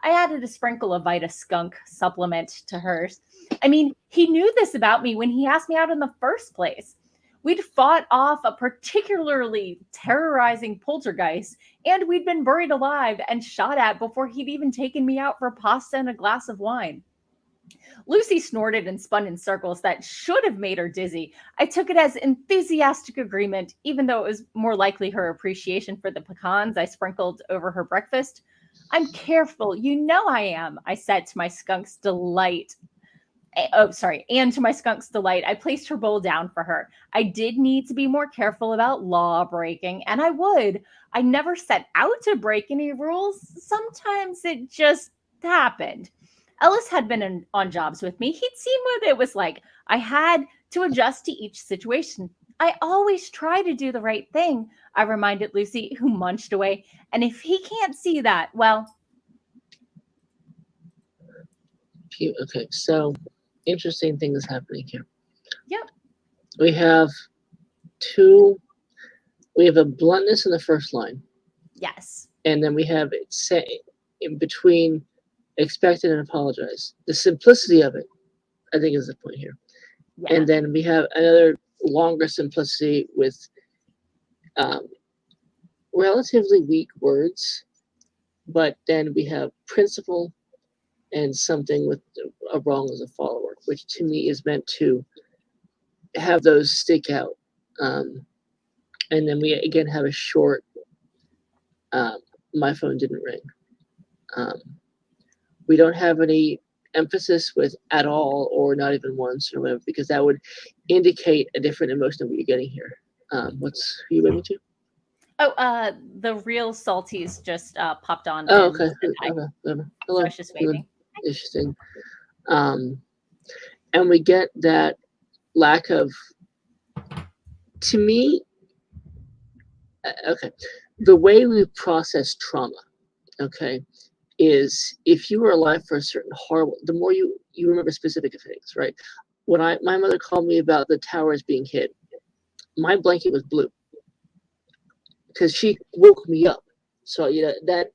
I added a sprinkle of Vita Skunk supplement to hers. I mean, he knew this about me when he asked me out in the first place. We'd fought off a particularly terrorizing poltergeist, and we'd been buried alive and shot at before he'd even taken me out for pasta and a glass of wine. Lucy snorted and spun in circles that should have made her dizzy. I took it as enthusiastic agreement, even though it was more likely her appreciation for the pecans I sprinkled over her breakfast. I'm careful, you know I am, I said to my skunk's delight. And to my skunk's delight, I placed her bowl down for her. I did need to be more careful about law breaking, and I would. I never set out to break any rules. Sometimes it just happened. Ellis had been on jobs with me. He'd seen what it was like. I had to adjust to each situation. I always try to do the right thing, I reminded Lucy, who munched away. And if he can't see that, well. Okay, so interesting thing is happening here. Yep. We have a bluntness in the first line. Yes. And then we have it say in between expected and apologize. The simplicity of it, I think, is the point here. Yeah. And then we have another longer simplicity with relatively weak words, but then we have principle and something with a wrong as a follower, which to me is meant to have those stick out. And then we again have a short, my phone didn't ring. We don't have any emphasis with at all or not even once or whatever, because that would indicate a different emotion that we're getting here. Who you waving to? Oh, the real salties just popped on. Oh, okay. Okay. Hello. So I was just waving. Interesting. And we get that lack of, to me, okay, the way we process trauma, okay, is if you were alive for a certain horrible, the more you remember specific things, right? When my mother called me about the towers being hit, my blanket was blue because she woke me up. So that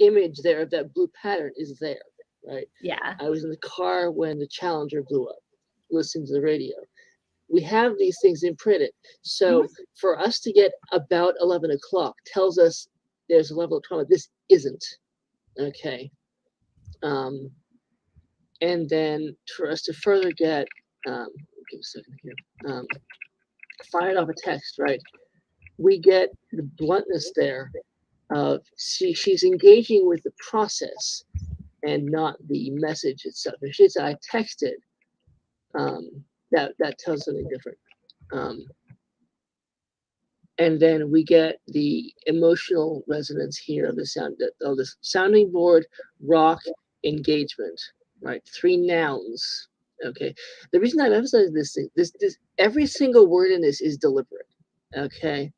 image there of that blue pattern is there, right? Yeah. I was in the car when the Challenger blew up, listening to the radio. We have these things imprinted. So for us to get about 11 o'clock tells us there's a level of trauma. This isn't. Okay. And then for us to further get, give a second here, fired off a text, right? We get the bluntness there of she's engaging with the process and not the message itself. If she said, I texted, that tells something different. And then we get the emotional resonance here of the sound, of the sounding board, rock, engagement, right? 3 nouns. Okay. The reason I've emphasized this thing, this every single word in this is deliberate. Okay.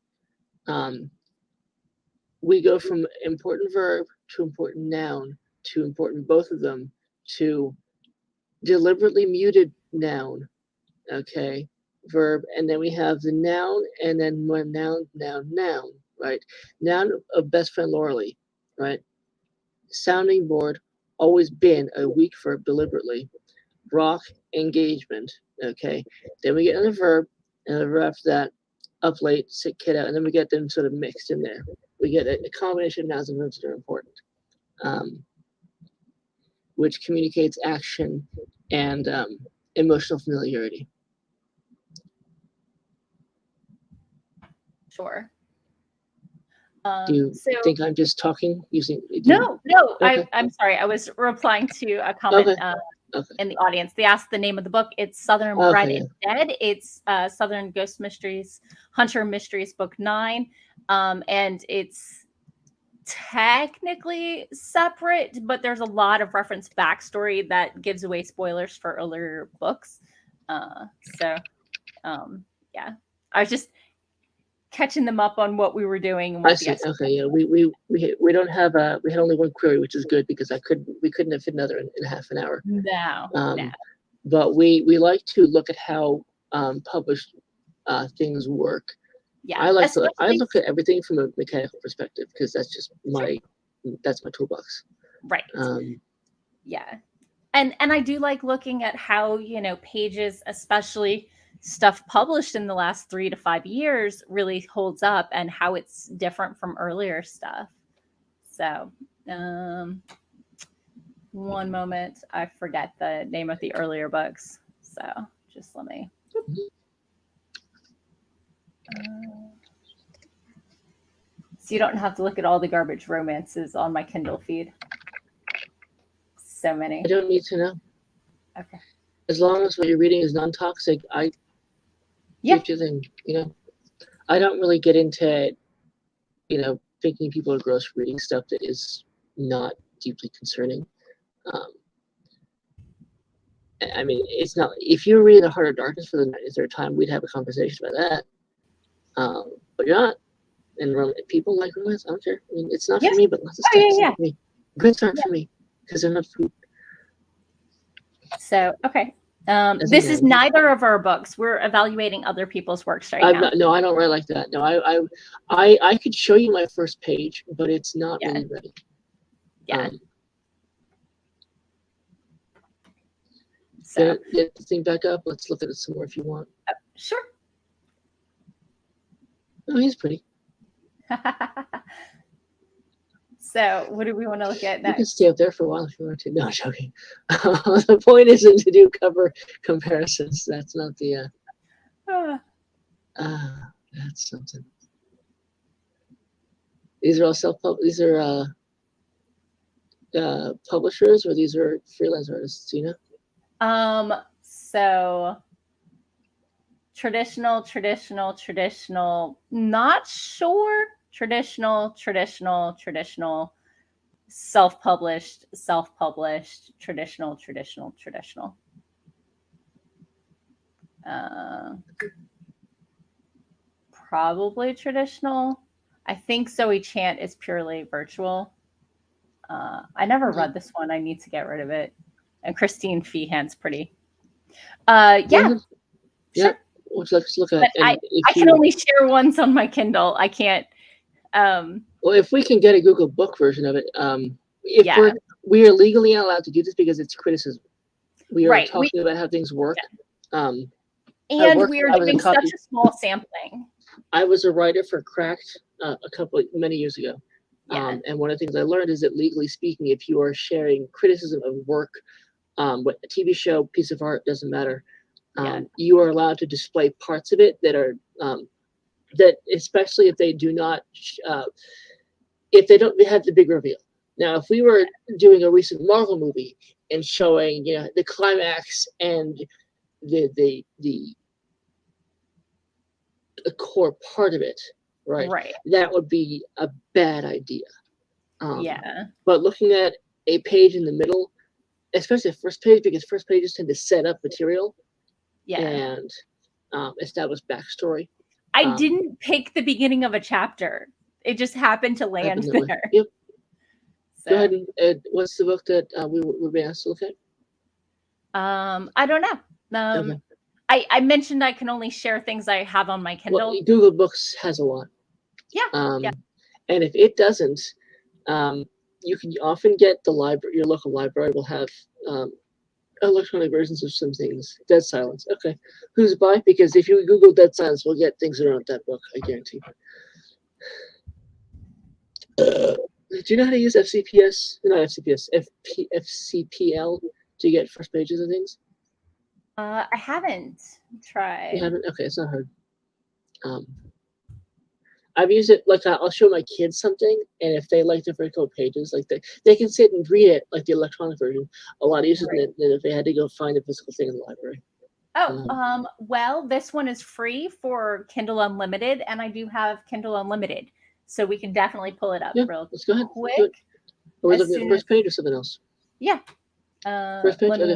We go from important verb to important noun to important both of them to deliberately muted noun. Okay. Verb, and then we have the noun, and then more noun, right? Noun of best friend Lauralee, right? Sounding board, always been a weak verb deliberately. Rock, engagement, okay? Then we get another verb, and the verb after that, up late, sick kid out, and then we get them sort of mixed in there. We get a combination of nouns and verbs that are important, which communicates action and emotional familiarity. Sure. Do you think I'm just talking using? No. Okay. I'm sorry. I was replying to a comment in the audience. They asked the name of the book. It's Southern Bread and Dead. It's Southern Ghost Mysteries, Hunter Mysteries, Book 9, and it's technically separate, but there's a lot of reference backstory that gives away spoilers for earlier books. Yeah, I was just catching them up on what we were doing. And what I see. Okay, yeah, we don't have we had only one query, which is good because we couldn't have fit another in half an hour. No. But we like to look at how published things work. Yeah, I look at everything from a mechanical perspective because that's just my toolbox. Right. Yeah, and I do like looking at how pages, especially stuff published in the last 3 to 5 years, really holds up and how it's different from earlier stuff. So, one moment, I forget the name of the earlier books. So just let me. So you don't have to look at all the garbage romances on my Kindle feed. So many. I don't need to know. Okay. As long as what you're reading is non-toxic, I don't really get into, thinking people are gross for reading stuff that is not deeply concerning. I mean, it's not. If you're reading The Heart of Darkness for the 93rd time, we'd have a conversation about that. But you're not. And people like romance. I don't care. I mean, it's not for me, but lots of stuff is not for me. Goods aren't for me because they're not food. So okay. This is neither of our books. We're evaluating other people's works right now. No, I don't write like that. No, I could show you my first page, but it's not really ready. Yeah. So get the thing back up. Let's look at it some more if you want. Sure. Oh, he's pretty. So what do we want to look at next? You can stay up there for a while if you want to. No, I'm joking. The point isn't to do cover comparisons. That's not the. That's something. These are all self-pub. These are publishers, or these are freelance artists. You know. So traditional. Not sure. Traditional, self-published, traditional. Probably traditional. I think Zoe Chant is purely virtual. I never read this one. I need to get rid of it. And Christine Feehan's pretty. Yeah. Sure. Would you like to look at? But I can only share ones on my Kindle. I can't. Well, if we can get a Google Book version of it, we are legally not allowed to do this because it's criticism. We are talking about how things work. And we're doing such a small sampling. I was a writer for Cracked many years ago. And one of the things I learned is that legally speaking, if you are sharing criticism of work, what a TV show, piece of art, doesn't matter. You are allowed to display parts of it that are that, especially if they do not, if they don't have the big reveal. Now, if we were doing a recent Marvel movie and showing, the climax and the core part of it, right? That would be a bad idea. But looking at a page in the middle, especially the first page, because first pages tend to set up material and establish backstory. I didn't pick the beginning of a chapter. It just happened to land there. Yep. So. Go ahead and what's the book that we were being asked to look at? I don't know. Okay. I mentioned I can only share things I have on my Kindle. Well, Google Books has a lot. Yeah. And if it doesn't, you can often get the library. Your local library will have electronic versions of some things. Dead Silence. Okay. Who's by? Because if you Google Dead Silence, we'll get things that aren't that book, I guarantee. Do you know how to use FCPS? Not FCPS, FCPL to get first pages of things? I haven't tried. You haven't? Okay, it's not hard. I've used it, like I'll show my kids something, and if they like the vertical pages, like they can sit and read it like the electronic version a lot easier than if they had to go find a physical thing in the library. Oh, well, this one is free for Kindle Unlimited, and I do have Kindle Unlimited, so we can definitely pull it up real let's go ahead. quick. Are we looking at the first page or something else? Yeah. First page. Okay.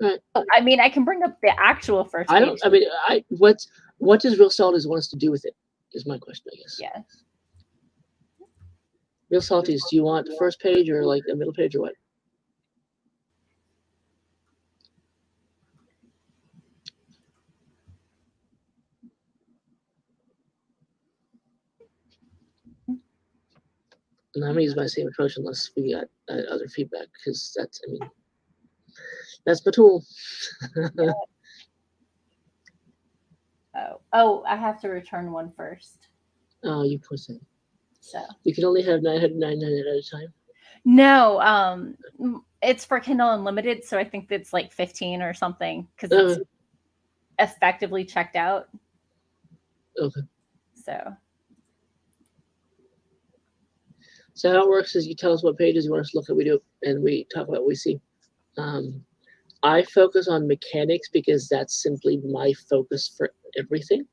Right. I mean, I can bring up the actual first page. What does Real Salties want us to do with it? Is my question, I guess. Yeah. Real Salties, do you want the first page or like the middle page or what? And I'm gonna use my same approach unless we got other feedback, because that's my tool. Oh, I have to return one first. Oh, you poor thing. So you can only have 999 at a time. No, it's for Kindle Unlimited, so I think it's like 15 or something because it's effectively checked out. Okay. So how it works is you tell us what pages you want us to look at, we do, and we talk about what we see. I focus on mechanics because that's simply my focus for everything.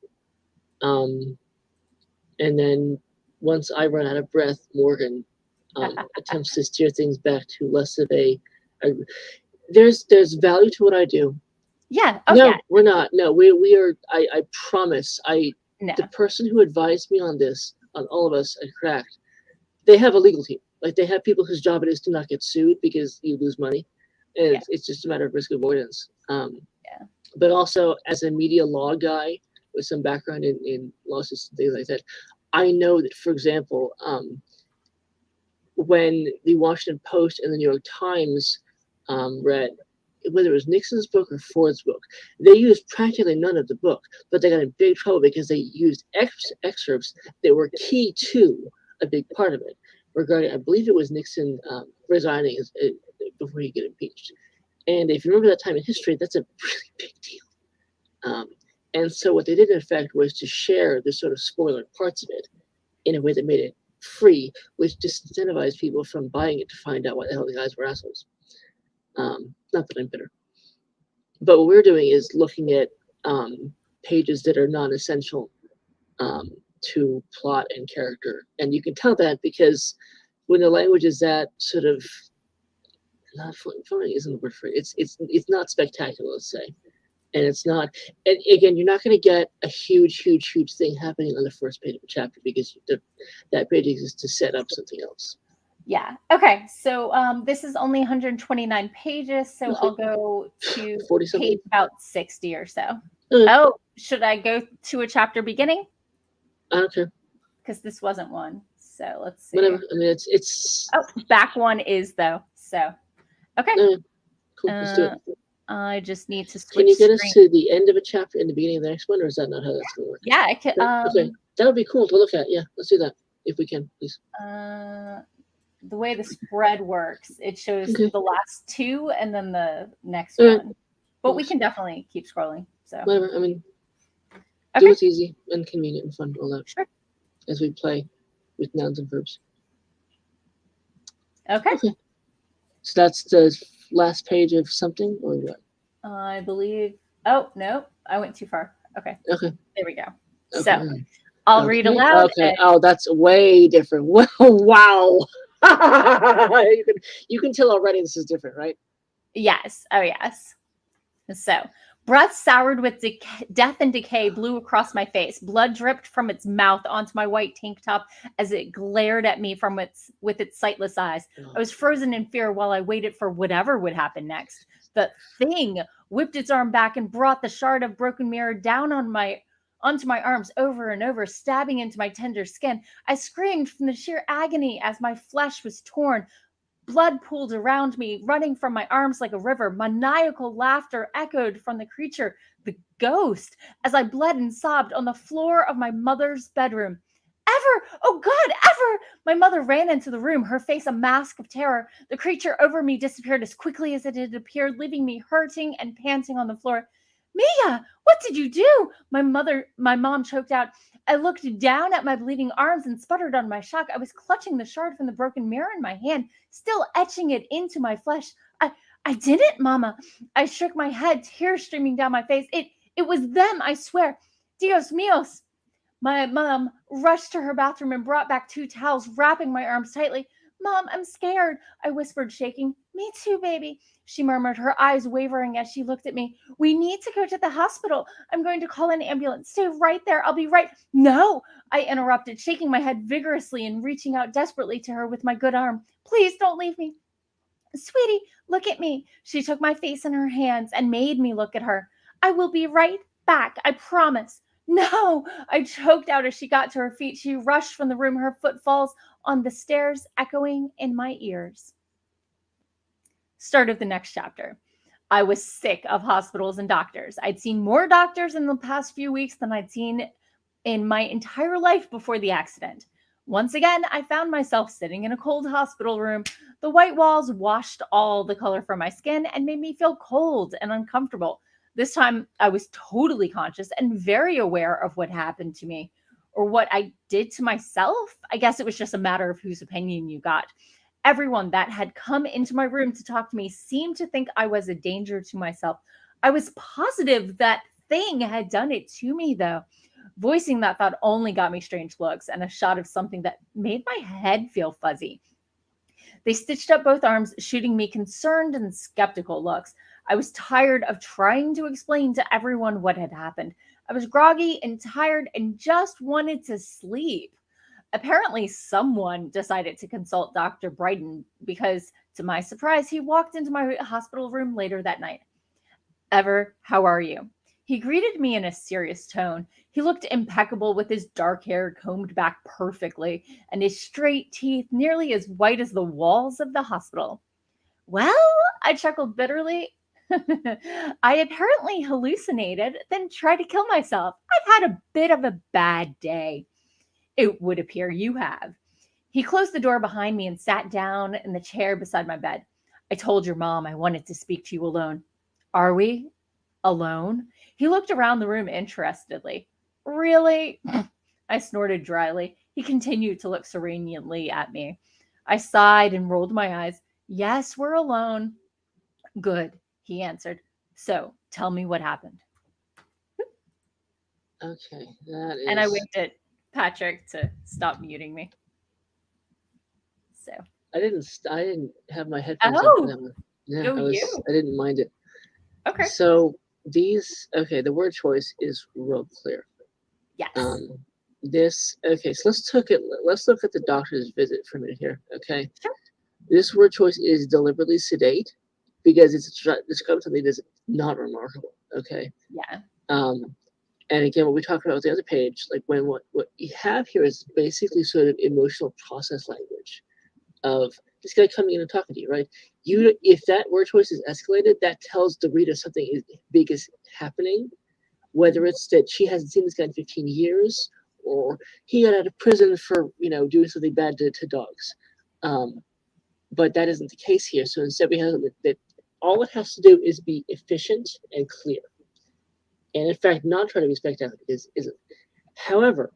And then once I run out of breath, Morgan attempts to steer things back to less of there's value to what I do. Yeah. Oh, no, yeah. we're not. No, we are. I promise. No. The person who advised me on this, on all of us at Cracked, they have a legal team. Like they have people whose job it is to not get sued because you lose money, and it's just a matter of risk avoidance. But also as a media law guy with some background in lawsuits and things like that, I know that, for example, when the Washington Post and the New York Times read, whether it was Nixon's book or Ford's book, they used practically none of the book, but they got in big trouble because they used excerpts that were key to a big part of it regarding, I believe it was Nixon resigning before he get impeached. And if you remember that time in history, that's a really big deal. And so what they did, in effect, was to share the sort of spoiler parts of it in a way that made it free, which disincentivized people from buying it to find out what the hell the guys were assholes. Not that I'm bitter. But what we're doing is looking at pages that are non-essential to plot and character. And you can tell that because when the language is that sort of, not funny isn't the word for it. It's not spectacular, let's say. And it's not, and again, you're not going to get a huge thing happening on the first page of a chapter because that page exists to set up something else. Yeah. Okay. So this is only 129 pages. So I'll go to page about 60 or so. Oh, should I go to a chapter beginning? I don't care. Because this wasn't one. So let's see. Whatever. I mean, it's. Oh, back one is though. So, okay. Cool. Let's do it. I just need to switch. Can you get us to the end of a chapter in the beginning of the next one, or is that not how that's going to work? Yeah, I can. Okay, that would be cool to look at. Yeah, let's do that if we can, please. The way the spread works, it shows the last two and then the next one. But we can definitely keep scrolling. So whatever. I mean, do what's easy and convenient and fun to all that. Sure. As we play with nouns and verbs. Okay. So that's the last page of something, or what? I believe. Oh no, I went too far. Okay. Okay. There we go. Okay. So I'll read aloud. Okay. Oh, that's way different. Wow. You can tell already this is different, right? Yes. Oh, yes. So, breath soured with death and decay blew across my face. Blood dripped from its mouth onto my white tank top as it glared at me with its sightless eyes. I was frozen in fear while I waited for whatever would happen next. The thing whipped its arm back and brought the shard of broken mirror down onto my arms over and over, stabbing into my tender skin. I screamed from the sheer agony as my flesh was torn. Blood pooled around me, running from my arms like a river. Maniacal laughter echoed from the creature, the ghost, as I bled and sobbed on the floor of my mother's bedroom. Ever! Oh God, ever! My mother ran into the room, her face a mask of terror. The creature over me disappeared as quickly as it had appeared, leaving me hurting and panting on the floor. Mia, what did you do? My mom choked out. I looked down at my bleeding arms and sputtered on my shock. I was clutching the shard from the broken mirror in my hand, still etching it into my flesh. I didn't, Mama. I shook my head, tears streaming down my face. It was them, I swear. Dios míos. My mom rushed to her bathroom and brought back 2 towels, wrapping my arms tightly. Mom, I'm scared, I whispered, shaking. Me too, baby, she murmured, her eyes wavering as she looked at me. We need to go to the hospital. I'm going to call an ambulance. Stay right there. I'll be right. No, I interrupted, shaking my head vigorously and reaching out desperately to her with my good arm. Please don't leave me. Sweetie, look at me. She took my face in her hands and made me look at her. I will be right back. I promise. No, I choked out as she got to her feet. She rushed from the room, her footfalls on the stairs echoing in my ears. Start of the next chapter. I was sick of hospitals and doctors. I'd seen more doctors in the past few weeks than I'd seen in my entire life before the accident. Once again, I found myself sitting in a cold hospital room. The white walls washed all the color from my skin and made me feel cold and uncomfortable. This time, I was totally conscious and very aware of what happened to me or what I did to myself. I guess it was just a matter of whose opinion you got. Everyone that had come into my room to talk to me seemed to think I was a danger to myself. I was positive that thing had done it to me, though. Voicing that thought only got me strange looks and a shot of something that made my head feel fuzzy. They stitched up both arms, shooting me concerned and skeptical looks. I was tired of trying to explain to everyone what had happened. I was groggy and tired and just wanted to sleep. Apparently, someone decided to consult Dr. Brighton because, to my surprise, he walked into my hospital room later that night. Ever, how are you? He greeted me in a serious tone. He looked impeccable with his dark hair combed back perfectly and his straight teeth nearly as white as the walls of the hospital. Well, I chuckled bitterly. I apparently hallucinated, then tried to kill myself. I've had a bit of a bad day. It would appear you have. He closed the door behind me and sat down in the chair beside my bed. I told your mom I wanted to speak to you alone. Are we alone? He looked around the room interestedly. Really? I snorted dryly. He continued to look serenely at me. I sighed and rolled my eyes. Yes, we're alone. Good, he answered. So, tell me what happened. Okay, that is. And I winked at Patrick to stop muting me. So I didn't have my headphones on for that one. Yeah, I didn't mind it. Okay. So the word choice is real clear. Yes. So let's look at the doctor's visit for a minute here. Okay. Sure. This word choice is deliberately sedate because it's describing something that's not remarkable. Okay. Yeah. And again, what we talked about on the other page, like when what you have here is basically sort of emotional process language of this guy coming in and talking to you, right? If that word choice is escalated, that tells the reader something big is happening, whether it's that she hasn't seen this guy in 15 years or he got out of prison for, doing something bad to dogs. But that isn't the case here. So instead we have that all it has to do is be efficient and clear. And in fact, not trying to be spectacular isn't. However,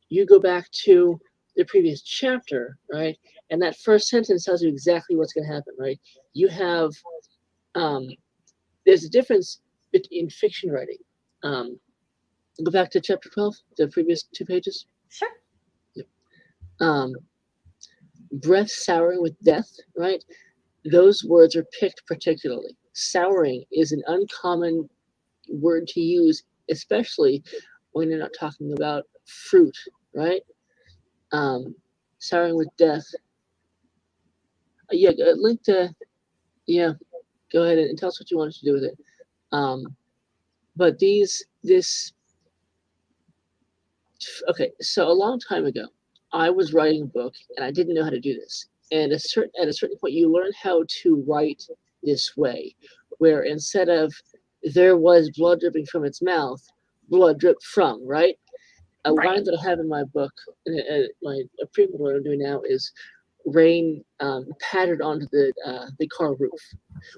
you go back to the previous chapter, right? And that first sentence tells you exactly what's going to happen, right? You have, there's a difference in fiction writing. Go back to chapter 12, the previous 2 pages. Sure. Breath souring with death, right? Those words are picked particularly. Souring is an uncommon word to use, especially when you're not talking about fruit, right? Souring with death. Link to, go ahead and tell us what you wanted to do with it. But so a long time ago, I was writing a book and I didn't know how to do this. And at a certain point, you learn how to write this way, where instead of there was blood dripping from its mouth, blood dripped from, right? A line that I have in my book, a prequel what I'm doing now is rain pattered onto the car roof,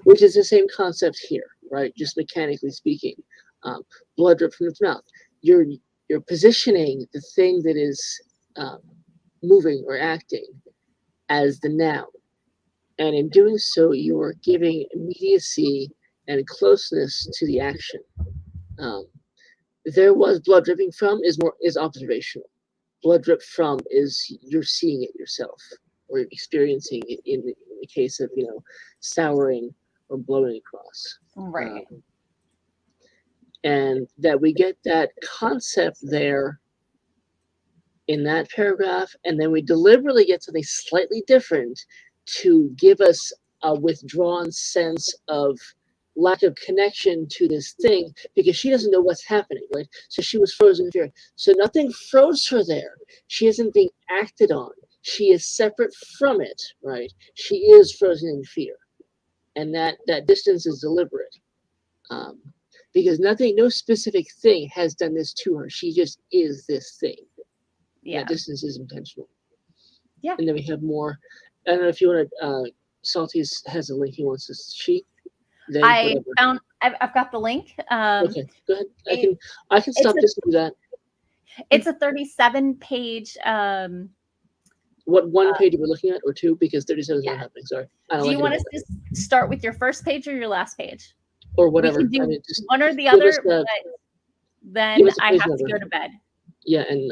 which is the same concept here, right? Just mechanically speaking, blood dripped from its mouth. You're positioning the thing that is moving or acting as the noun, and in doing so, you are giving immediacy and closeness to the action. There was blood dripping from is observational. Blood drip from is you're seeing it yourself or experiencing it in the case of souring or blowing across. Right. And that we get that concept there in that paragraph, and then we deliberately get something slightly different to give us a withdrawn sense of lack of connection to this thing because she doesn't know what's happening, right? So she was frozen in fear. So nothing froze her there. She isn't being acted on. She is separate from it, right? She is frozen in fear. And that distance is deliberate. Because no specific thing has done this to her. She just is this thing. Yeah. That distance is intentional. Yeah. And then we have more. I don't know if you want to, Salty's has a link he wants to sheet. I've got the link. Okay, go ahead. I can stop this and do that. It's a 37-page. What one page are we looking at, or 2? Because 37 is not happening. Sorry. Do you want us to start with your first page or your last page? Or whatever. We can do one or the other, but then I have to go to bed. Yeah, and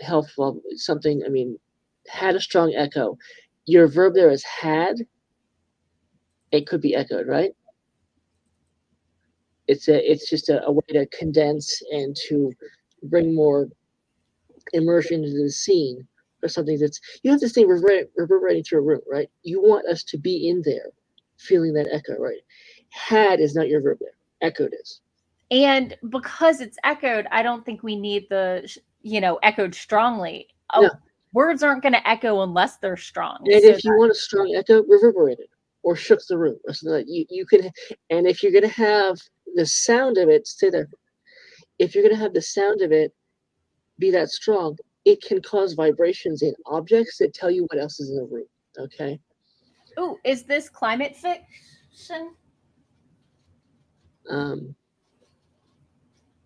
helpful something. I mean, had a strong echo. Your verb there is had. It could be echoed, right? It's just a way to condense and to bring more immersion into the scene or something that's, you have this thing reverberating through a room, right? You want us to be in there feeling that echo, right? Had is not your verb there. Echoed is. And because it's echoed, I don't think we need the, echoed strongly. Oh, No. Words aren't going to echo unless they're strong. And if you want a strong echo, reverberate it or shook the room or something like that. You can, and if you're going to have the sound of it, stay there. If you're going to have the sound of it be that strong, it can cause vibrations in objects that tell you what else is in the room. Okay. Oh, is this climate fiction?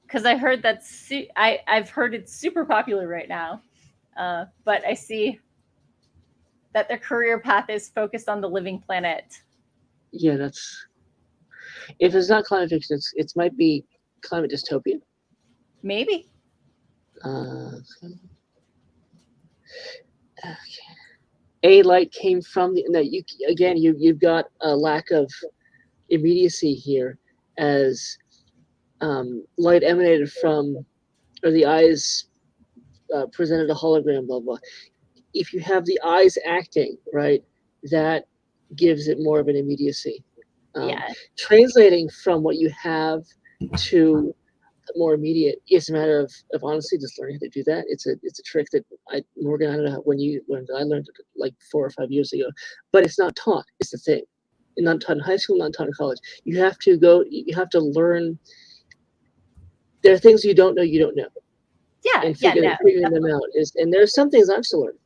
Because I heard that's I've heard it's super popular right now, but I see that their career path is focused on the living planet. Yeah, that's, if it's not climate fiction, it might be climate dystopia. Maybe. Okay. A light came from the. No, you've got a lack of immediacy here, as light emanated from, or the eyes presented a hologram. Blah blah. If you have the eyes acting, right, that gives it more of an immediacy. Yeah. Translating from what you have to more immediate, it's a matter of honestly just learning how to do that. It's a trick that Morgan, I don't know when you learned it. I learned it like 4 or 5 years ago, but it's not taught. It's the thing. Not taught in high school, not taught in college. You have to learn. There are things you don't know. Yeah, and figuring them out is, and there's some things I'm still learning.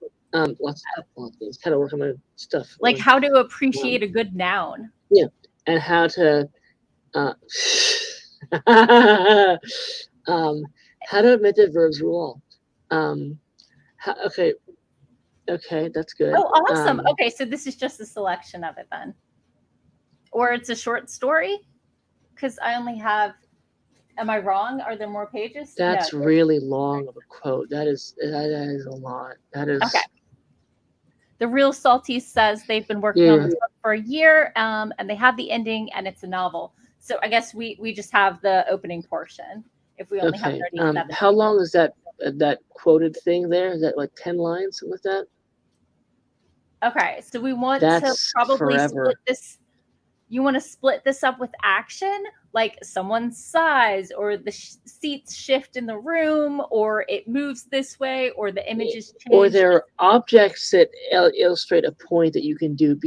Lots of things. Kind of work on my stuff. Like how to appreciate a good noun. Yeah, and how to how to admit that verbs rule. Okay, that's good. Oh, awesome. Okay, so this is just a selection of it then, or it's a short story, because I only have. Am I wrong? Are there more pages? That's really long of a quote. That is a lot. That is okay. The Real Salties says they've been working on this book for a year, and they have the ending, and it's a novel. So I guess we just have the opening portion. If we only have 37. How long is that quoted thing there? Is that like 10 lines, something like that? Okay, so we want to probably split this. You want to split this up with action, like someone's size, or the seats shift in the room, or it moves this way, or the images change. Or there are objects that illustrate a point that you can do.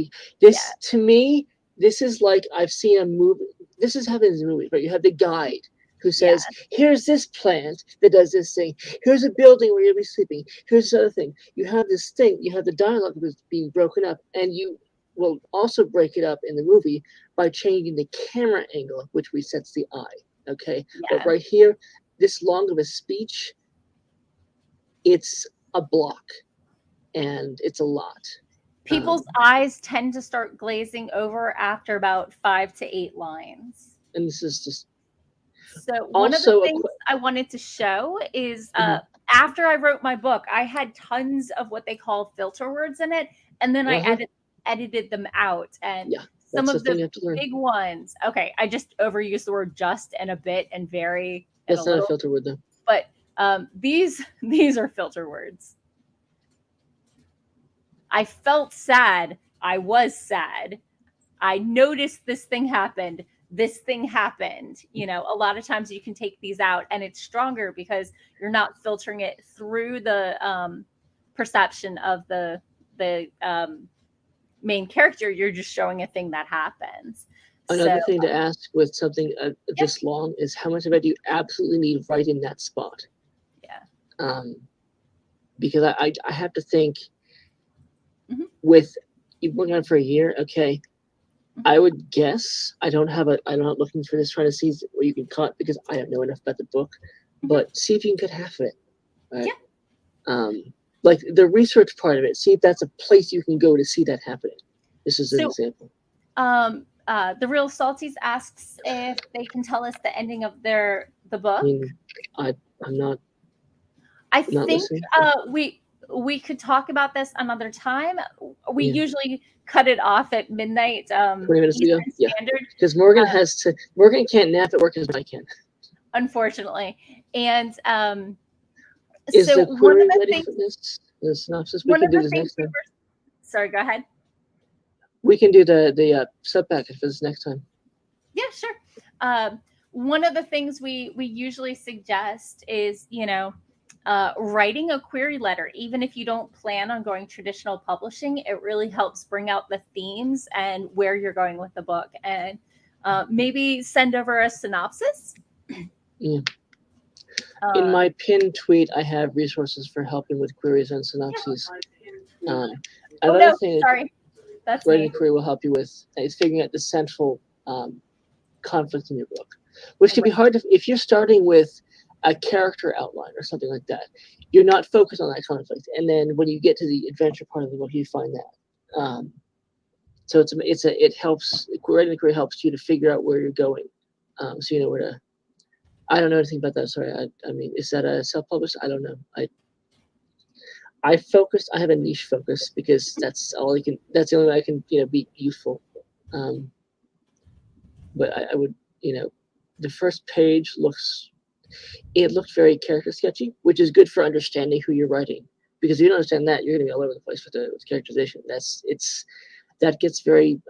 To me, this is like I've seen a movie. This is happening in movies, right? You have the guide who says, here's this plant that does this thing. Here's a building where you'll be sleeping. Here's this other thing. You have this thing. You have the dialogue that's being broken up, and you will also break it up in the movie by changing the camera angle, which resets the eye. Okay. Yeah. But right here, this long of a speech, it's a block and it's a lot. People's eyes tend to start glazing over after about 5 to 8 lines. And this is just. So one of the things I wanted to show is after I wrote my book, I had tons of what they call filter words in it. And then I edited them out, and some of the big ones. Okay, I just overused the word "just" and "a bit" and "very." That's not a filter word, though. But these are filter words. I felt sad. I was sad. I noticed this thing happened. This thing happened. A lot of times you can take these out, and it's stronger because you're not filtering it through the perception of the main character. You're just showing a thing that happens. Another thing to ask with something this long is how much of it do you absolutely need right in that spot? Yeah. Because I have to think with you've been on for a year, okay. I would guess I'm not looking for this trying to see where you can cut because I don't know enough about the book, but see if you can cut half of it. Right? Yeah. Like the research part of it, see if that's a place you can go to see that happening. This is an example. The Real Salties asks if they can tell us the ending of the book. I'm not. I think we could talk about this another time. We usually cut it off at midnight. 20 minutes ago, standard. Because Morgan Morgan can't nap at work as I can. Unfortunately, and is so the query ready for this? The synopsis. We can do this next time. Sorry, go ahead. We can do the sub package for this next time. Yeah, sure. One of the things we usually suggest is, writing a query letter. Even if you don't plan on going traditional publishing, it really helps bring out the themes and where you're going with the book, and maybe send over a synopsis. Yeah. In my pinned tweet, I have resources for helping with queries and synopses. Sorry. That's writing a query will help you with is figuring out the central conflict in your book, which can be hard if you're starting with a character outline or something like that. You're not focused on that conflict, and then when you get to the adventure part of the book, you find that. So it helps. Writing a query helps you to figure out where you're going, so you know where to. I don't know anything about that. Sorry. I mean, is that a self-published? I don't know. I have a niche focus because that's the only way I can, be useful. But I would, the first page looked very character sketchy, which is good for understanding who you're writing. Because if you don't understand that, you're going to be all over the place with characterization. That gets very,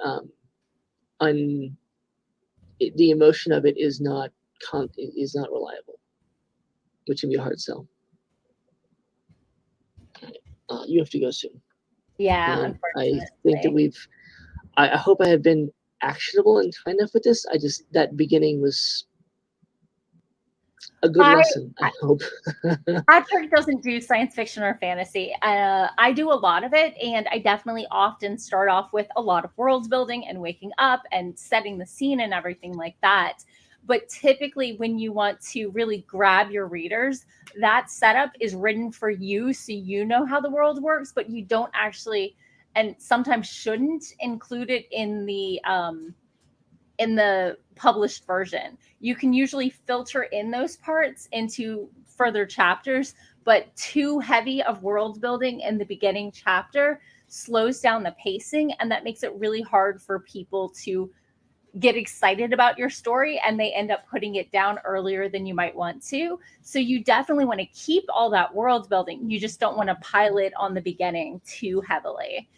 the emotion of it is not reliable, which can be a hard sell. You have to go soon. Yeah, unfortunately. I think that I hope I have been actionable and kind enough with this. That beginning was a good lesson, I hope. Patrick doesn't do science fiction or fantasy. I do a lot of it, and I definitely often start off with a lot of world building and waking up and setting the scene and everything like that. But typically when you want to really grab your readers, that setup is written for you, so you know how the world works, but you don't actually, and sometimes shouldn't, include it in the published version. You can usually filter in those parts into further chapters, but too heavy of world building in the beginning chapter slows down the pacing, and that makes it really hard for people to get excited about your story, and they end up putting it down earlier than you might want to. So you definitely want to keep all that world building. You just don't want to pile it on the beginning too heavily.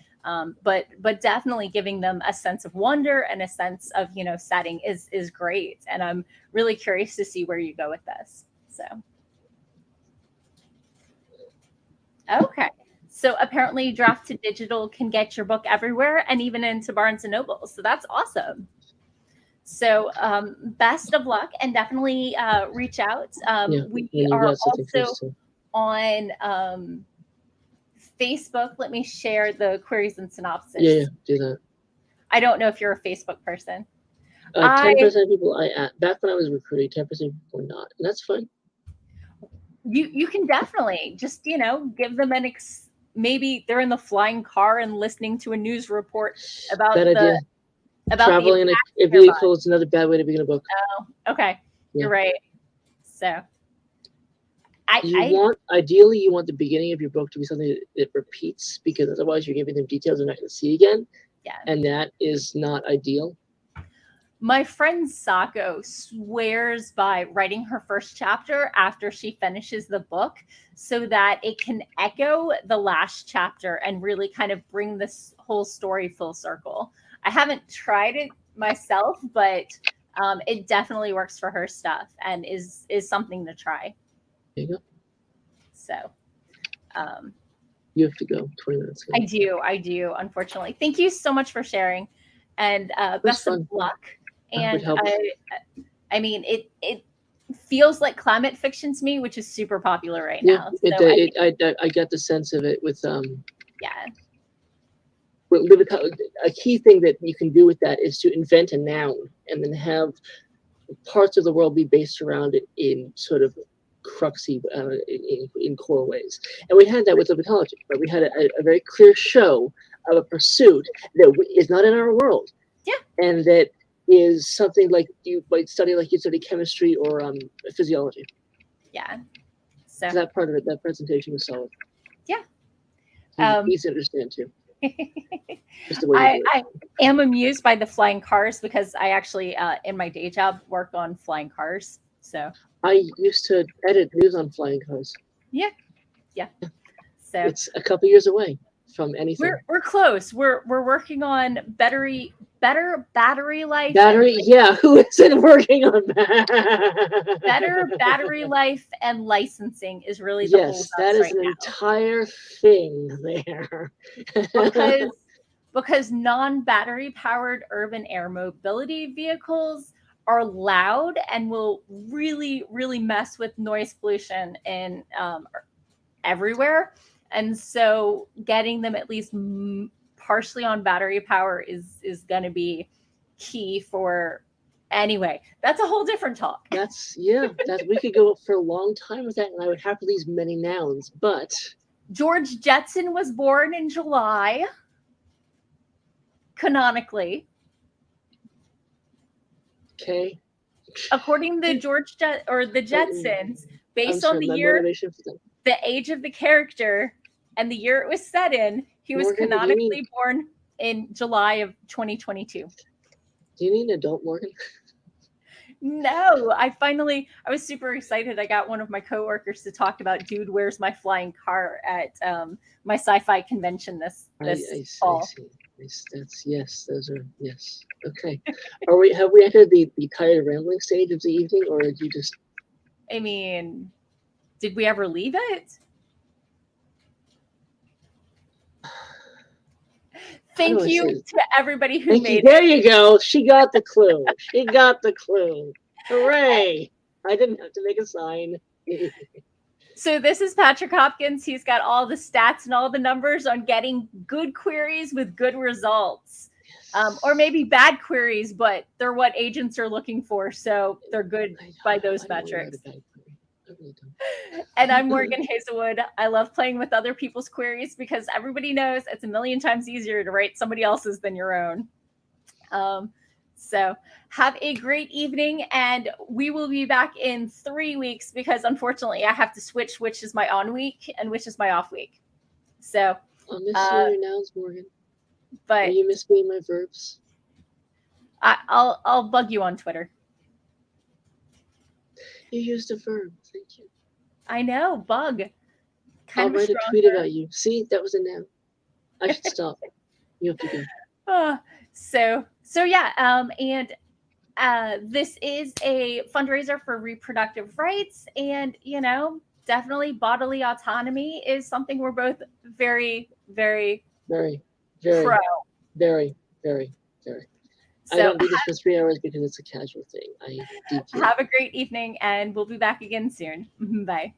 But definitely giving them a sense of wonder and a sense of, setting is great. And I'm really curious to see where you go with this. So, okay. So apparently Draft to Digital can get your book everywhere and even into Barnes and Noble. So that's awesome. So best of luck, and definitely reach out. We are also on Facebook. Let me share the queries and synopsis. Yeah, do that. I don't know if you're a Facebook person. 10% of people back when I was recruiting, 10% of people were not, and that's fine. You can definitely just give them maybe they're in the flying car and listening to a news report about traveling in a vehicle is another bad way to begin a book. Oh, okay. Yeah. You're right. So ideally you want the beginning of your book to be something that repeats, because otherwise you're giving them details they're not going to see again. Yeah. And that is not ideal. My friend Sako swears by writing her first chapter after she finishes the book so that it can echo the last chapter and really kind of bring this whole story full circle. I haven't tried it myself, but it definitely works for her stuff and is something to try. There you go. So you have to go 20 minutes ago. I do, unfortunately. Thank you so much for sharing, and best of luck. And I mean, it feels like climate fiction to me, which is super popular right now. So I got the sense of it with yeah. A key thing that you can do with that is to invent a noun and then have parts of the world be based around it in sort of cruxy, in core ways. And we had that with lipicology, right? We had a very clear show of a pursuit that is not in our world. Yeah. And that is something like you might study, chemistry or physiology. Yeah. So that part of it, that presentation was solid. Yeah. Easy to understand too. Just the way you do it. I am amused by the flying cars because I actually, in my day job, work on flying cars. So I used to edit news on flying cars. Yeah. So It's a couple years away from anything. we're close. We're working on better battery life. Yeah, who isn't working on Better battery life and licensing is really the whole yes, that is right an now. entire thing there. because non-battery powered urban air mobility vehicles are loud and will really, really mess with noise pollution in everywhere. And so getting them at least partially on battery power is going to be key for. Anyway, that's a whole different talk. That we could go for a long time with that, and I would happily use many nouns, but George Jetson was born in July, canonically. Okay. According to the Jetsons, based on the year, the age of the character, and the year it was set in, he was Morgan, canonically born in July of 2022. Do you need an adult, Morgan? No, I was super excited. I got one of my coworkers to talk about Dude, Where's My Flying Car at my sci-fi convention this fall. I see. Those are yes. Okay. Have we entered the tired rambling stage of the evening, or did you just? I mean, did we ever leave it? Thank you to everybody who made it. There you go. She got the clue. Hooray. I didn't have to make a sign. So this is Patrick Hopkins. He's got all the stats and all the numbers on getting good queries with good results. Or maybe bad queries, but they're what agents are looking for. So they're good by those metrics. And I'm Morgan Hazelwood. I love playing with other people's queries because everybody knows it's a million times easier to write somebody else's than your own. So have a great evening, and we will be back in 3 weeks because unfortunately I have to switch which is my on week and which is my off week. So I'll miss your nouns, Morgan. But will you miss me and my verbs? I'll bug you on Twitter. You used a verb. Thank you. I know, bug. I'll write a tweet about you. See, that was a noun. I should stop. You have to go. So yeah, and this is a fundraiser for reproductive rights, and definitely bodily autonomy is something we're both very, very, very, very pro. Very, very, very. So I don't do this for 3 hours because it's a casual thing. I deeply have a great evening, and we'll be back again soon. Bye.